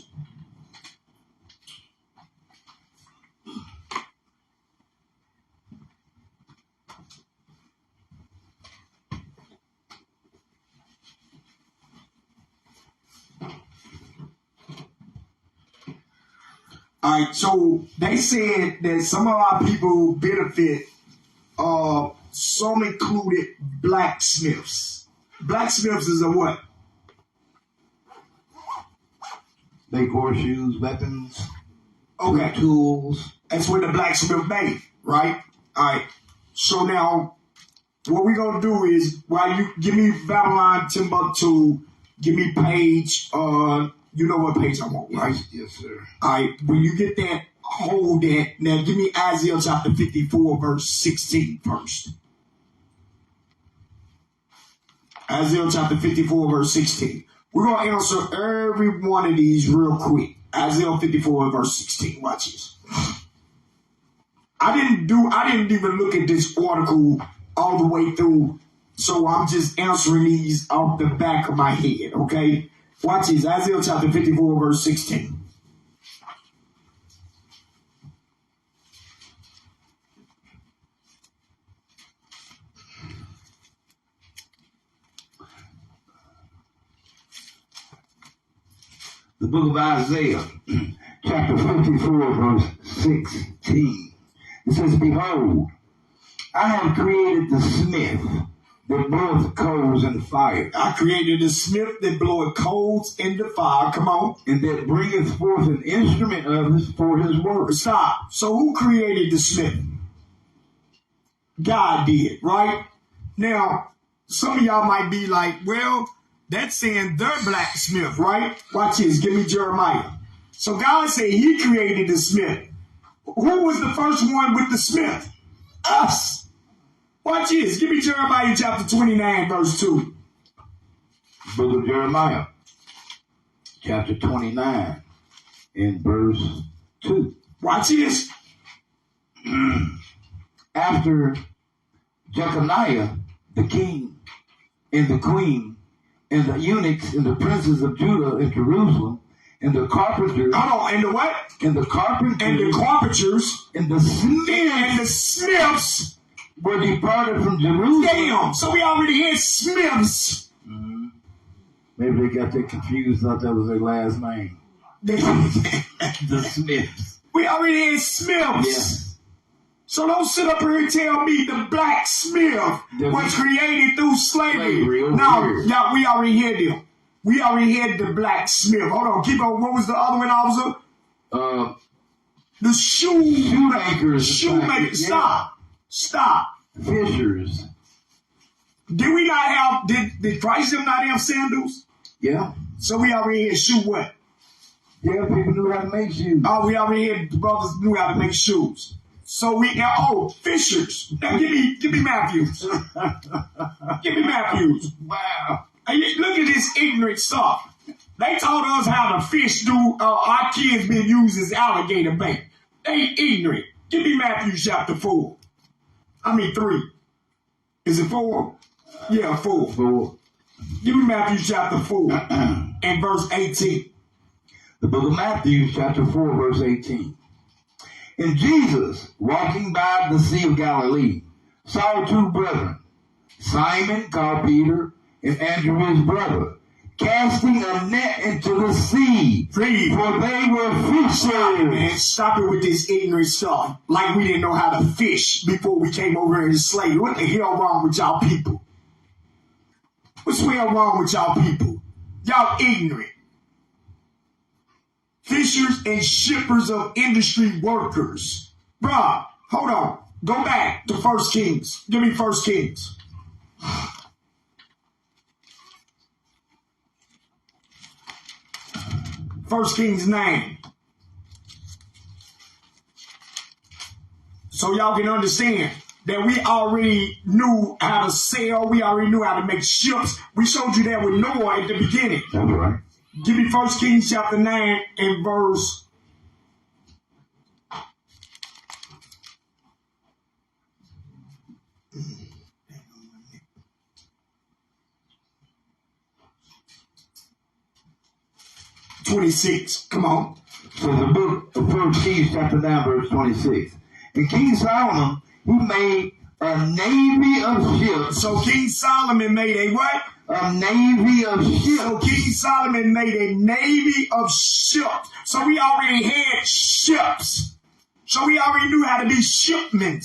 All right, so they said that some of our people benefit. Some included blacksmiths. Blacksmiths is a what? Make horseshoes, weapons, Okay, tools. that's what the blacksmith made, right? All right. So now, what we're gonna do is, while you give me Babylon Timbuktu, give me page. You know what page I want, right? Yes, sir. All right. When you get that, hold that. Now, give me Isaiah chapter 54, verse 16 first. Isaiah chapter 54, verse 16. We're going to answer every one of these real quick. Isaiah 54, verse 16. Watch this. I didn't even look at this article all the way through, so I'm just answering these off the back of my head, okay? Watch this. Isaiah chapter 54, verse 16. The book of Isaiah, chapter 54, verse 16. It says, behold, I have created the smith that bloweth coals in the fire. I created the smith that bloweth coals in the fire. Come on. And that bringeth forth an instrument of his for his work. Stop. So who created the smith? God did, right? Now, some of y'all might be like, well, that's saying they're blacksmith, right? Watch this. Give me Jeremiah. So God said he created the smith. Who was the first one with the smith? Us. Watch this. Give me Jeremiah chapter 29, verse 2. Book of Jeremiah, chapter 29, and verse 2. Watch this. after Jeconiah, the king, and the queen, and the eunuchs, and the princes of Judah and Jerusalem, and the carpenters. Hold on, and the what? And the carpenters. And the carpenters. And the smiths. And the smiths. Were departed from Jerusalem. Damn, so we already had smiths. Mm-hmm. Maybe they got that confused, thought that was their last name. The Smiths. We already had smiths. Yeah. So don't sit up here and tell me the blacksmith was created through slavery. No, we already had them. We already had the blacksmith. Hold on, keep on. What was the other one, officer? The shoemakers. Shoemakers. Stop. Fishers. Did we not have, did Christ them not have sandals? Yeah. So we already had shoe what? Yeah, people knew how to make shoes. Oh, we already had, the brothers knew how to make shoes. So we got, fishers. Now give me Matthews. Give me Matthews. Wow. Hey, look at this ignorant stuff. They taught us how to fish our kids been used as alligator bait. They ignorant. Give me Matthew chapter 4. 3. Is it 4? Yeah, 4. 4. Give me Matthew chapter 4 and verse 18. The book of Matthew chapter 4 verse 18. And Jesus, walking by the Sea of Galilee, saw two brethren, Simon called Peter, and Andrew his brother, casting a net into the sea, for they were fishers. Stop it with this ignorant stuff. Like we didn't know how to fish before we came over here to slavery. What the hell wrong with y'all people? What's the hell wrong with y'all people? Y'all ignorant. Fishers and shippers of industry workers. Bruh, hold on. Go back to 1 Kings. Give me 1 Kings. 1 Kings 9. So y'all can understand that we already knew how to sail. We already knew how to make ships. We showed you that with Noah at the beginning. That's right. Give me 1 Kings chapter 9 and verse 26. Come on. So the book of 1 Kings chapter 9 verse 26. And King Solomon, he made a navy of ships. So King Solomon made a what? A navy of ships. So King Solomon made a navy of ships. So we already had ships. So we already knew how to be shipmen.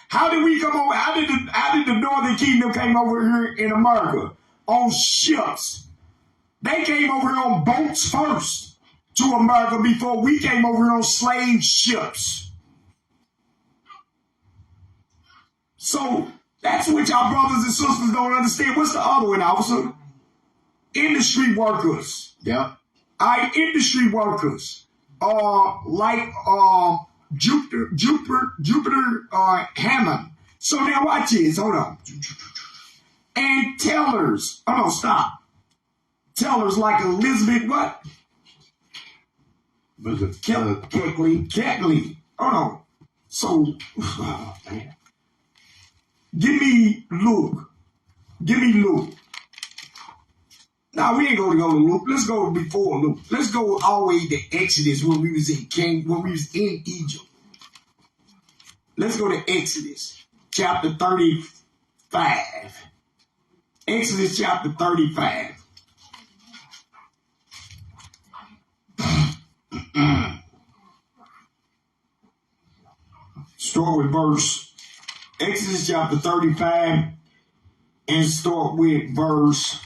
How did we come over? How did the Northern Kingdom came over here in America? On ships. They came over here on boats first to America before we came over here on slave ships. So that's what y'all brothers and sisters don't understand. What's the other one, officer? Industry workers. Yeah. Industry workers. Jupiter Hammond. So now watch this. Hold on. And tellers. Oh no, stop. Tellers like Elizabeth what? Was it Ketley. Hold on. So Give me Luke. Now we ain't gonna go to Luke. Let's go before Luke. Let's go all the way to Exodus when we was in Egypt. Let's go to Exodus chapter 35. Exodus chapter 35. Start with Exodus chapter 35 and start with verse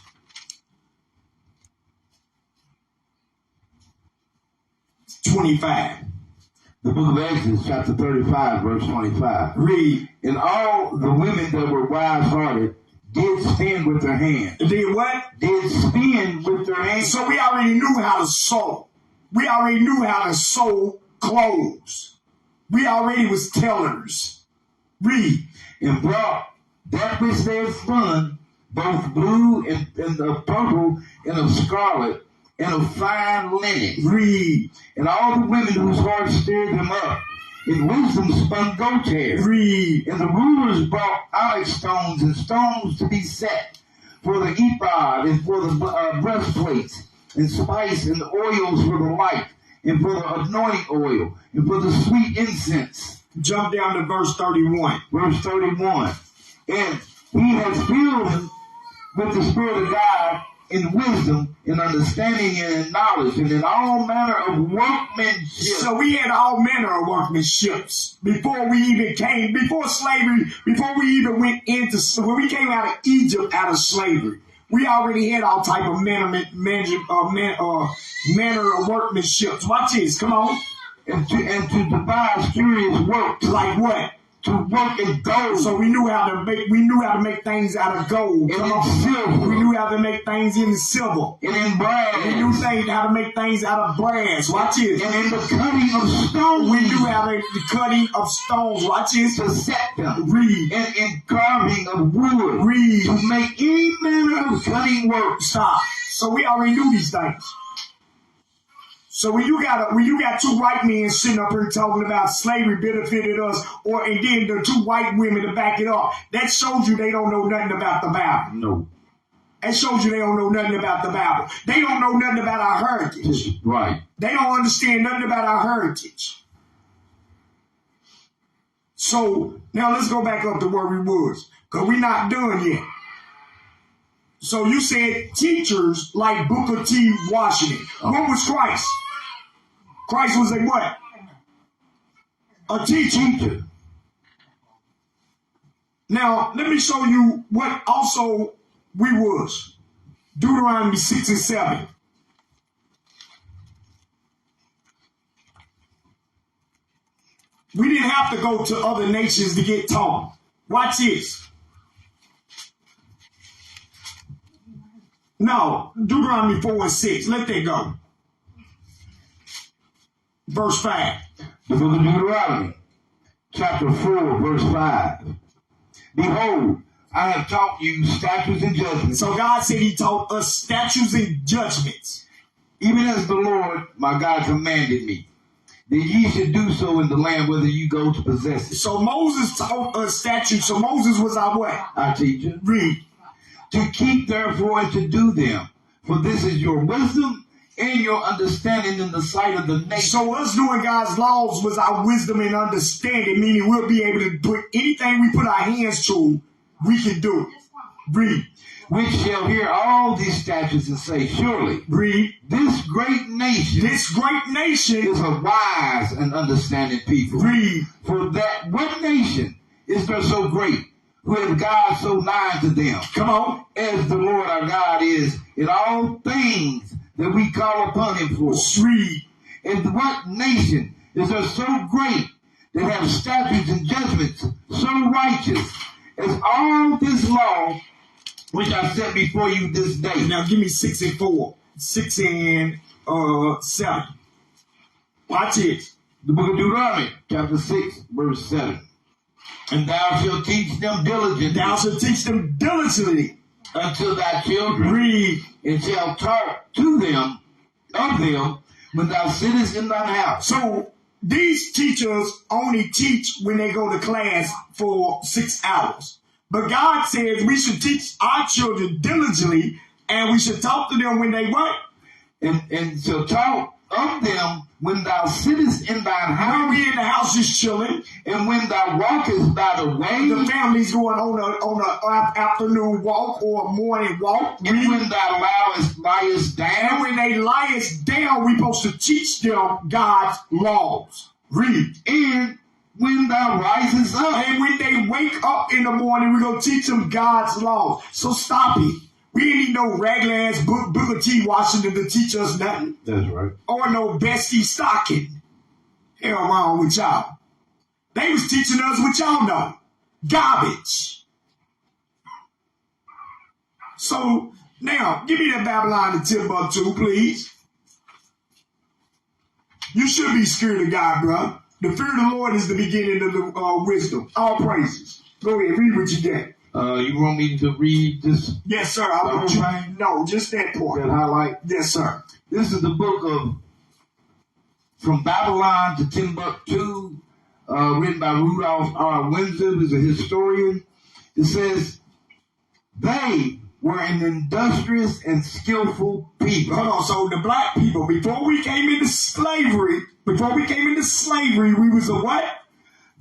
25. The book of Exodus, chapter 35, verse 25. Read. And all the women that were wise-hearted did spin with their hands. Did what? Did spin with their hands. So we already knew how to sew. We already knew how to sew clothes. We already was tellers. Read. And brought that which they had spun, both blue and of purple and of scarlet and of fine linen. Read. And all the women whose hearts stirred them up In wisdom spun goat hair. Read. And the rulers brought onyx stones and stones to be set for the ephod and for the breastplates, and spice and oils for the light, and for the anointing oil, and for the sweet incense. Jump down to verse 31. Verse 31. And he has filled him with the Spirit of God in wisdom, in understanding, and in knowledge, and in all manner of workmanship. So we had all manner of workmanships before we even came, before slavery, before we even went into, when we came out of Egypt, out of slavery. We already had all type of manner of workmanships. Watch this, come on. And to devise curious works. Like what? To work in gold. So we knew how to make things out of gold. And in silver. We knew how to make things in silver. And in brass. We knew how to make things out of brass. Watch this. And in the cutting of stones. We knew how to the cutting of stones. Watch this. To set them. Read. And in carving of wood. Read. To make any manner of cutting work. Stop. So we already knew these things. So when you got two white men sitting up here talking about slavery benefited us, and then the two white women to back it up, that shows you they don't know nothing about the Bible. No. That shows you they don't know nothing about the Bible. They don't know nothing about our heritage. Right. They don't understand nothing about our heritage. So now let's go back up to where we was, because we're not done yet. So you said teachers like Booker T. Washington. What was Christ? Christ was a what? A teacher. Now, let me show you what also we was. Deuteronomy 6 and 7. We didn't have to go to other nations to get taught. Watch this. No, Deuteronomy 4 and 6. Let that go. Verse 5. The book of Deuteronomy, chapter 4, verse 5. Behold, I have taught you statutes and judgments. So God said he taught us statutes and judgments. Even as the Lord my God commanded me, that ye should do so in the land whither you go to possess it. So Moses taught us statutes. So Moses was our what? Our teacher. Read. To keep therefore and to do them, for this is your wisdom and your understanding in the sight of the nation. So us doing God's laws was our wisdom and understanding, meaning we'll be able to do anything we put our hands to, we can do it. Read. Which shall hear all these statutes and say, surely, read, this great nation is a wise and understanding people. Read. For that what nation is there so great, who have God so nigh to them? Come on. As the Lord our God is in all things that we call upon him for. Read. And what nation is there so great that have statutes and judgments so righteous as all this law which I set before you this day? Now give me 6 and 4. 6 and 7. Watch it. The book of Deuteronomy, chapter 6, verse 7. And thou shalt teach them diligently. Thou shalt teach them diligently. Unto thy children. Read. And shalt talk to them, of them, when thou sittest in thine house. So these teachers only teach when they go to class for 6 hours. But God says we should teach our children diligently, and we should talk to them when they what? And shall talk of them when thou sittest in thine house. When we in the house just chilling. And when thou walkest by the way. The family's going on a afternoon walk or a morning walk. And when thou liest down. And when they lie us down, we supposed to teach them God's laws. Read. And when thou risest up. And when they wake up in the morning, we're going to teach them God's laws. So stop it. We ain't need no regular ass Booker T. Washington to teach us nothing. That's right. Or no Bestie Stocking. Hell wrong with y'all. They was teaching us what y'all know. Garbage. So now, give me that Babylon and Timbuktu, please. You should be scared of God, bro. The fear of the Lord is the beginning of the wisdom. All praises. Go ahead, read what you get. You want me to read this? Yes, sir. I want you. No, just that part. That highlight? Yes, sir. This is the book of From Babylon to Timbuktu, written by Rudolph R. Windsor, who's a historian. It says, they were an industrious and skillful people. Hold on. So the black people, before we came into slavery, we was a what?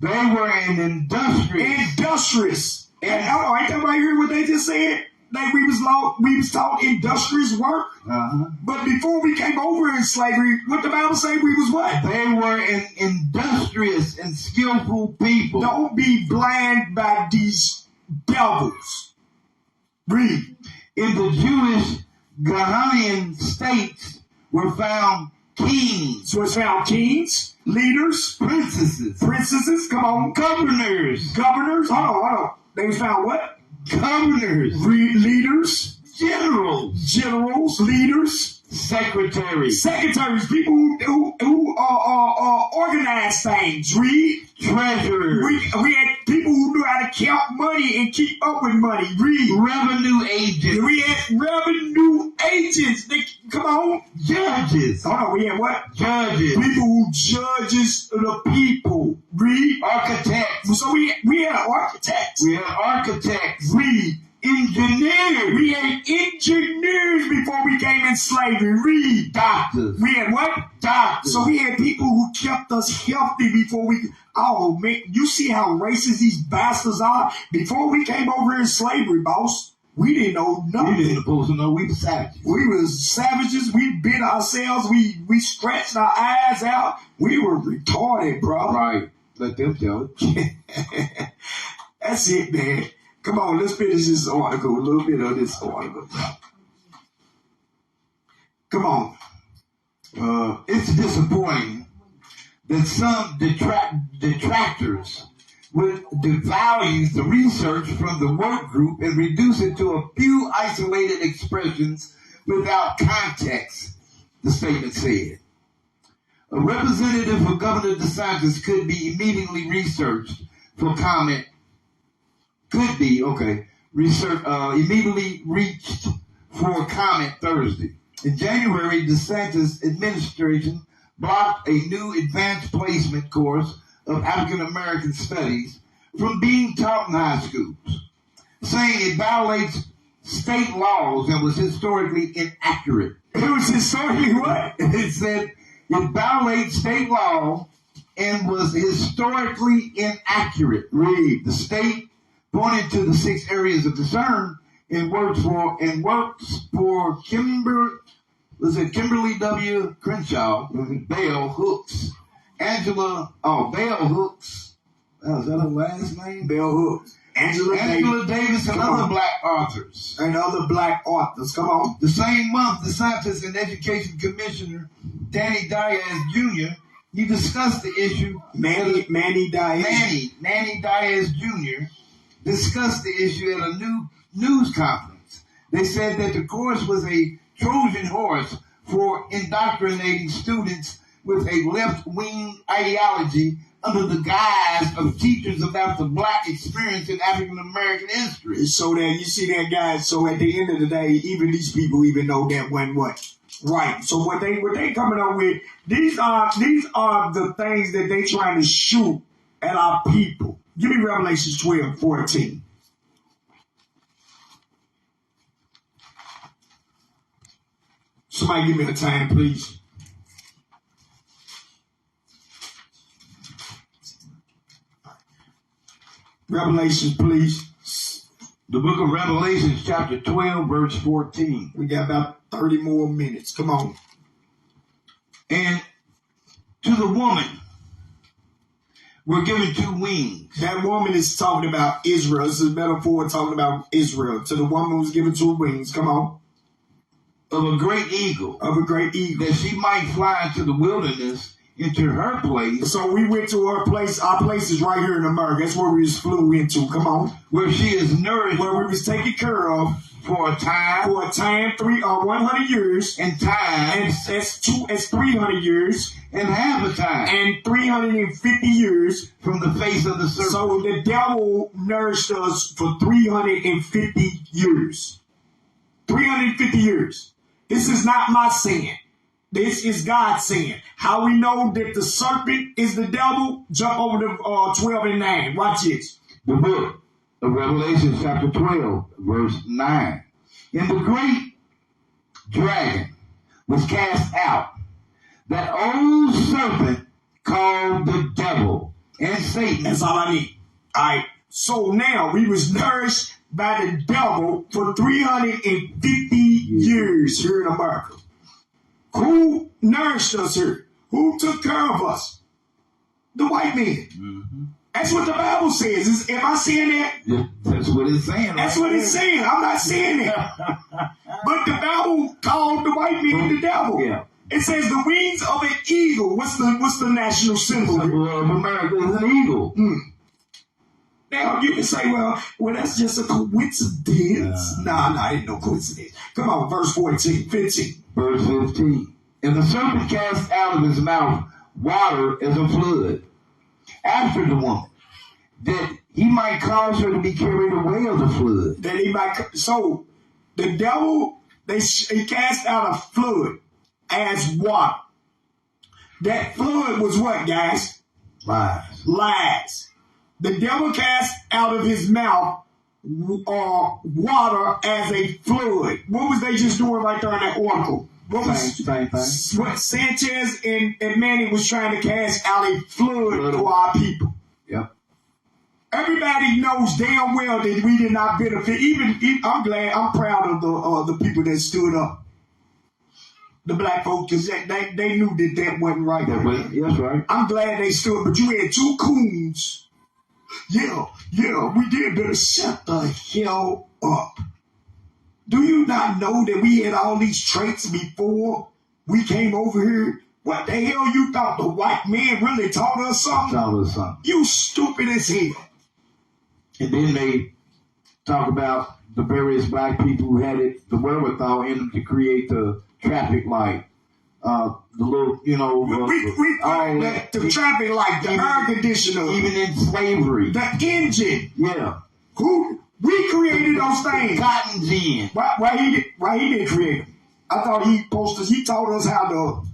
They were an industrious. And hold on, ain't that right here what they just said? That we was taught industrious work. Uh-huh. But before we came over in slavery, what the Bible say we was what? They were an industrious and skillful people. Don't be blind by these devils. Read. In the Jewish Ghanaian states were found kings. So it's found kings, leaders, princesses, come on, governors. Hold on. They was found what? Governors. Leaders. Generals. Leaders. Secretaries. People who organize things. Read. Treasurers. We had people who knew how to count money and keep up with money. Read. Revenue agents. We had revenue agents. Come on. Judges. Hold on. We had what? Judges. People who judges the people. Read. Architects. So we had architects. Read. Engineers. We had engineers before we came in slavery. Read. Doctors. We had what? Doctors. So we had people who kept us healthy before we... Oh, man, you see how racist these bastards are? Before we came over in slavery, boss, we didn't know nothing. We didn't supposed to know we were savages. We was savages. We bit ourselves. We scratched our eyes out. We were retarded, bro. Right. Let them tell it. That's it, man. Come on, let's finish this article. A little bit of this article. Come on. It's disappointing that some detractors would devalue the research from the work group and reduce it to a few isolated expressions without context, the statement said. A representative for Governor DeSantis could be immediately researched for comment. Immediately reached for comment Thursday. In January, DeSantis' administration blocked a new advanced placement course of African American studies from being taught in high schools, saying it violates state laws and was historically inaccurate. It was historically what? It said it violates state law and was historically inaccurate. Read. The state pointed to the 6 areas of concern and works for Kimberly W. Crenshaw, Bell Hooks, Bell Hooks. Oh, is that her last name? Bell Hooks. Angela Davis and other black authors. Come on. The same month, the Scientist and Education Commissioner, Danny Diaz Jr., he discussed the issue. Manny Diaz Jr. discussed the issue at a new news conference. They said that the course was a Trojan horse for indoctrinating students with a left-wing ideology under the guise of teachers about the black experience in African American history. So that you see that, guys. So at the end of the day, even these people even know that when what? Right. So what they coming up with, these are the things that they trying to shoot at our people. Give me Revelation 12:14. Somebody give me a time, please. Revelation, please. The book of Revelation, chapter 12, verse 14. We got about 30 more minutes. Come on. And to the woman were given 2 wings. That woman is talking about Israel. This is a metaphor talking about Israel. To the woman who's given 2 wings. Come on. Of a great eagle. That she might fly into the wilderness, into her place. So we went to her place. Our place is right here in America. That's where we just flew into. Come on. Where she is nourished. Where we was taken care of. For a time. 100 years. And time. And it's 300 years. And half a time. And 350 years. From the face of the serpent. So the devil nourished us for 350 years. 350 years. This is not my saying. This is God saying. How we know that the serpent is the devil? Jump over to 12 and 9. Watch this. The book of Revelation, chapter 12, verse 9. And the great dragon was cast out, that old serpent called the devil and Satan. That's all I need. All right. So now we was nourished by the devil for 350 years here in America. Who nourished us here? Who took care of us? The white man. Mm-hmm. That's what the Bible says. Am I saying that? Yeah, that's what it's saying. That's what it's saying. I'm not saying that. But the Bible called the white man the devil. Yeah. It says the wings of an eagle. What's the national symbol? The symbol of America is an eagle. Now you can say, well, that's just a coincidence. Nah, ain't no coincidence. Come on, verse 14, 15. Verse 15. And the serpent cast out of his mouth water as a flood after the woman, that he might cause her to be carried away of the flood. That he might. So the devil, he cast out a flood as water. That flood was what, guys? Lies. The devil cast out of his mouth water as a flood. What was they just doing right there in that article? Same thing. What Sanchez and Manning was trying to cast out a flood to our people. Yep. Everybody knows damn well that we did not benefit. Even I'm proud of the people that stood up. The black folks, because they knew that wasn't right. That's right. I'm glad they stood, but you had two coons. Yeah, we did better shut the hell up. Do you not know that we had all these traits before we came over here? What the hell you thought the white man really taught us something? You stupid as hell. And then they talk about the various black people who had the wherewithal in them to create the traffic light. The little, the traffic light, the air conditioner. Even in slavery. The engine. Yeah. We created those things. Cotton gin. Why he didn't create them? I thought he taught us how to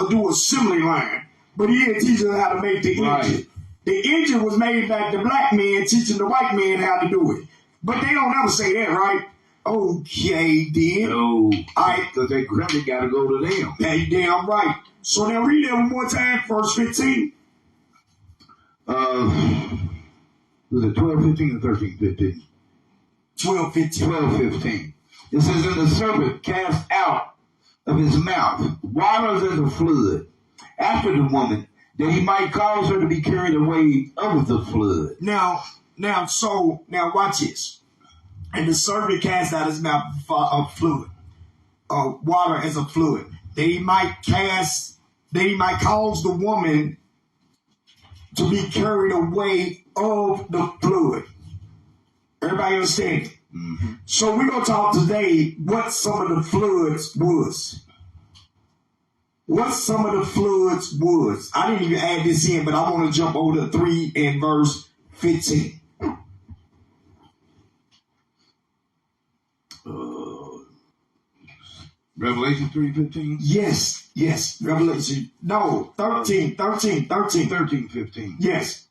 do assembly line, but he didn't teach us how to make the engine. Right. The engine was made by the black man teaching the white man how to do it. But they don't ever say that, right? Okay, then. No. Because that credit got to go to them. Hey, damn right. So now read that one more time, verse 15. Was it 12, 15, or 13, 15? 12, 15. 12, 15. It says, and the serpent cast out of his mouth waters as a flood after the woman, that he might cause her to be carried away of the flood. Now watch this. And the serpent cast out his mouth a fluid, water as a fluid. That he might cause the woman to be carried away of the fluid. Everybody understand? Mm-hmm. So we're going to talk today what some of the floods was. What some of the floods was. I didn't even add this in, but I want to jump over to 3 and verse 15. Revelation 3:15? Yes. Revelation. No, 13, 15. Yes.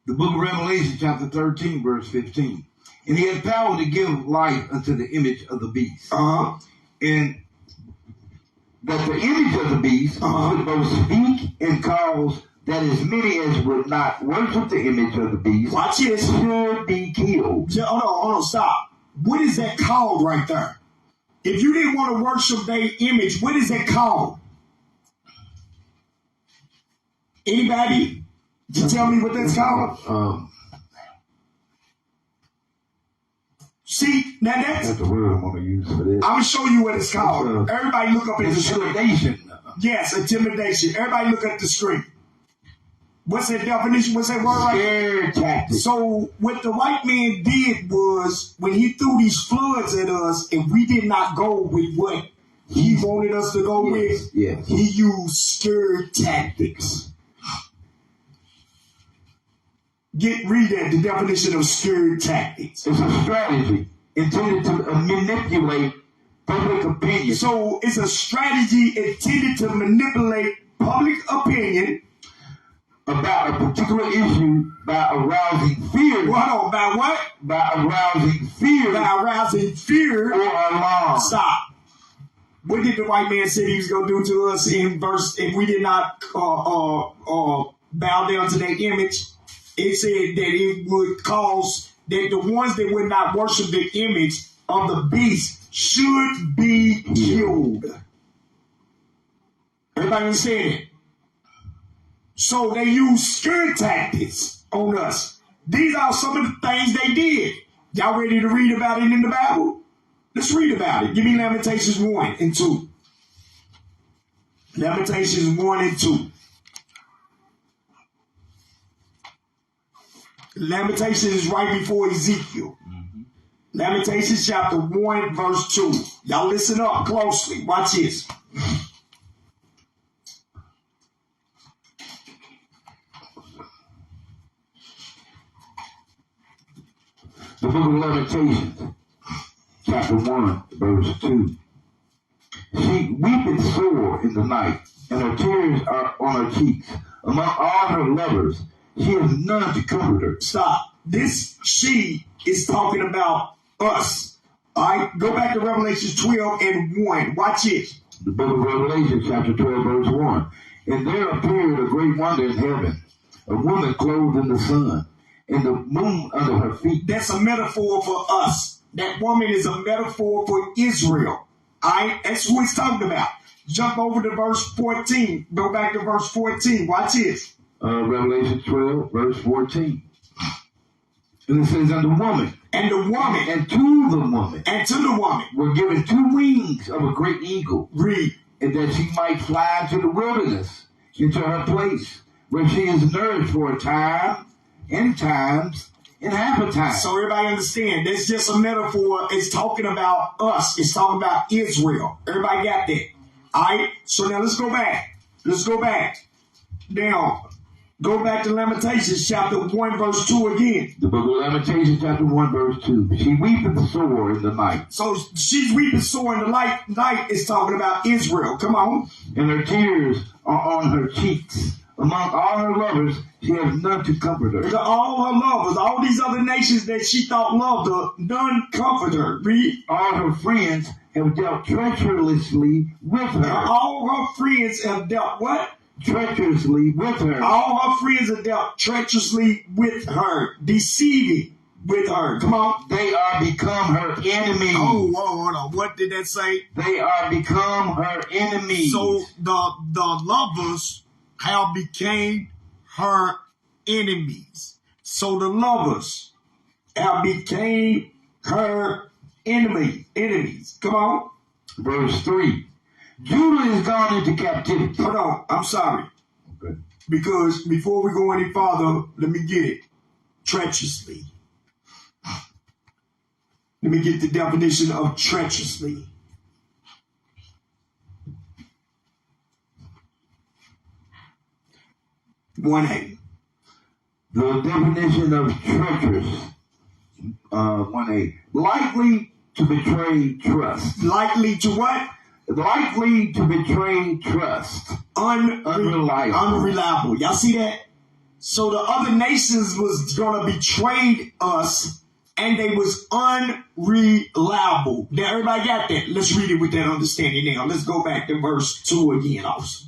The book of Revelation, chapter 13, verse 15. And he had power to give life unto the image of the beast. And that the image of the beast should both speak and cause that as many as would not worship the image of the beast watch this, should be killed. Hold on, stop. What is that called right there? If you didn't want to worship their image, what is that called? Anybody? Can you tell me what that's called? See, now that's the word I'm going to use for this. I'm going to show you what it's called. Everybody look up at the screen. Intimidation. Yes, intimidation. Everybody look at the screen. What's that definition? What's that word right there? Scare tactics. So what the white man did was when he threw these floods at us, and we did not go with what he wanted us to go with, he used scare tactics. Read that, the definition of scare tactics. It's a strategy intended to manipulate public opinion. So it's a strategy intended to manipulate public opinion about a particular issue by arousing fear. By what? By arousing fear. By arousing fear or alarm. Stop. What did the white man say he was going to do to us in verse? If we did not bow down to their image, it said that it would cause that the ones that would not worship the image of the beast should be killed. Everybody understand it? So they use scare tactics on us. These are some of the things they did. Y'all ready to read about it in the Bible? Let's read about it. Give me Lamentations 1 and 2. Lamentations 1 and 2. Lamentations is right before Ezekiel. Lamentations chapter 1 verse 2. Y'all listen up closely. Watch this. The book of Lamentations, chapter 1, verse 2. She weepeth sore in the night, and her tears are on her cheeks. Among all her lovers, she has none to comfort her. Stop. This she is talking about us. All right, go back to Revelation 12 and 1. Watch it. The book of Revelation, chapter 12, verse 1. And there appeared a great wonder in heaven, a woman clothed in the sun, and the moon under her feet. That's a metaphor for us. That woman is a metaphor for Israel. All right, that's who he's talking about. Jump over to verse 14. Go back to verse 14. Watch this. Revelation 12, verse 14. And it says, and the woman. And the woman. And to the woman. And to the woman. Were given 2 wings of a great eagle. Read. And that she might fly to the wilderness, into her place, where she is nourished for a time, and times, and half a time. So everybody understand, that's just a metaphor. It's talking about us. It's talking about Israel. Everybody got that? All right? So now let's go back. Let's go back. Now, go back to Lamentations chapter 1 verse 2 again. The book of Lamentations chapter 1 verse 2. She weepeth sore in the night. So she's weeping sore in the night is talking about Israel. Come on. And her tears are on her cheeks. Among all her lovers, she has none to comfort her. All her lovers, all these other nations that she thought loved her, none comfort her. Read. All her friends have dealt treacherously with her. All her friends have dealt what? Treacherously with her. All her friends have dealt treacherously with her, deceiving with her. Come on. They are become her enemies. Oh, hold on. What did that say? They are become her enemies. So the lovers have became her enemies. So the lovers have became her enemies. Come on. Verse 3. Judah is gone into captivity. Hold on. I'm sorry. Okay. Because before we go any farther, let me get it. Treacherously. Let me get the definition of treacherously. One A. The definition of treacherous. 1A. Likely to betray trust. Likely to what? Likely to betray trust. Unreliable. Y'all see that? So the other nations was going to betray us, and they was unreliable. Now everybody got that? Let's read it with that understanding now. Let's go back to verse 2 again also.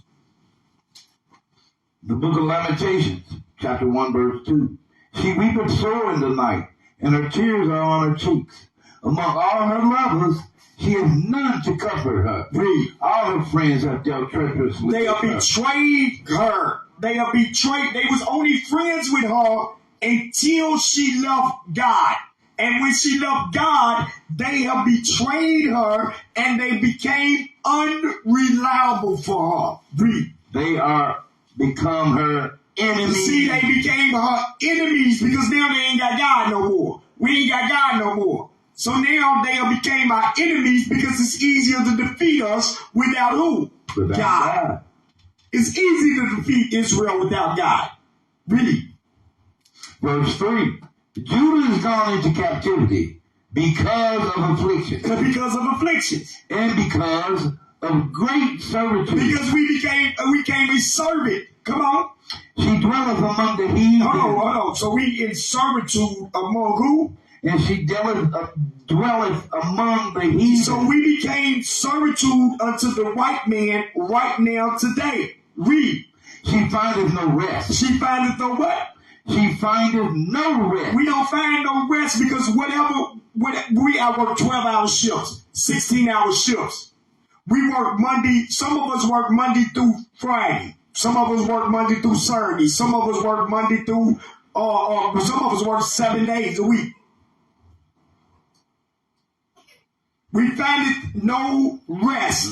The book of Lamentations, chapter 1, verse 2. She weepeth sore in the night, and her tears are on her cheeks. Among all her lovers, she has none to comfort her. Read. All her friends have dealt treacherously. They have betrayed her. They have betrayed. They was only friends with her until she loved God. And when she loved God, they have betrayed her, and they became unreliable for her. Read. They are become her enemies. See, they became her enemies because now they ain't got God no more. We ain't got God no more. So now they became our enemies because it's easier to defeat us without who? Without God. It's easy to defeat Israel without God. Really. Verse 3. Judah is gone into captivity. because of affliction. Because of afflictions. And because of great servitude. Because we became a servant. Come on. She dwelleth among the heathen. Hold on. So we in servitude among who? And she dwelleth among the heathen. So we became servitude unto the white man right now today. Read. She findeth no rest. She findeth no what? She findeth no rest. We don't find no rest because we work 12-hour shifts, 16-hour shifts. We work Monday. Some of us work Monday through Friday. Some of us work Monday through Saturday. Some of us work Monday through, some of us work 7 days a week. We find it no rest.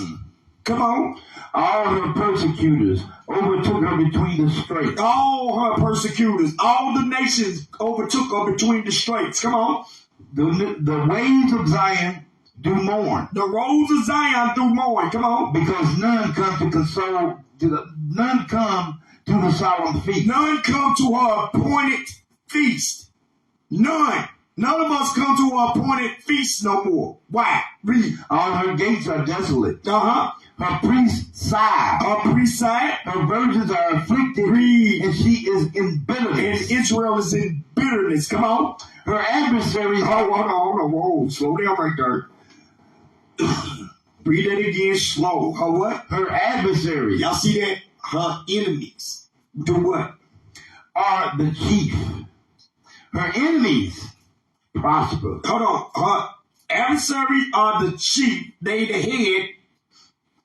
Come on. All her persecutors overtook her between the straits. All her persecutors, all the nations overtook her between the straits. Come on. The ways of Zion do mourn. The roads of Zion do mourn. Come on. Because none come to the solemn feast. None come to her appointed feast. None. None of us come to her appointed feast no more. Why? Read. All her gates are desolate. Uh-huh. Her priests sigh. Her priests sigh. Her virgins are afflicted. Read. And she is in bitterness. And Israel is in bitterness. Come on. Her adversaries. Hold on. Whoa. Slow down right there. Read it again slow. Her what? Her adversaries. Y'all see that? Her enemies. Do what? Are the chief. Her enemies prosper. Hold on. Her adversaries are the chief. They the head.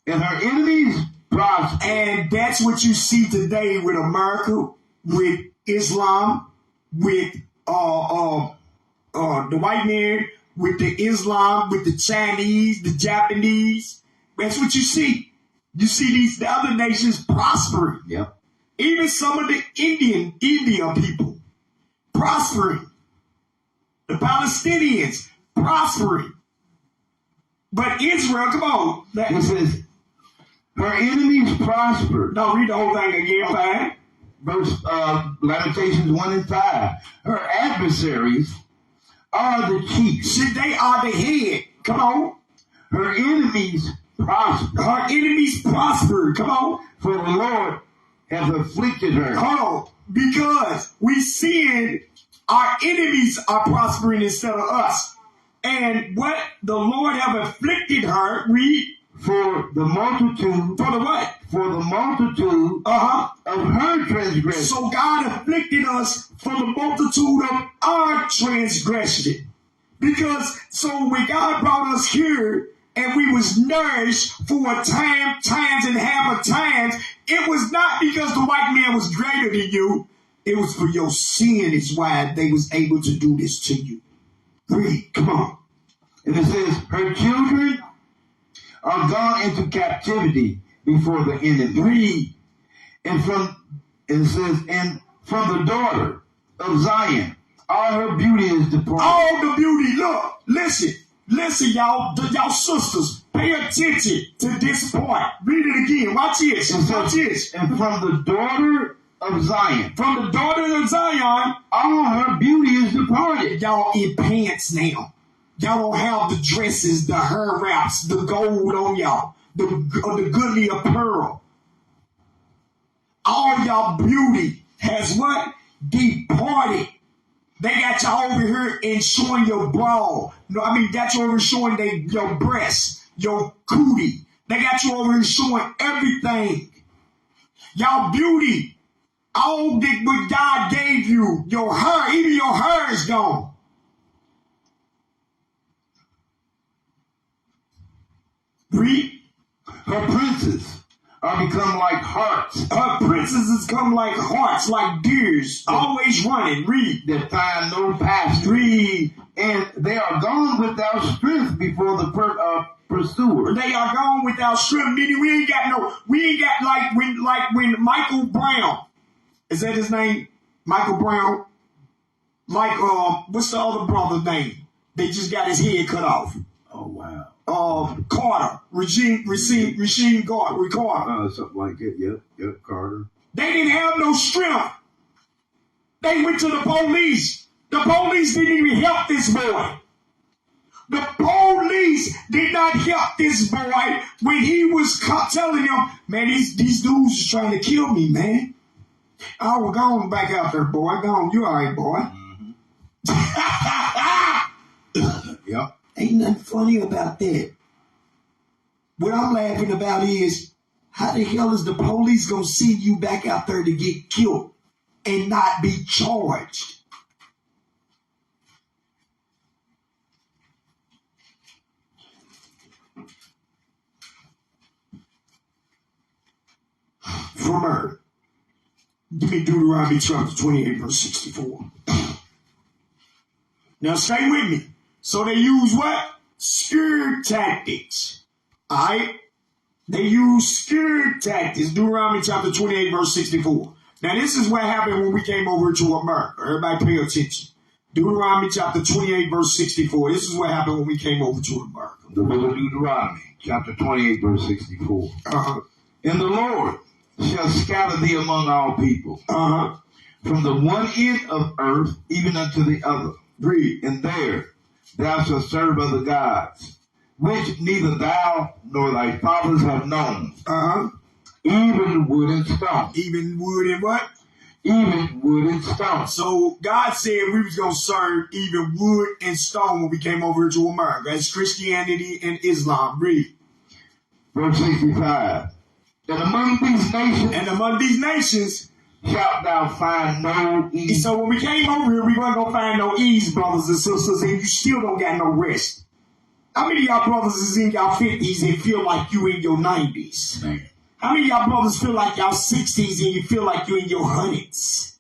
And her enemies prosper. And that's what you see today with America, with Islam, with the white man, with the Islam, with the Chinese, the Japanese. That's what you see. You see the other nations prospering. Yep. Even some of the Indian people prospering. The Palestinians prospering. But Israel, come on. It says, her enemies prosper. No, read the whole thing again, fine. Verse Lamentations 1 and 5. Her adversaries are the chiefs. They are the head. Come on. Her enemies prosper. Her enemies prosper. Come on. For the Lord has afflicted her. Hold on. Because we seeing our enemies are prospering instead of us. And what the Lord have afflicted her, read. For the multitude. For the what? For the multitude of her transgression. So God afflicted us for the multitude of our transgression. Because so when God brought us here and we was nourished for a times and half of times, it was not because the white man was greater than you. It was for your sin is why they was able to do this to you. Read, come on. And it says, her children are gone into captivity before the enemy. Read. And from the daughter of Zion, all her beauty is departed. All the beauty. Look, listen, y'all sisters, pay attention to this part. Read it again. Watch this. Watch this. And from the daughter of Zion. From the daughter of Zion, all her beauty is departed. Y'all in pants now. Y'all don't have the dresses, the hair wraps, the gold on y'all, the goodly apparel. All y'all beauty has what? Departed. They got y'all over here and showing your bra. Got you over here showing your breasts, your cootie. They got you over here showing everything. Y'all beauty. All that what God gave you, your hair, even your hair is gone. Read. Her princes are become like harts. Her princesses come like harts, like deers, always running. Read. That find no pasture. Read. And they are gone without strength before the pursuer. They are gone without strength. Meaning we ain't got like when Michael Brown, is that his name? Michael Brown? Like what's the other brother's name? They just got his head cut off. Oh wow. Carter, Regine Carter. Something like it. Yep, Carter. They didn't have no strength. They went to the police. The police didn't even help this boy. The police did not help this boy when he was telling him, man, these dudes is trying to kill me, man. Oh, well, go on back out there, boy. Go on. You all right, boy. Yep. Ain't nothing funny about that. What I'm laughing about is, how the hell is the police going to send you back out there to get killed and not be charged? For murder. Give me Deuteronomy chapter 28, verse 64. Now stay with me. So they use what? Scare tactics. Alright? They use scare tactics. Deuteronomy chapter 28, verse 64. Now this is what happened when we came over to America. Everybody pay attention. Deuteronomy chapter 28, verse 64. This is what happened when we came over to America. The book of Deuteronomy, chapter 28, verse 64. And the Lord shall scatter thee among all people, from the one end of earth even unto the other. Read. And there thou shalt serve other gods, which neither thou nor thy fathers have known. Even wood and stone. Even wood and what? Even wood and stone. So God said we was going to serve even wood and stone when we came over to America. That's Christianity and Islam. Read. Verse 65. And among these nations shalt thou find no ease. So when we came over here, we weren't going to find no ease, brothers and sisters, and you still don't got no rest. How many of y'all brothers is in y'all 50s and feel like you in your 90s? Man. How many of y'all brothers feel like y'all 60s and you feel like you in your 100s?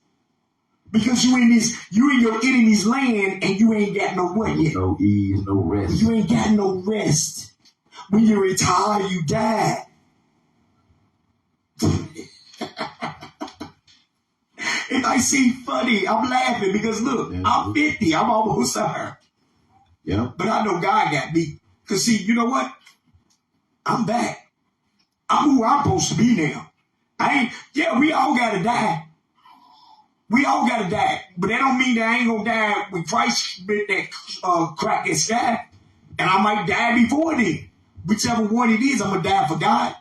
Because you in your enemy's land and you ain't got no what yet. No ease, no rest. You ain't got no rest. When you retire, you die. It might seem funny. I'm laughing because look, I'm 50. I'm almost there. Yeah. But I know God got me. Because see, you know what? I'm back. I'm who I'm supposed to be now. We all gotta die. We all gotta die. But that don't mean that I ain't gonna die when Christ bit that crack that sky. And I might die before then. Whichever one it is, I'm gonna die for God.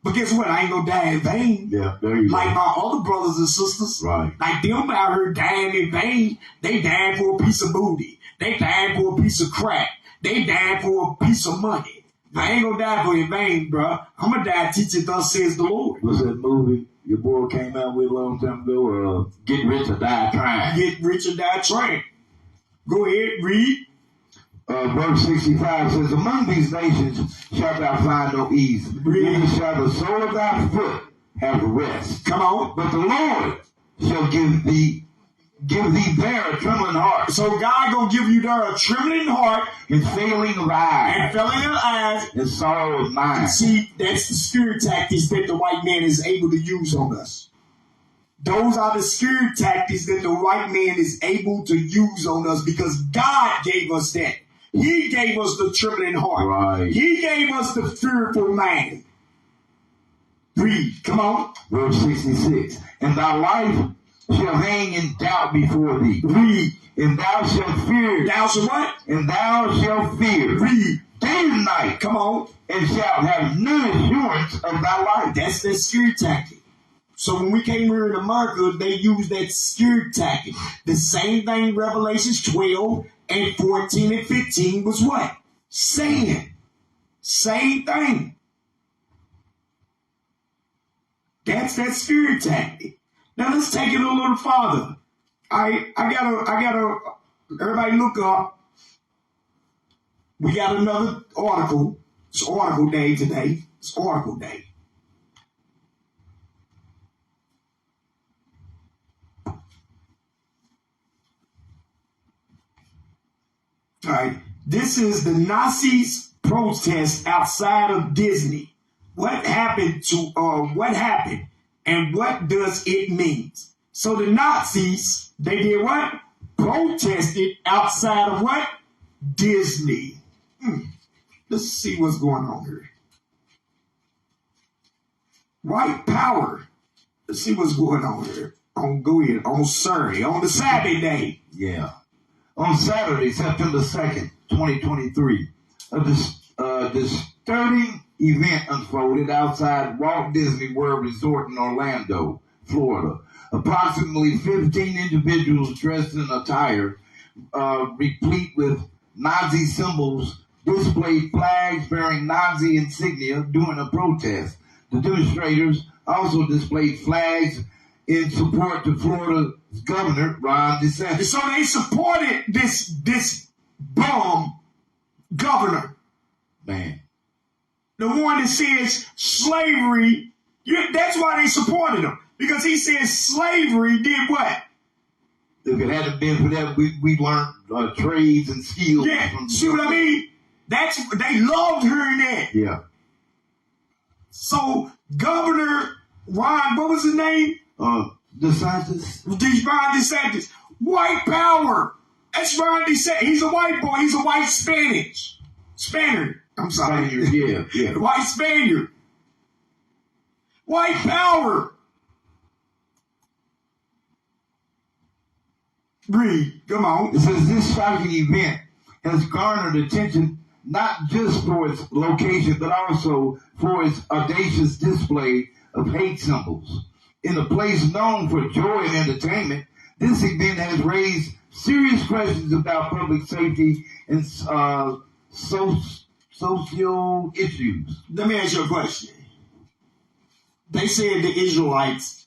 But guess what? I ain't gonna die in vain. Yeah, there you like go. my other brothers and sisters. Right. Like them out here dying in vain. They died for a piece of booty. They died for a piece of crack. They died for a piece of money. I ain't gonna die for in vain, bro. I'm gonna die teaching thus says the Lord. What's that movie your boy came out with a long time ago? Get Rich or Die Trying. Get rich or die trying. Go ahead, read. Verse 65 says, among these nations shalt thou find no ease. Neither shall the sole of thy foot have rest. Come on. But the Lord shall give thee there a trembling heart. So God gonna give you there a trembling heart and failing of eyes. And failing of eyes. And sorrow of mind. See, that's the spirit tactics that the white man is able to use on us. Those are the spirit tactics that the white man is able to use on us because God gave us that. He gave us the trembling heart. Right. He gave us the fearful mind. Read. Come on. Verse 66. And thy life shall hang in doubt before thee. Read. And thou shalt fear. Thou shalt what? And thou shalt fear. Read. Day and night. Come on. And shalt have no assurance of thy life. That's that spirit tactic. So when we came here in America, they used that spirit tactic. The same thing Revelations 12 and 14 and 15 was what? Saying. Same thing. That's that spirit tactic. Now let's take it a little farther. I gotta, everybody look up. We got another article. It's article day today. It's article day. All right. This is the Nazis protest outside of Disney. What happened and what does it mean? So the Nazis, they did what? Protested outside of what? Disney. Let's see what's going on here. White power. Let's see what's going on here. Go ahead. On Sunday, on the Sabbath day. Yeah. On Saturday, September 2nd, 2023, a disturbing event unfolded outside Walt Disney World Resort in Orlando, Florida. Approximately 15 individuals dressed in attire replete with Nazi symbols displayed flags bearing Nazi insignia during a protest. The demonstrators also displayed flags in support to Florida's governor, Ron DeSantis. So they supported this bum governor. Man. The one that says slavery, that's why they supported him. Because he says slavery did what? If it hadn't been for that, we learned trades and skills. Yeah, see what I mean? They loved hearing that. Yeah. So Governor Ron, what was his name? DeSantis. Ron DeSantis. White power. That's Ron DeSantis. He's a white boy. He's a white Spaniard. I'm sorry. Spaniard, yeah. White Spaniard. White power. Read. Come on. It says this shocking event has garnered attention not just for its location, but also for its audacious display of hate symbols. In a place known for joy and entertainment, this event has raised serious questions about public safety and social issues. Let me ask you a question. They said the Israelites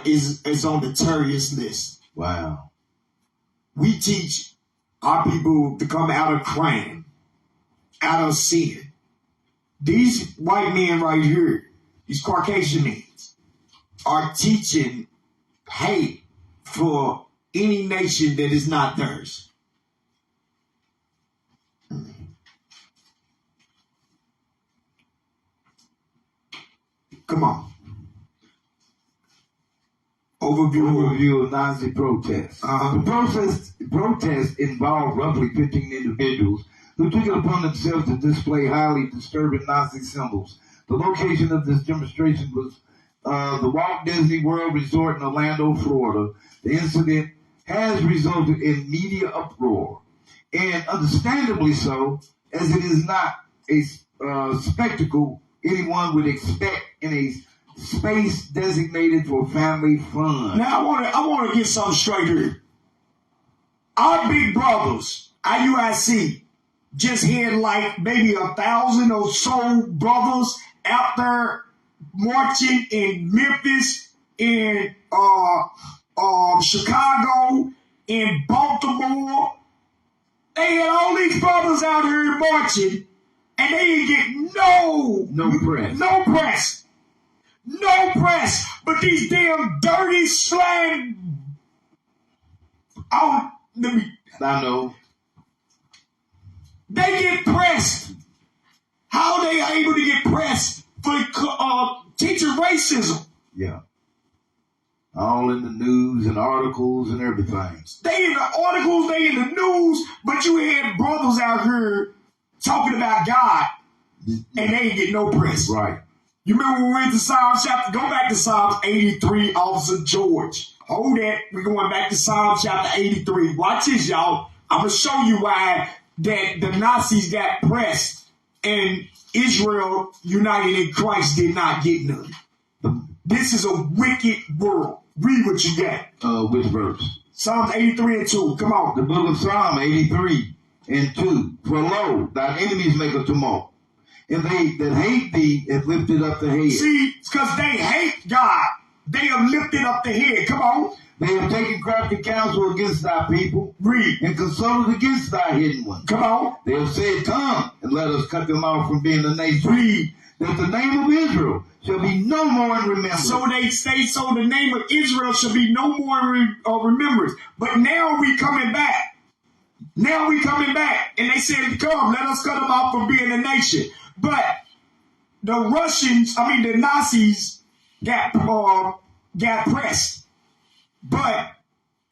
is on the terrorist list. Wow. We teach our people to come out of crime, out of sin. These white men right here, these Caucasian men, are teaching hate for any nation that is not theirs. Come on. Overview of Nazi protests. The protest involved roughly 15 individuals who took it upon themselves to display highly disturbing Nazi symbols. The location of this demonstration was the Walt Disney World Resort in Orlando, Florida. The incident has resulted in media uproar, and understandably so, as it is not a spectacle anyone would expect in a space designated for family fun. Now I want to get something straight here. Our big brothers, IUIC, just had like maybe 1,000 or so brothers out there marching in Memphis, in Chicago, in Baltimore. They had all these brothers out here marching, and they didn't get no press. But these damn dirty slang. I know. They get pressed. How are they able to get pressed for teaching racism? Yeah. All in the news and articles and everything. They in the articles, they in the news, but you had brothers out here talking about God, and they ain't get no press. Right. You remember when we went to Psalms chapter? Go back to Psalms 83, Officer George. Hold that. We're going back to Psalms chapter 83. Watch this, y'all. I'm going to show you why that the Nazis got pressed and Israel united in Christ did not get none. This is a wicked world. Read what you got. Which verse? Psalms 83 and 2. Come on. The book of Psalm 83 and 2. For lo, thy enemies make a tumult, and they that hate thee have lifted up the head. See, because they hate God. They have lifted up the head. Come on. They have taken crafty counsel against thy people. Read. And consulted against thy hidden ones. Come on. They have said, come, and let us cut them off from being a nation. Read. That the name of Israel shall be no more in remembrance. So they say, so the name of Israel shall be no more in remembrance. But now we coming back. And they said, come, let us cut them off from being a nation. But the Nazis got pressed. But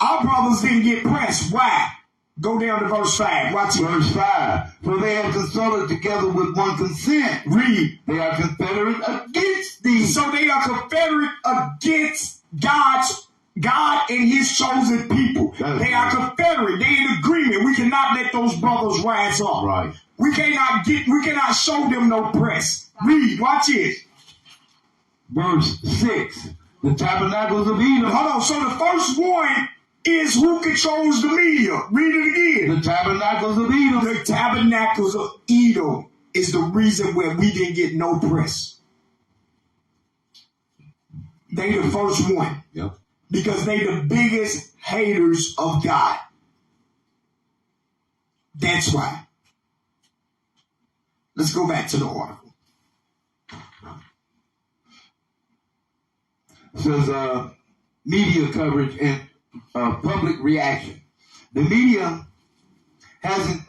our brothers didn't get pressed. Why? Go down to verse 5. Watch it. Verse 5. For they have consulted together with one consent. Read. They are confederate against thee. So they are confederate against God's God and his chosen people. They are confederate. They in agreement. We cannot let those brothers rise up. Right. We cannot show them no press. Read, watch it. Verse 6. The tabernacles of Edom. Hold on. So the first one is who controls the media. Read it again. The tabernacles of Edom. The tabernacles of Edom is the reason where we didn't get no press. They the first one. Yep. Because they the biggest haters of God. That's why. Let's go back to the article. It says media coverage and public reaction. The media hasn't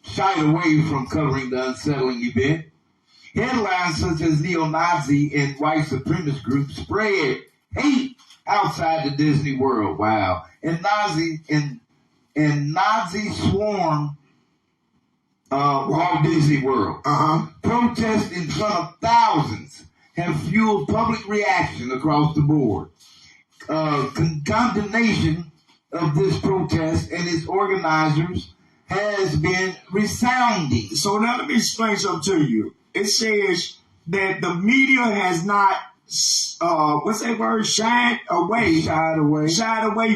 shied away from covering the unsettling event. Headlines such as neo-Nazi and white supremacist groups spread hate outside the Disney World. Wow. And Nazi swarm Walt Disney World. Protests in front of thousands have fueled public reaction across the board. Condemnation of this protest and its organizers has been resounding. So now let me explain something to you. It says that the media has not, what's that word? Shied away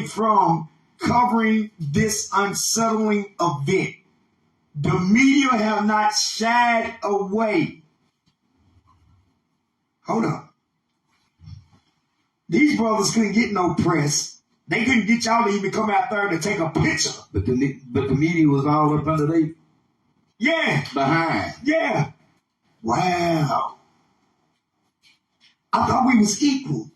from covering this unsettling event. The media have not shied away. Hold on. These brothers couldn't get no press. They couldn't get y'all to even come out there to take a picture. But the media was all up under they behind. Yeah. Wow. I thought we was equal.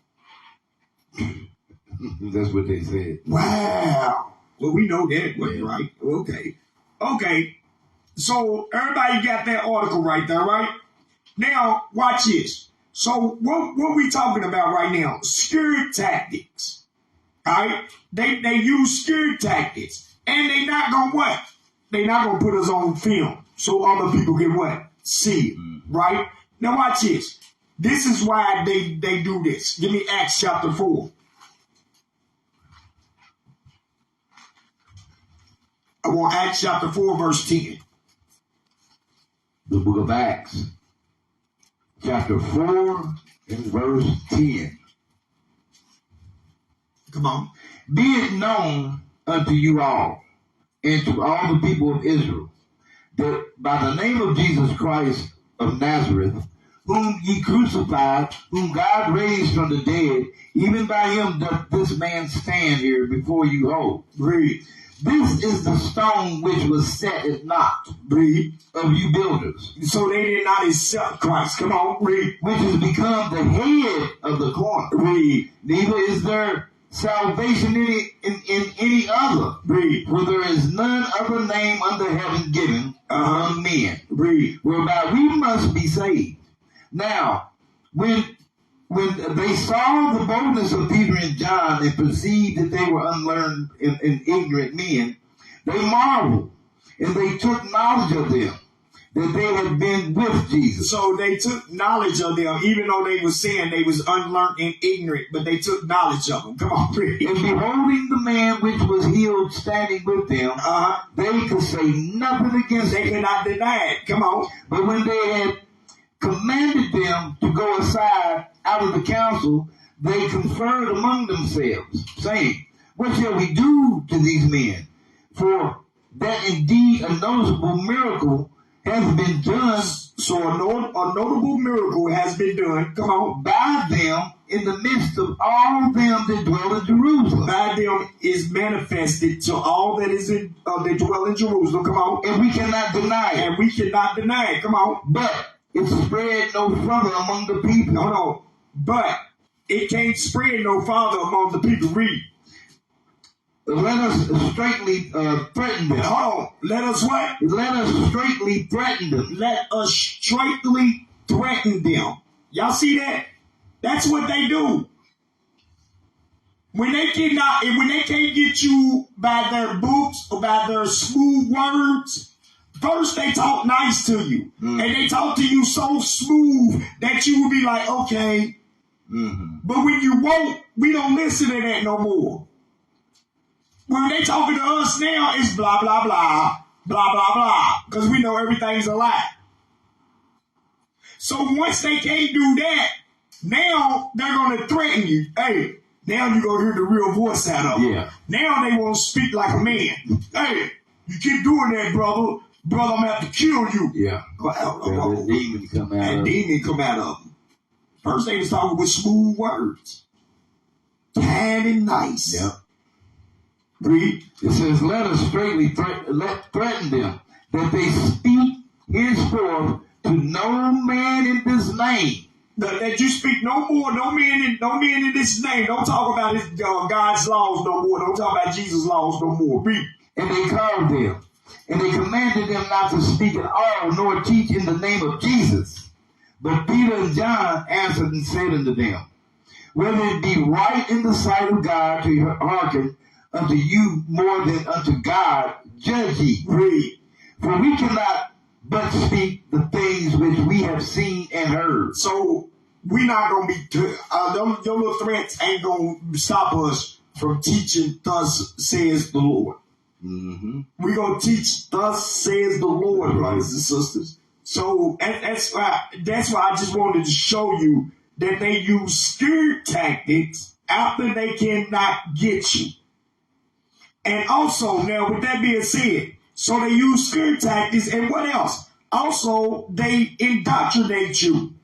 That's what they said. Wow. Well, we know that wasn't right. Okay. So everybody got that article right there, right? Now, watch this. So what we talking about right now? Scare tactics. All right? They use scare tactics. And they not going to what? They not going to put us on film so other people can what? See it. Right? Now watch this. This is why they do this. Give me Acts chapter 4. I want Acts chapter 4, verse 10. The book of Acts, chapter 4 and verse 10. Come on. Be it known unto you all, and to all the people of Israel, that by the name of Jesus Christ of Nazareth, whom ye crucified, whom God raised from the dead, even by him doth this man stand here before you whole. Read. This is the stone which was set at naught, Read. Of you builders. So they did not accept Christ. Come on, read. Which has become the head of the corner. Read. Neither is there salvation in any other. Read. For there is none other name under heaven given among men. Read. Whereby we must be saved. Now, when they saw the boldness of Peter and John and perceived that they were unlearned and ignorant men, they marveled, and they took knowledge of them, that they had been with Jesus. So they took knowledge of them, even though they were saying they was unlearned and ignorant, but they took knowledge of them. Come on, read. And beholding the man which was healed standing with them, they could say nothing against him. They could not deny it. Come on. But when they had commanded them to go aside out of the council, they conferred among themselves, saying, what shall we do to these men? For that indeed a noticeable miracle has been done. So a notable miracle has been done, come on, by them in the midst of all them that dwell in Jerusalem. By them is manifested to all that is in that dwell in Jerusalem, come on. And we cannot deny it. And we cannot deny it, come on. But it spread no further among the people. No. But it can't spread no farther among the people. Read. Let us straightly threaten them. Hold on. Let us what? Let us straightly threaten them. Let us straightly threaten them. Y'all see that? That's what they do. When they can't get you by their books or by their smooth words, first they talk nice to you. And they talk to you so smooth that you will be like, okay, Mm-hmm. But when you won't, we don't listen to that no more. When they talking to us now, it's blah, blah, blah, blah, blah, blah, because we know everything's a lie. So once they can't do that, now they're going to threaten you. Hey, now you're going to hear the real voice out of them. Yeah. Now they won't speak like a man. Hey, you keep doing that, brother. Brother, I'm going to have to kill you. Yeah. That demon come out that of demon come out of them. First they was talking with smooth words. Kind and nice. Yep. Read. It says, let us straightly threaten them, that they speak henceforth to no man in this name. That you speak no more, no man in this name. Don't talk about his God's laws no more. Don't talk about Jesus' laws no more. Read. And they called them, and they commanded them not to speak at all, nor teach in the name of Jesus. But Peter and John answered and said unto them, whether it be right in the sight of God to hearken unto you more than unto God, judge ye. Read. For we cannot but speak the things which we have seen and heard. So we're not going to be, those little threats ain't going to stop us from teaching thus says the Lord. Mm-hmm. We're going to teach thus says the Lord, brothers and sisters. So that's why I just wanted to show you that they use scare tactics after they cannot get you. And also, now with that being said, so they use scare tactics, and what else? Also, they indoctrinate you.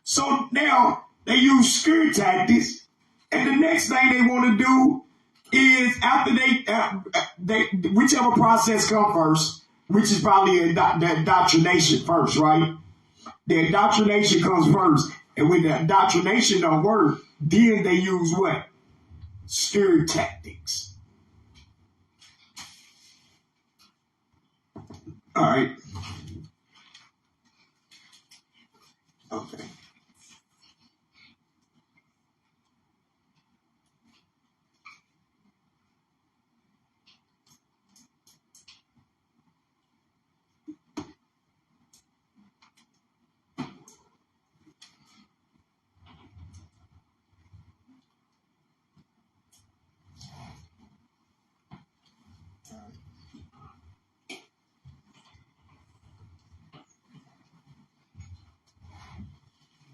So now they use scare tactics, and the next thing they want to do is after they whichever process comes first, which is probably the indoctrination first, right? The indoctrination comes first, and when the indoctrination don't work, then they use what? Scare tactics. All right. Okay.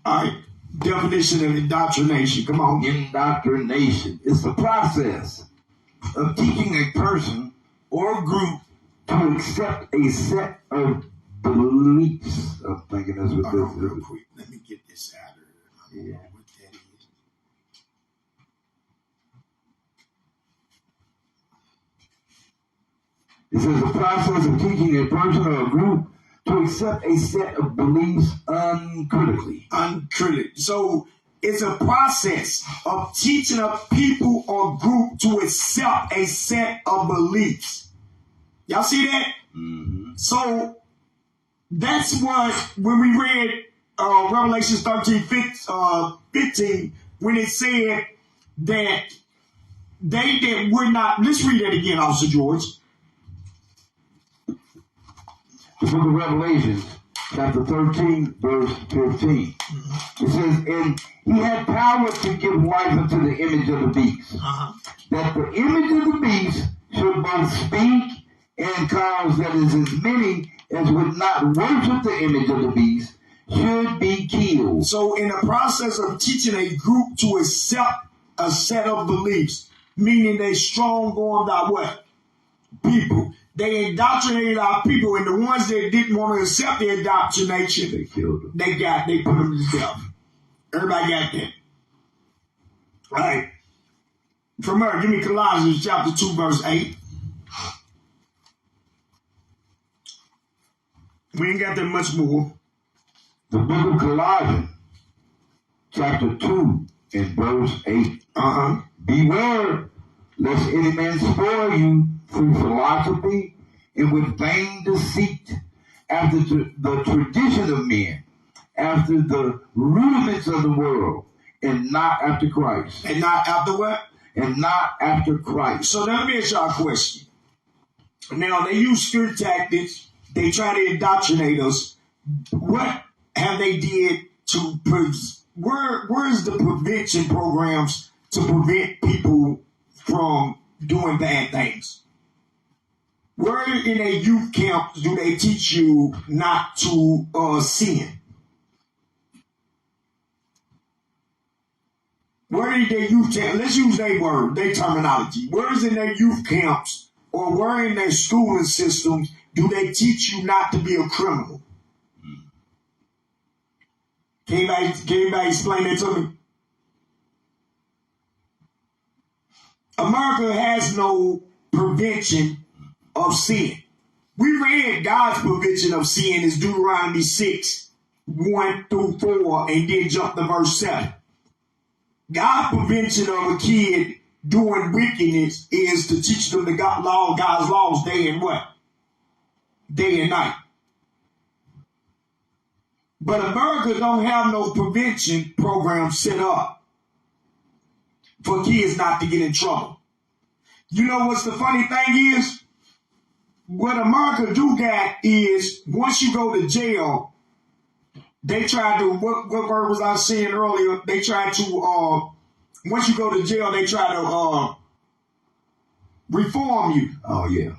All right. Definition of indoctrination. Come on. Indoctrination is the process of teaching a person or group to accept a set of beliefs. I'm thinking that's what this is. Real quick. Let me get this out of here. I don't know what that is. It says the process of teaching a person or a group to accept a set of beliefs uncritically. So it's a process of teaching a people or group to accept a set of beliefs. Y'all see that? Mm-hmm. So that's what, when we read Revelation 13:15, when it said that they that were not, let's read that again, Officer George. The book of Revelation, chapter 13, verse 15. It says, and he had power to give life unto the image of the beast, that the image of the beast should both speak and cause that is as many as would not worship the image of the beast should be killed. So in the process of teaching a group to accept a set of beliefs, meaning they strong on by what? People. They indoctrinated our people, and the ones that didn't want to accept the indoctrination, they killed them. They put them to death. Everybody got that. All right. From her, give me Colossians chapter 2, verse 8. We ain't got that much more. The book of Colossians, chapter 2, and verse 8. Beware, lest any man spoil you through philosophy and with vain deceit, after the tradition of men, after the rudiments of the world, and not after Christ. And not after what? And not after Christ. So let me ask y'all a question. Now, they use scare tactics. They try to indoctrinate us. What have they did to where's the prevention programs to prevent people from doing bad things? Where in a youth camp do they teach you not to sin? Where in their youth camp, let's use their word, their terminology. Where is in their youth camps or where in their schooling systems do they teach you not to be a criminal? Can anybody explain that to me? America has no prevention of sin. We read God's prevention of sin is Deuteronomy 6, 1 through 4, and then jump to verse 7. God's prevention of a kid doing wickedness is to teach them the God's laws day and what? Day and night. But America don't have no prevention program set up for kids not to get in trouble. You know what's the funny thing is? What America do got is once you go to jail, they try to, what word was I saying earlier? They try to, once you go to jail, they try to reform you. Oh, yeah.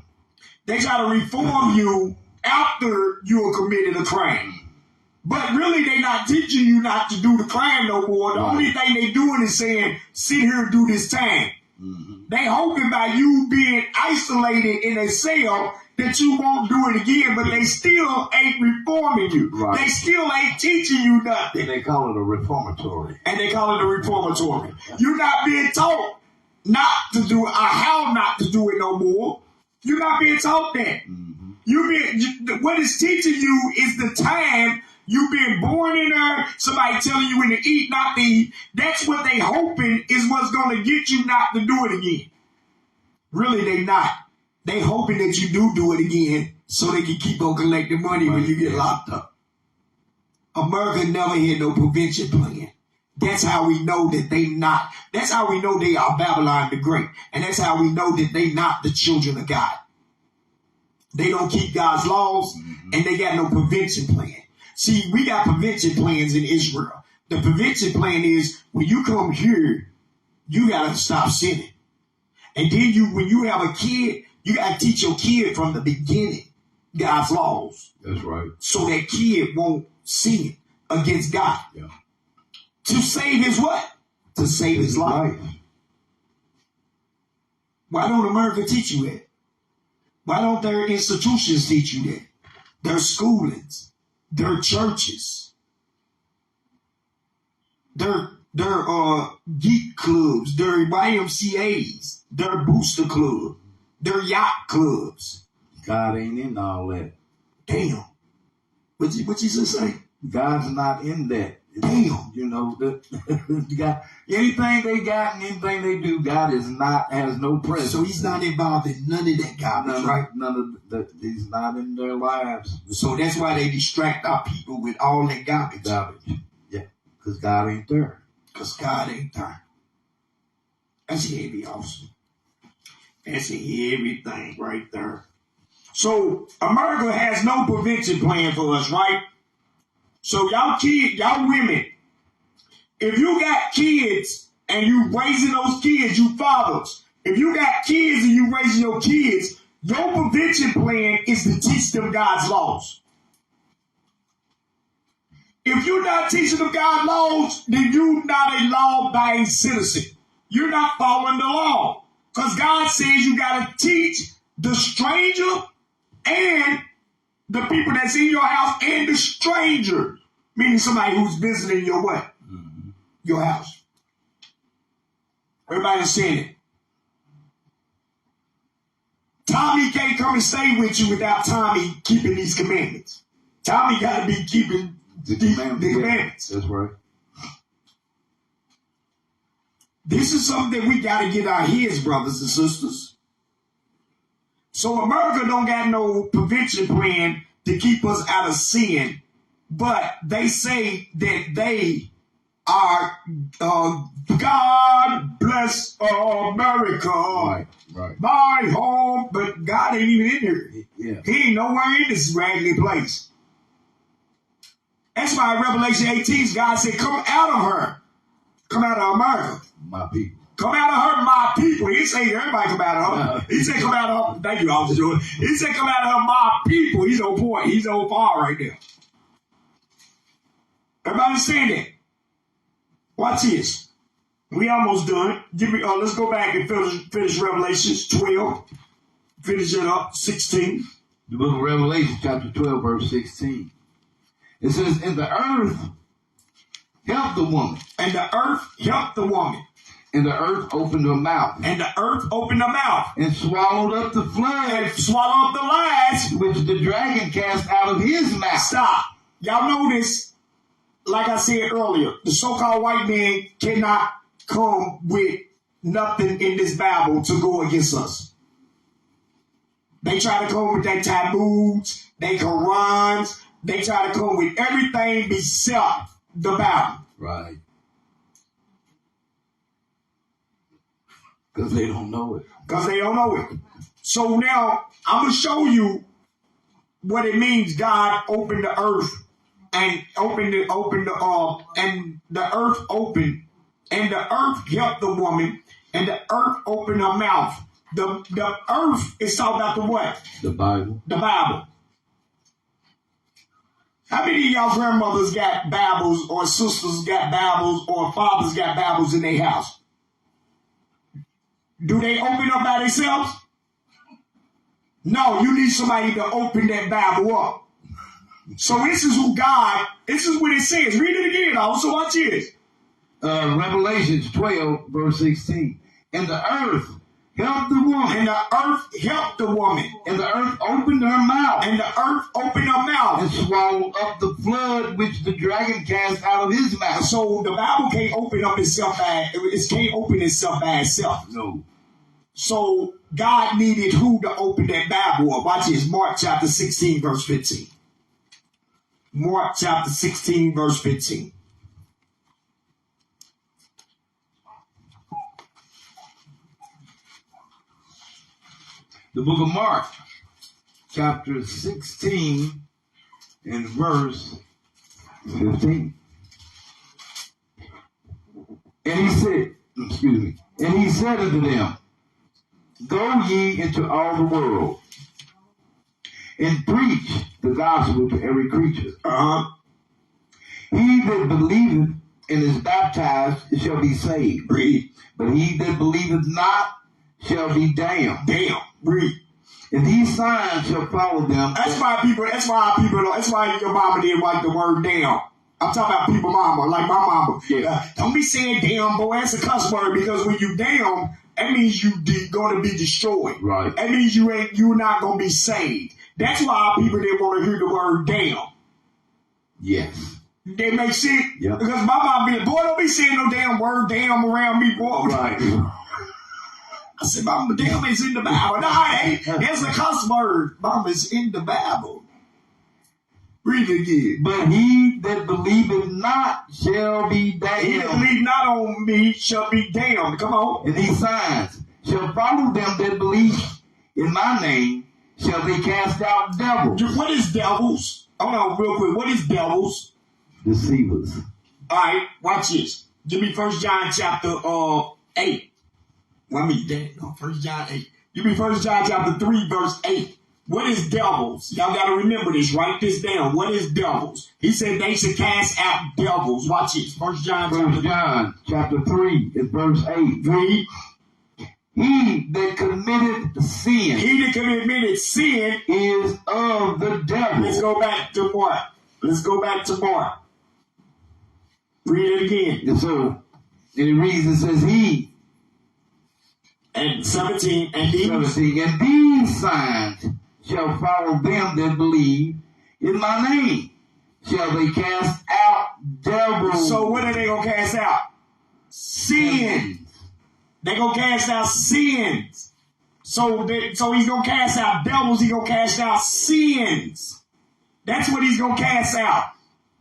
They try to reform you after you have committed a crime. But really, they're not teaching you not to do the crime no more. The only thing they doing is saying, sit here and do this time. Mm-hmm. They hoping by you being isolated in a cell that you won't do it again, but they still ain't reforming you. Right. They still ain't teaching you nothing. And they call it a reformatory. You're not being taught not to do it or how not to do it no more. You're not being taught that. Mm-hmm. What it's teaching you is the time you being born in there, somebody telling you when to eat, not to eat. That's what they hoping is what's going to get you not to do it again. Really, they not. They hoping that you do it again so they can keep on collecting money when you get locked up. America never had no prevention plan. That's how we know that they not. That's how we know they are Babylon the Great. And that's how we know that they not the children of God. They don't keep God's laws and they got no prevention plan. See, we got prevention plans in Israel. The prevention plan is when you come here, you got to stop sinning. And then when you have a kid, you got to teach your kid from the beginning God's laws. That's right. So that kid won't sin against God. Yeah. To save his what? To save his life. Why don't America teach you that? Why don't their institutions teach you that? Their schoolings. Their churches, their geek clubs, their YMCAs, their booster club, their yacht clubs. God ain't in all that. Damn. What you just say? God's not in that. Damn. You know, you got anything they got and anything they do, God has no presence. So he's not involved in none of that garbage, right? He's not in their lives. So that's why they distract our people with all that garbage. Yeah, because God ain't there. That's heavy also. That's a heavy thing right there. So America has no prevention plan for us, right? So y'all women, if you got kids and you raising those kids, you fathers, if you got kids and you raising your kids, your prevention plan is to teach them God's laws. If you're not teaching them God's laws, then you're not a law-abiding citizen. You're not following the law. Because God says you got to teach the stranger and the people that's in your house and the stranger, meaning somebody who's visiting your what? Mm-hmm. Your house. Everybody's saying it. Tommy can't come and stay with you without Tommy keeping these commandments. Tommy got to be keeping the commandments. That's right. This is something that we got to get our heads, brothers and sisters. So America don't got no prevention plan to keep us out of sin, but they say that they are God bless America, right. My home, but God ain't even in here. Yeah. He ain't nowhere in this raggedy place. That's why in Revelation 18, God said, come out of her. Come out of America. My people. Come out of her, my people. He didn't say everybody come out of her. He said come out of her. Thank you, Officer Jordan. He said come out of her, my people. He's on point. He's on fire right there. Everybody understand that? Watch this. We almost done. Let's go back and finish Revelations 12. Finish it up, 16. The book of Revelation, chapter 12, verse 16. It says, and the earth helped the woman. And the earth helped the woman. And the earth opened her mouth. And the earth opened her mouth. And swallowed up the flood. And swallowed up the lies. Which the dragon cast out of his mouth. Stop. Y'all notice, like I said earlier, the so-called white man cannot come with nothing in this Bible to go against us. They try to come with their Talmuds, their Qurans. They try to come with everything except the Bible. Right. Because they don't know it. Because they don't know it. So now I'm going to show you what it means God opened the earth and and the earth opened and the earth helped the woman and the earth opened her mouth. The earth is talking about the what? The Bible. The Bible. How many of y'all grandmothers got Bibles or sisters got Bibles or fathers got Bibles in their house? Do they open up by themselves? No, you need somebody to open that Bible up. So this is what it says. Read it again, also watch this. Revelations 12, verse 16. And the earth helped the woman. And the earth helped the woman. And the earth opened her mouth. And the earth opened her mouth. And swallowed up the flood which the dragon cast out of his mouth. So the Bible can't open itself by itself. No. So God needed who to open that Bible up? Watch this. Mark chapter 16, verse 15. Mark chapter 16, verse 15. The book of Mark, chapter 16, and verse 15. And he said unto them, go ye into all the world, and preach the gospel to every creature. He that believeth and is baptized shall be saved. Read. But he that believeth not shall be damned. Read. And these signs shall follow them. That's why your mama didn't like the word damn. I'm talking about people mama, like my mama. Yeah. Don't be saying damn, boy. That's a cuss word because when you damn, that means you going to be destroyed. Right. That means you're not going to be saved. That's why people didn't want to hear the word damn. Yes. They make sense? Yeah. Because my mom be, boy, don't be saying no damn word damn around me, boy. Right. I said, Mama, damn is in the Bible. No, it ain't. That's a cuss word. Mama, it's in the Bible. Read it again. But he that believeth not shall be damned. He that believe not on me shall be damned. Come on. And these signs shall follow them that believe in my name. Shall they cast out devils? What is devils? Hold on real quick. What is devils? Deceivers. All right, watch this. Give me 1 John chapter 8. Well, I mean, that. No, 1 John 8. Give me 1 John chapter 3, verse 8. What is devils? Y'all got to remember this. Write this down. What is devils? He said they should cast out devils. Watch this. 1 John chapter 3, and verse 8. Read. He that committed sin. He that committed sin is of the devil. Let's go back to Mark. Read it again. And so, and it reads, it says he. And 17. And these signs shall follow them that believe in my name. Shall they cast out devils? So what are they going to cast out? Sins. They're going to cast out sins. So he's going to cast out devils. He's going to cast out sins. That's what he's going to cast out.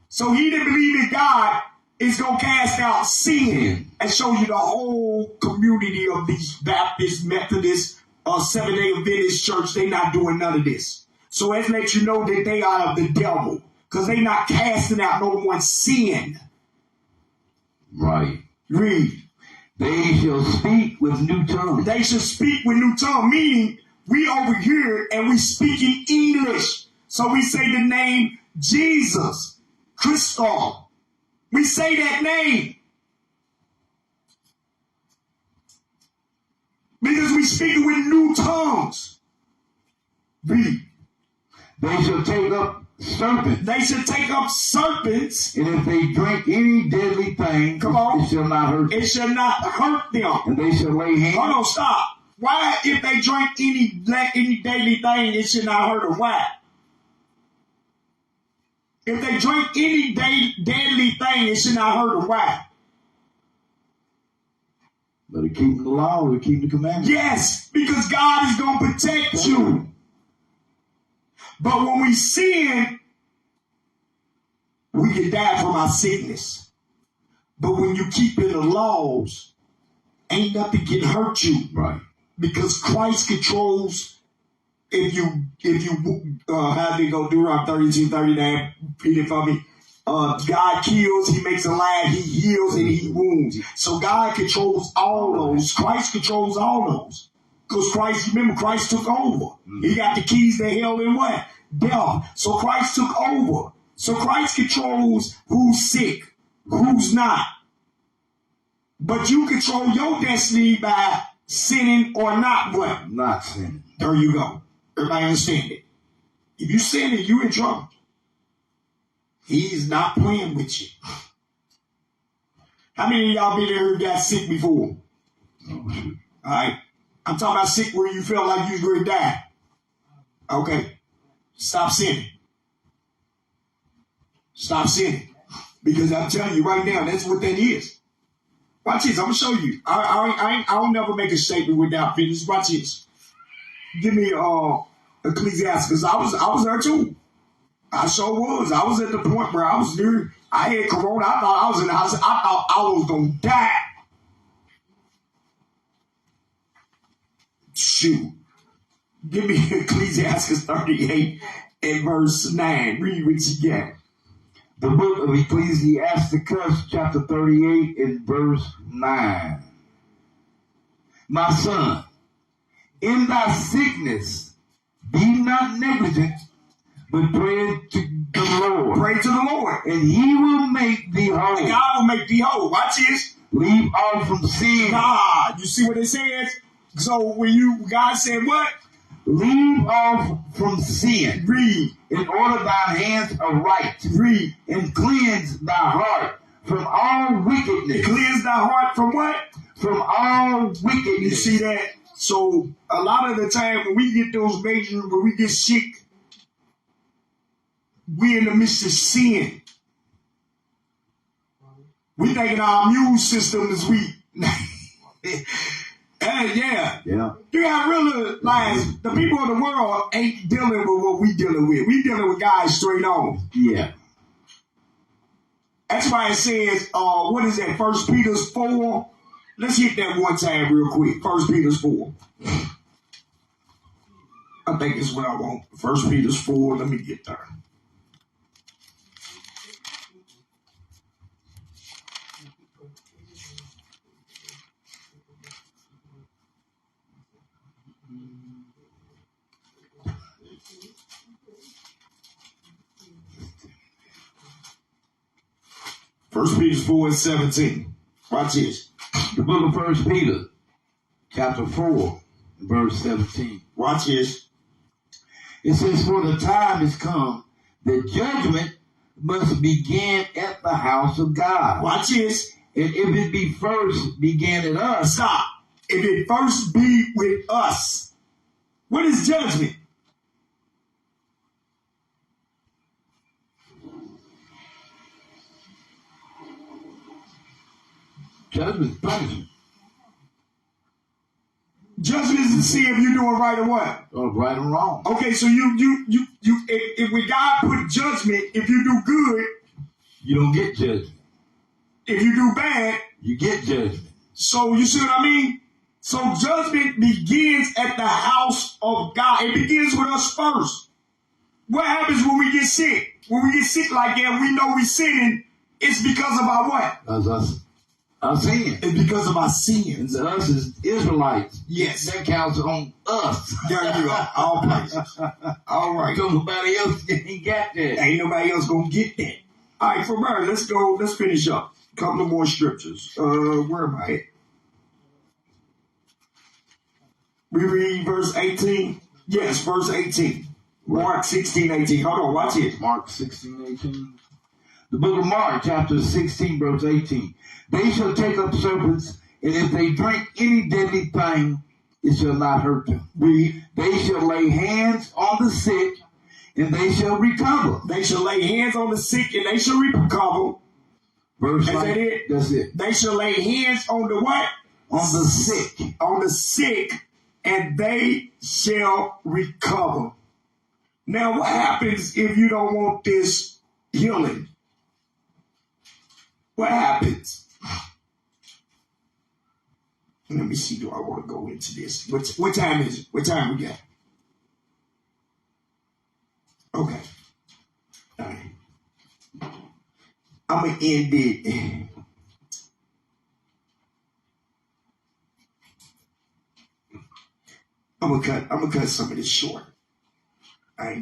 So he that believes in God is going to cast out sin. And show you the whole community of these Baptist, Methodist, Seventh-day Adventist church. They not doing none of this. So it lets you know that they are of the devil. Because they not casting out no one's sin. Right. Read. They shall speak with new tongues. They shall speak with new tongue, meaning we over here and we speak in English. So we say the name Jesus, Christos. We say that name. Because we speak it with new tongues. Read. They shall take up serpents. They shall take up serpents. And if they drink any deadly thing, Come on. it shall not hurt them. It shall not hurt them. And they shall lay hands. Hold on, stop. Why, if they drink any daily thing, it should not hurt them? Why? If they drink any deadly thing, it should not hurt them. Why? But to keep the law, to keep the commandments. Yes, because God is going to protect you. But when we sin, we can die from our sickness. But when you keep in the laws, ain't nothing can hurt you. Right. Because Christ controls. If you how they go Deuteronomy 32:39, read it for me. God kills, he makes alive, he heals, and he wounds. So God controls all those. Christ controls all those. Because Christ, remember, Christ took over. He got the keys to hell and what? Death. So Christ took over. So Christ controls who's sick, who's not. But you control your destiny by sinning or not what? Not sinning. There you go. Everybody understand it. If you sin it, you in trouble. He's not playing with you. How many of y'all been there who got sick before? All right. I'm talking about sick where you felt like you was going to die. Okay. Stop sinning. Stop sinning. Because I'm telling you right now, that's what that is. Watch this. I'm going to show you. I'll never make a statement without finish. Watch this. Give me Ecclesiastes. I was there too. I sure was. I was at the point where I was near. I had corona. I thought I was in the hospital. I thought I was going to die. Shoot. Give me Ecclesiastes 38 and verse 9. Read what you got. The book of Ecclesiasticus, chapter 38 and verse 9. My son, in thy sickness, be not negligent, but pray to the Lord. Pray to the Lord. And he will make thee whole. And God will make thee whole. Watch this. Leave off from sin. God. You see what it says? So when God said what? Leave off from sin. Read. In order thy hands are right. Read. And cleanse thy heart from all wickedness. Cleanse thy heart from what? From all wickedness. You see that? So a lot of the time when we get those major, when we get sick, we in the midst of sin. We thinking our immune system is weak. Yeah. You got to realize the people in the world ain't dealing with what we dealing with. We dealing with guys straight on. Yeah. That's why it says, what is that? 1 Peter 4. Let's hit that one time real quick. 1 Peter 4. I think it's what I want. 1 Peter 4. Let me get there. First Peter 4 and 17. Watch this. The book of 1 Peter, chapter 4, verse 17. Watch this. It says, for the time is come that judgment must begin at the house of God. Watch this. And if it be first began at us. Stop. If it first be with us. What is judgment? Judgment is punishment. Judgment is to see if you're doing right or what? Or right or wrong. Okay, so if when God put judgment, if you do good, you don't get judgment. If you do bad, you get judgment. So you see what I mean? So judgment begins at the house of God. It begins with us first. what happens when we get sick? When we get sick like that, we know we're sinning. It's because of our what? That's our sin. It's because of our sins. And us as Israelites. Yes. That counts on us. There you go. All places. All right. So nobody else ain't got that. Ain't nobody else gonna get that. All right, from there, let's go. Let's finish up. A couple of more scriptures. Where am I at? We read verse 18. Yes, verse 18. Mark 16:18. Hold on, watch it. Mark 16:18. The book of Mark, chapter 16, verse 18. They shall take up serpents, and if they drink any deadly thing, it shall not hurt them. They shall lay hands on the sick, and they shall recover. They shall lay hands on the sick, and they shall recover. Verse Is that it? That's it. They shall lay hands on the what? On the sick. On the sick, and they shall recover. Now, what happens if you don't want this healing? What happens? Let me see. Do I want to go into this? What time is it? What time we got? Okay. All right. I'm gonna end it. I'm gonna cut some of this short. I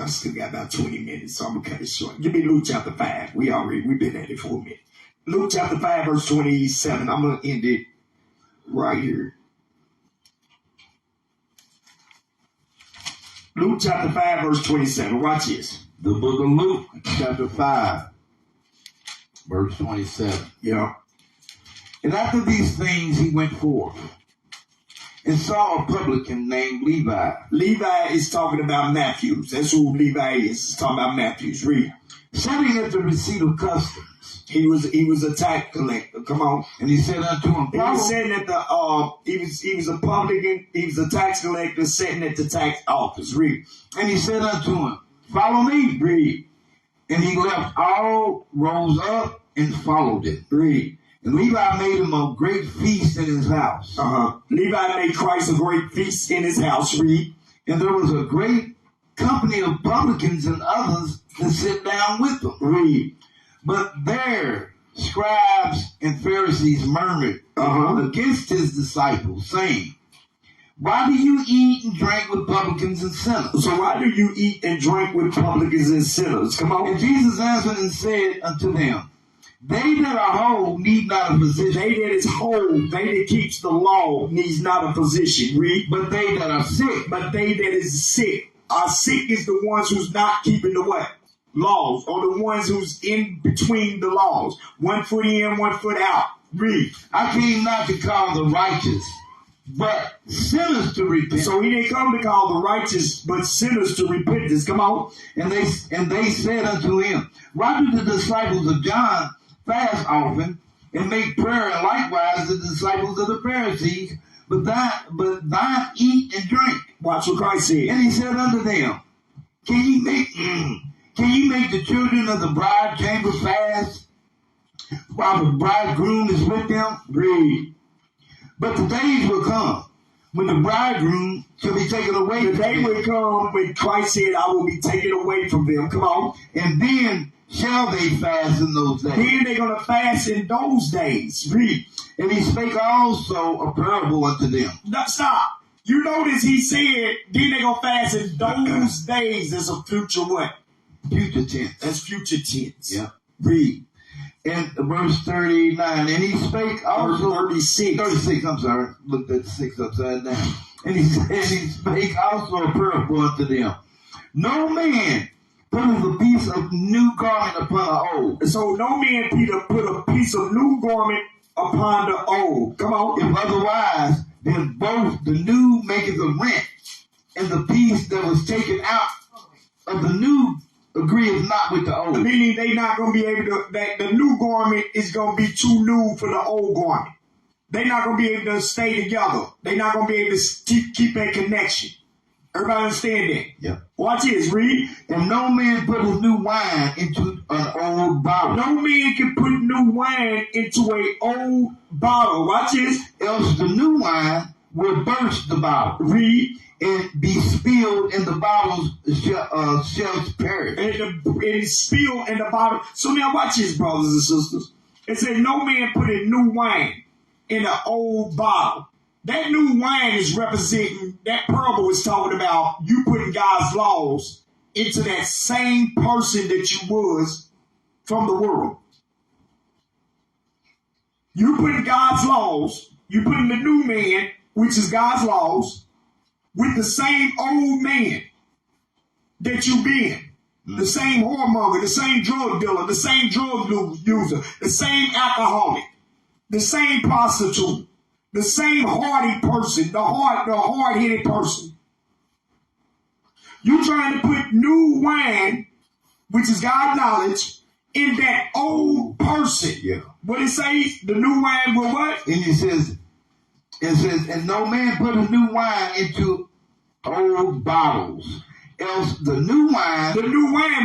still got about 20 minutes, so I'm gonna cut it short. Give me Luke chapter 5. We've been at it for a minute. Luke chapter 5, verse 27. I'm gonna end it right here. Luke chapter 5, verse 27. Watch this. The book of Luke, chapter 5, verse 27. Yeah. And after these things he went forth and saw a publican named Levi. Levi is talking about Matthews. That's who Levi is. He's talking about Matthews. Read. Sitting at the receipt of customs. He was a tax collector. Come on. And he said unto him, He was sitting at the he was a publican, he was a tax collector sitting at the tax office. Read. And he said unto him, follow me. Read. And he left all, rose up, and followed it. Read. And Levi made him a great feast in his house. Levi made Christ a great feast in his house. Read. And there was a great company of publicans and others to sit down with them. Read. But there scribes and Pharisees murmured against his disciples, saying, why do you eat and drink with publicans and sinners? So why do you eat and drink with publicans and sinners? Come on. And Jesus answered and said unto them, they that are whole need not a physician. They that is whole, they that keeps the law, needs not a physician. Read. But they that are sick. But they that is sick. Are sick is the ones who's not keeping the what? Laws. Or the ones who's in between the laws. 1 foot in, 1 foot out. Read. I came not to call the righteous, but sinners to repent. So he didn't come to call the righteous, but sinners to repentance. Come on. And they said unto him, why do the disciples of John fast often and make prayer, and likewise the disciples of the Pharisees, but thine eat and drink? Watch what Christ said. And he said unto them, can ye make the children of the bride chamber fast while the bridegroom is with them? Read. But the days will come when the bridegroom shall be taken away. The day will come when Christ said, I will be taken away from them. Come on. And then shall they fast in those days. Then they're going to fast in those days. Read. And he spake also a parable unto them. No, stop. You notice he said, then they're going to fast in those days. That's a future what? Future tense. That's future tense. Yeah. Read. And verse 39. And he spake also. 36, I'm sorry. Looked at the 6 upside down. And he spake also a parable unto them. No man putteth a piece of new garment upon an old. So no man, Peter, put a piece of new garment upon the old. Come on. If otherwise, then both the new maketh a rent, and the piece that was taken out of the new agreeth not with the old. Meaning they not going to be able to, that the new garment is going to be too new for the old garment. They're not going to be able to stay together. They're not going to be able to keep that connection. Everybody understand that? Yeah. Watch this, read. And no man putteth new wine into an old bottle. No man can put new wine into an old bottle. Watch this. Else the new wine will burst the bottle. Read. and be spilled in the bottles shall perish. And spilled in the bottle. So now watch this, brothers and sisters. It said, no man put in new wine in an old bottle. That new wine is representing, that parable is talking about you putting God's laws into that same person that you was from the world. You putting God's laws, you putting the new man, which is God's laws, with the same old man that you been. The same whoremonger, the same drug dealer, the same drug user, the same alcoholic, the same prostitute, the same hardy person, the hard-headed person. You trying to put new wine, which is God's knowledge, in that old person. Yeah. What it says? The new wine will what? And it says, and no man put a new wine into old bottles. Else the new wine,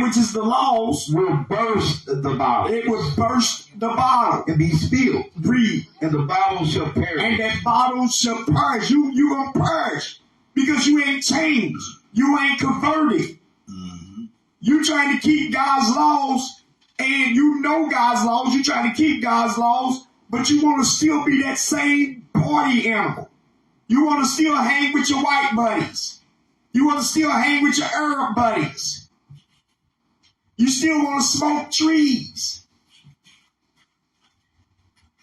which is the laws, will burst the bottle. It will burst the bottle and be spilled. Breathe. And the bottle shall perish. And that bottle shall perish. You gonna perish because you ain't changed. You ain't converted. Mm-hmm. You trying to keep God's laws, and you know God's laws. You trying to keep God's laws, but you want to still be that same party animal. You want to still hang with your white buddies. You want to still hang with your Arab buddies. You still want to smoke trees.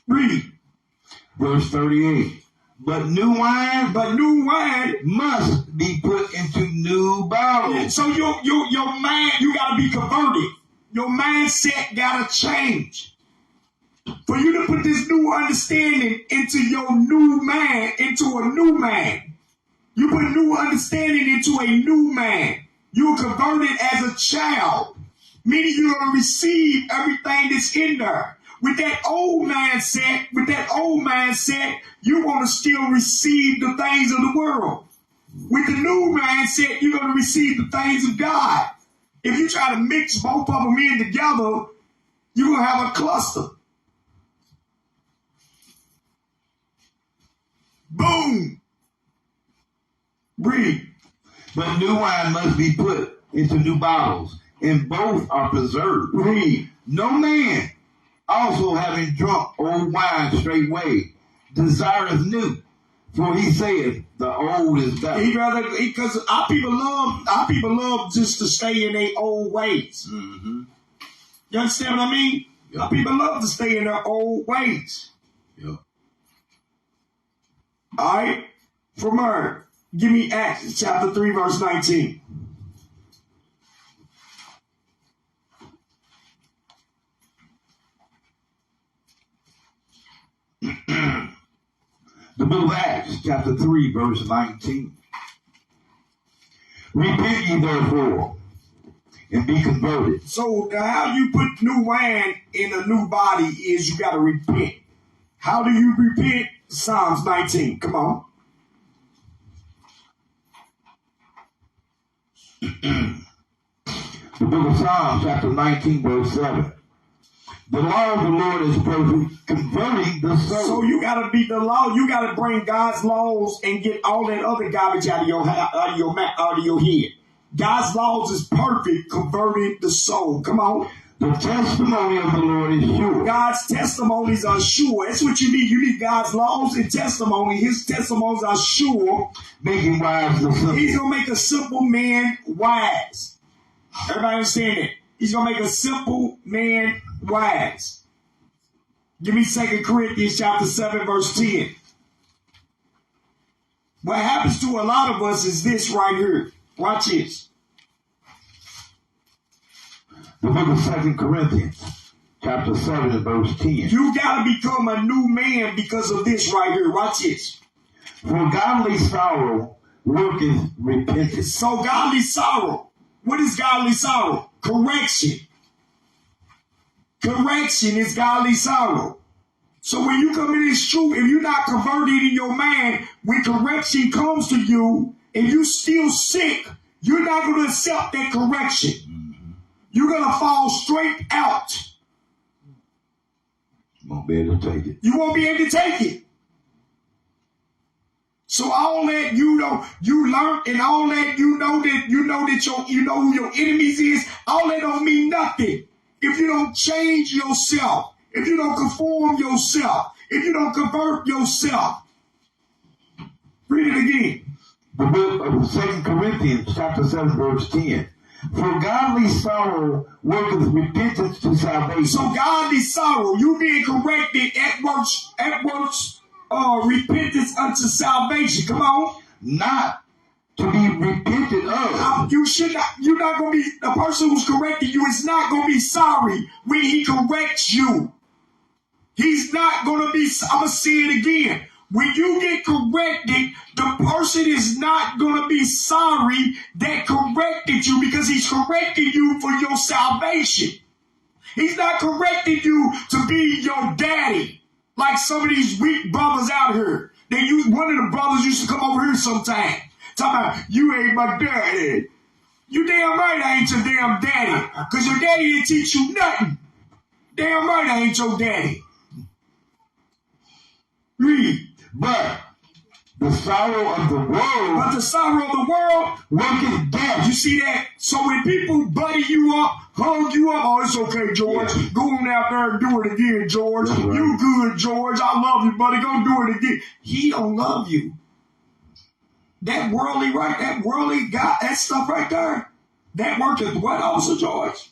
Read. Verse 38. But new wine must be put into new bottles. So your mind, you got to be converted. Your mindset got to change. For you to put this new understanding into your new man, into a new man. You put new understanding into a new man. You're converted as a child, meaning you're going to receive everything that's in there. With that old mindset, you want to still receive the things of the world. With the new mindset, you're going to receive the things of God. If you try to mix both of them in together, you're going to have a cluster. Boom. Breathe. But new wine must be put into new bottles, and both are preserved. Breathe. No man, also having drunk old wine straightway, desireth new, for he saith, the old is better. Because our people love just to stay in their old ways. Mm-hmm. You understand what I mean? Yep. Our people love to stay in their old ways. Yep. All right? From her. Give me Acts chapter 3, verse 19. The book of Acts, chapter 3, verse 19. Repent ye therefore, and be converted. So how you put new wine in a new body is you got to repent. How do you repent? Psalms 19. Come on. The book of Psalms, chapter 19, verse 7. The law of the Lord is perfect, converting the soul. So you gotta be the law. You gotta bring God's laws and get all that other garbage out of your head. God's laws is perfect, converting the soul. Come on. The testimony of the Lord is sure. God's testimonies are sure. That's what you need. You need God's laws and testimony. His testimonies are sure. Making wise the simple. He's going to make a simple man wise. Everybody understand that? He's going to make a simple man wise. Give me 2 Corinthians chapter 7, verse 10. What happens to a lot of us is this right here. Watch this. The book of 2 Corinthians, chapter 7 and verse 10. You got to become a new man because of this right here. Watch this. For godly sorrow worketh repentance. So godly sorrow. What is godly sorrow? Correction. Correction is godly sorrow. So when you come in this truth, if you're not converted in your mind, when correction comes to you and you still sick, you're not going to accept that correction. You're going to fall straight out. You won't be able to take it. You won't be able to take it. So all that you learned, and all that you know who your enemies is, all that don't mean nothing if you don't change yourself, if you don't conform yourself, if you don't convert yourself. Read it again. The book of 2 Corinthians, chapter 7, verse 10. For godly sorrow worketh repentance to salvation. So godly sorrow, you being corrected at works, repentance unto salvation. Come on. Not to be repented of. You're not going to be, the person who's correcting you is not going to be sorry when he corrects you. He's not going to be, I'm going to say it again. When you get corrected, the person is not going to be sorry that corrected you, because he's correcting you for your salvation. He's not correcting you to be your daddy, like some of these weak brothers out here. One of the brothers used to come over here sometime, talking about, you ain't my daddy. You damn right I ain't your damn daddy, because your daddy didn't teach you nothing. Damn right I ain't your daddy. Read. But the sorrow of the world worketh death. You see that? So when people buddy you up, hug you up, oh, it's okay, George. Yeah. Go on out there and do it again, George. Right. You good, George. I love you, buddy. Go do it again. He don't love you. That worldly God, that stuff right there, that worketh what also, George?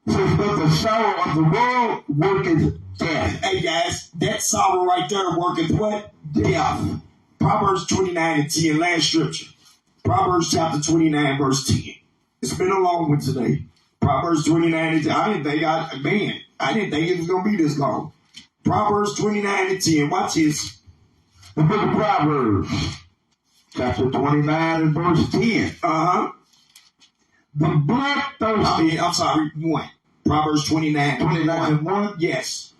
But the sorrow of the world worketh death. Hey guys, that sorrow right there worketh what? Death. Proverbs 29 and 10, last scripture. Proverbs chapter 29, verse 10. It's been a long one today. Proverbs 29 and 10. I didn't think it was going to be this long. Proverbs 29 and 10. Watch this. The book of Proverbs, chapter 29 and verse 10. The bloodthirsty. I'm sorry, 1. Proverbs 29 and 1. Yes.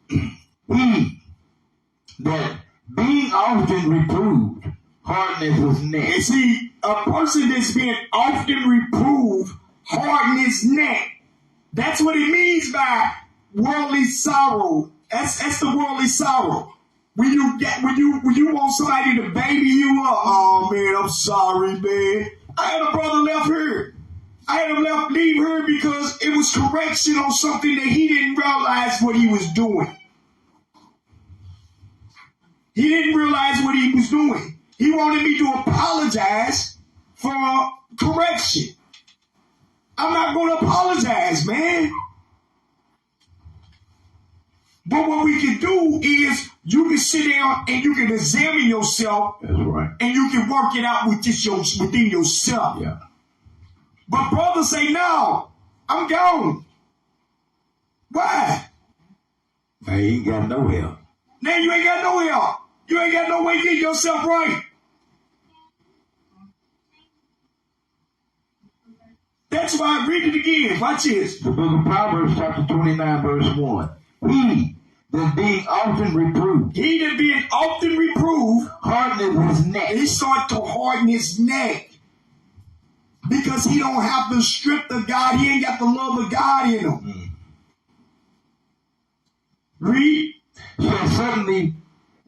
He that being often reproved hardens his neck. And see, a person that's being often reproved hardens his neck. That's what it means by worldly sorrow. That's the worldly sorrow. When you want somebody to baby you up, oh man, I'm sorry, man. I had a brother left here. I had him leave here because it was correction on something that he didn't realize what he was doing. He didn't realize what he was doing. He wanted me to apologize for correction. I'm not going to apologize, man. But what we can do is you can sit down and you can examine yourself. That's right. And you can work it out within yourself. Yeah. But brothers say, no, I'm gone. Why? Now you ain't got no help. Now you ain't got no help. You ain't got no way to get yourself right. That's why I read it again. Watch this. The book of Proverbs, chapter 29, verse 1. He that being often reproved, hardeneth his neck. He start to harden his neck. Because he don't have the strength of God. He ain't got the love of God in him. Read. Shall suddenly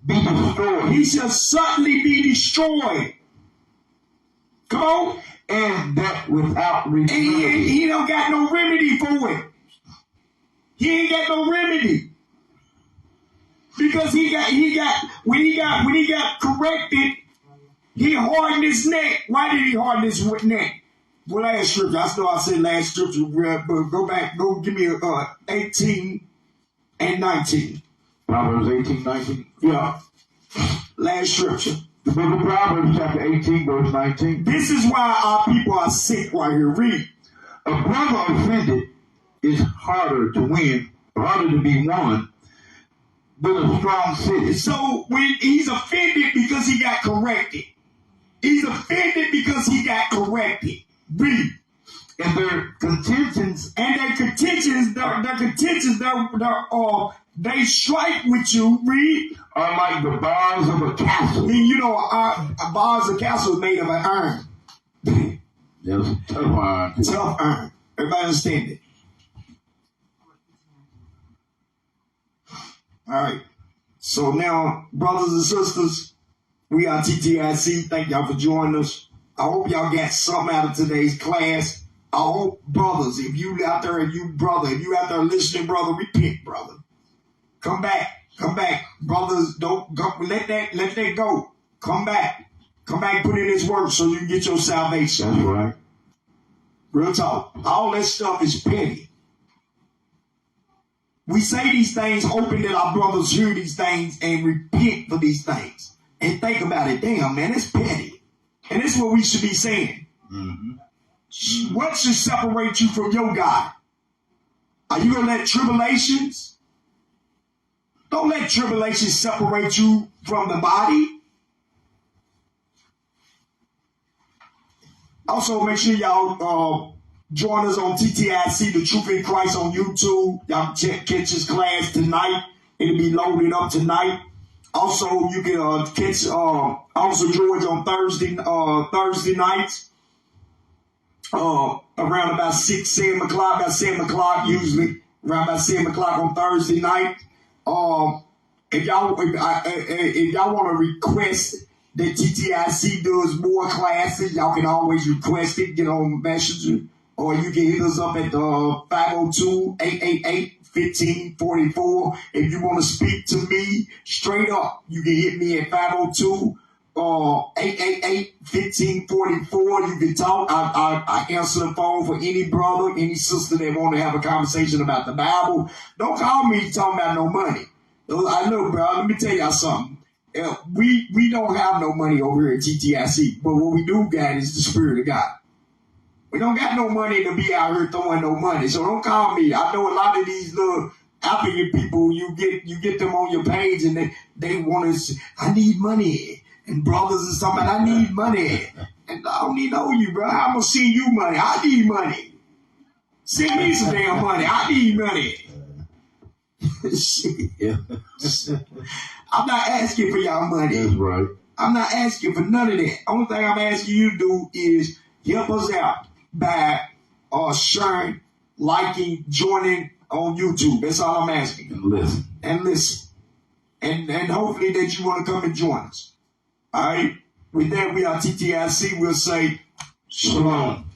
be destroyed. He shall suddenly be destroyed. Come on. And that without remedy. And he don't got no remedy for it. He ain't got no remedy. Because when he got corrected, he hardened his neck. Why did he harden his neck? Well, last scripture. I know I said last scripture, but go back. Go give me 18 and 19. Proverbs 18, 19. Yeah. Last scripture. The book of Proverbs, chapter 18, verse 19. This is why our people are sick right here. Read. A brother offended is harder to win, harder to be won than a strong city. So when he's offended because he got corrected. He's offended because he got corrected. Read. And their contentions, they strike with you. Read. Are like the bars of a castle. I mean, you know, bars of a castle made of an iron. That was a tough iron. Tough iron. Everybody understand it? All right. So now, brothers and sisters, We are TTIC. Thank y'all for joining us. I hope y'all got something out of today's class. I hope, brothers, if you out there listening, brother, repent, brother. Come back. Brothers, don't go, let that go. Come back, put in this work so you can get your salvation. That's right. Real talk. All that stuff is petty. We say these things hoping that our brothers hear these things and repent for these things. And think about it. Damn, man, it's petty. And this is what we should be saying. Mm-hmm. What should separate you from your God? Are you going to let tribulations? Don't let tribulations separate you from the body. Also, make sure y'all join us on TTIC The Truth in Christ on YouTube. Y'all can catch his class tonight. It'll be loaded up tonight. Also, you can catch Officer George on Thursday nights. Around about 7 o'clock usually. Around about 7 o'clock on Thursday night. If y'all want to request that TTIC does more classes, y'all can always request it. Get on Messenger, or you can hit us up at 502-888-1544. If you want to speak to me straight up, you can hit me at 502-888-1544. You can talk. I answer the phone for any brother, any sister that want to have a conversation about the Bible. Don't call me talking about no money. I know, bro. Let me tell y'all something. We don't have no money over here at TTIC, but what we do got is the Spirit of God. We don't got no money to be out here throwing no money, so don't call me. I know a lot of these little African people, you get them on your page and they want to. I need money, and brothers and stuff. I need money, and I don't need know you, bro. I'm gonna send you money. I need money. Send me some damn money. I need money. Shit. Yeah. I'm not asking for y'all money. That's right. I'm not asking for none of that. Only thing I'm asking you to do is help us out by sharing, liking, joining on YouTube. That's all I'm asking. And listen. And hopefully that you want to come and join us. All right? With that, we are TTIC. We'll say Shalom.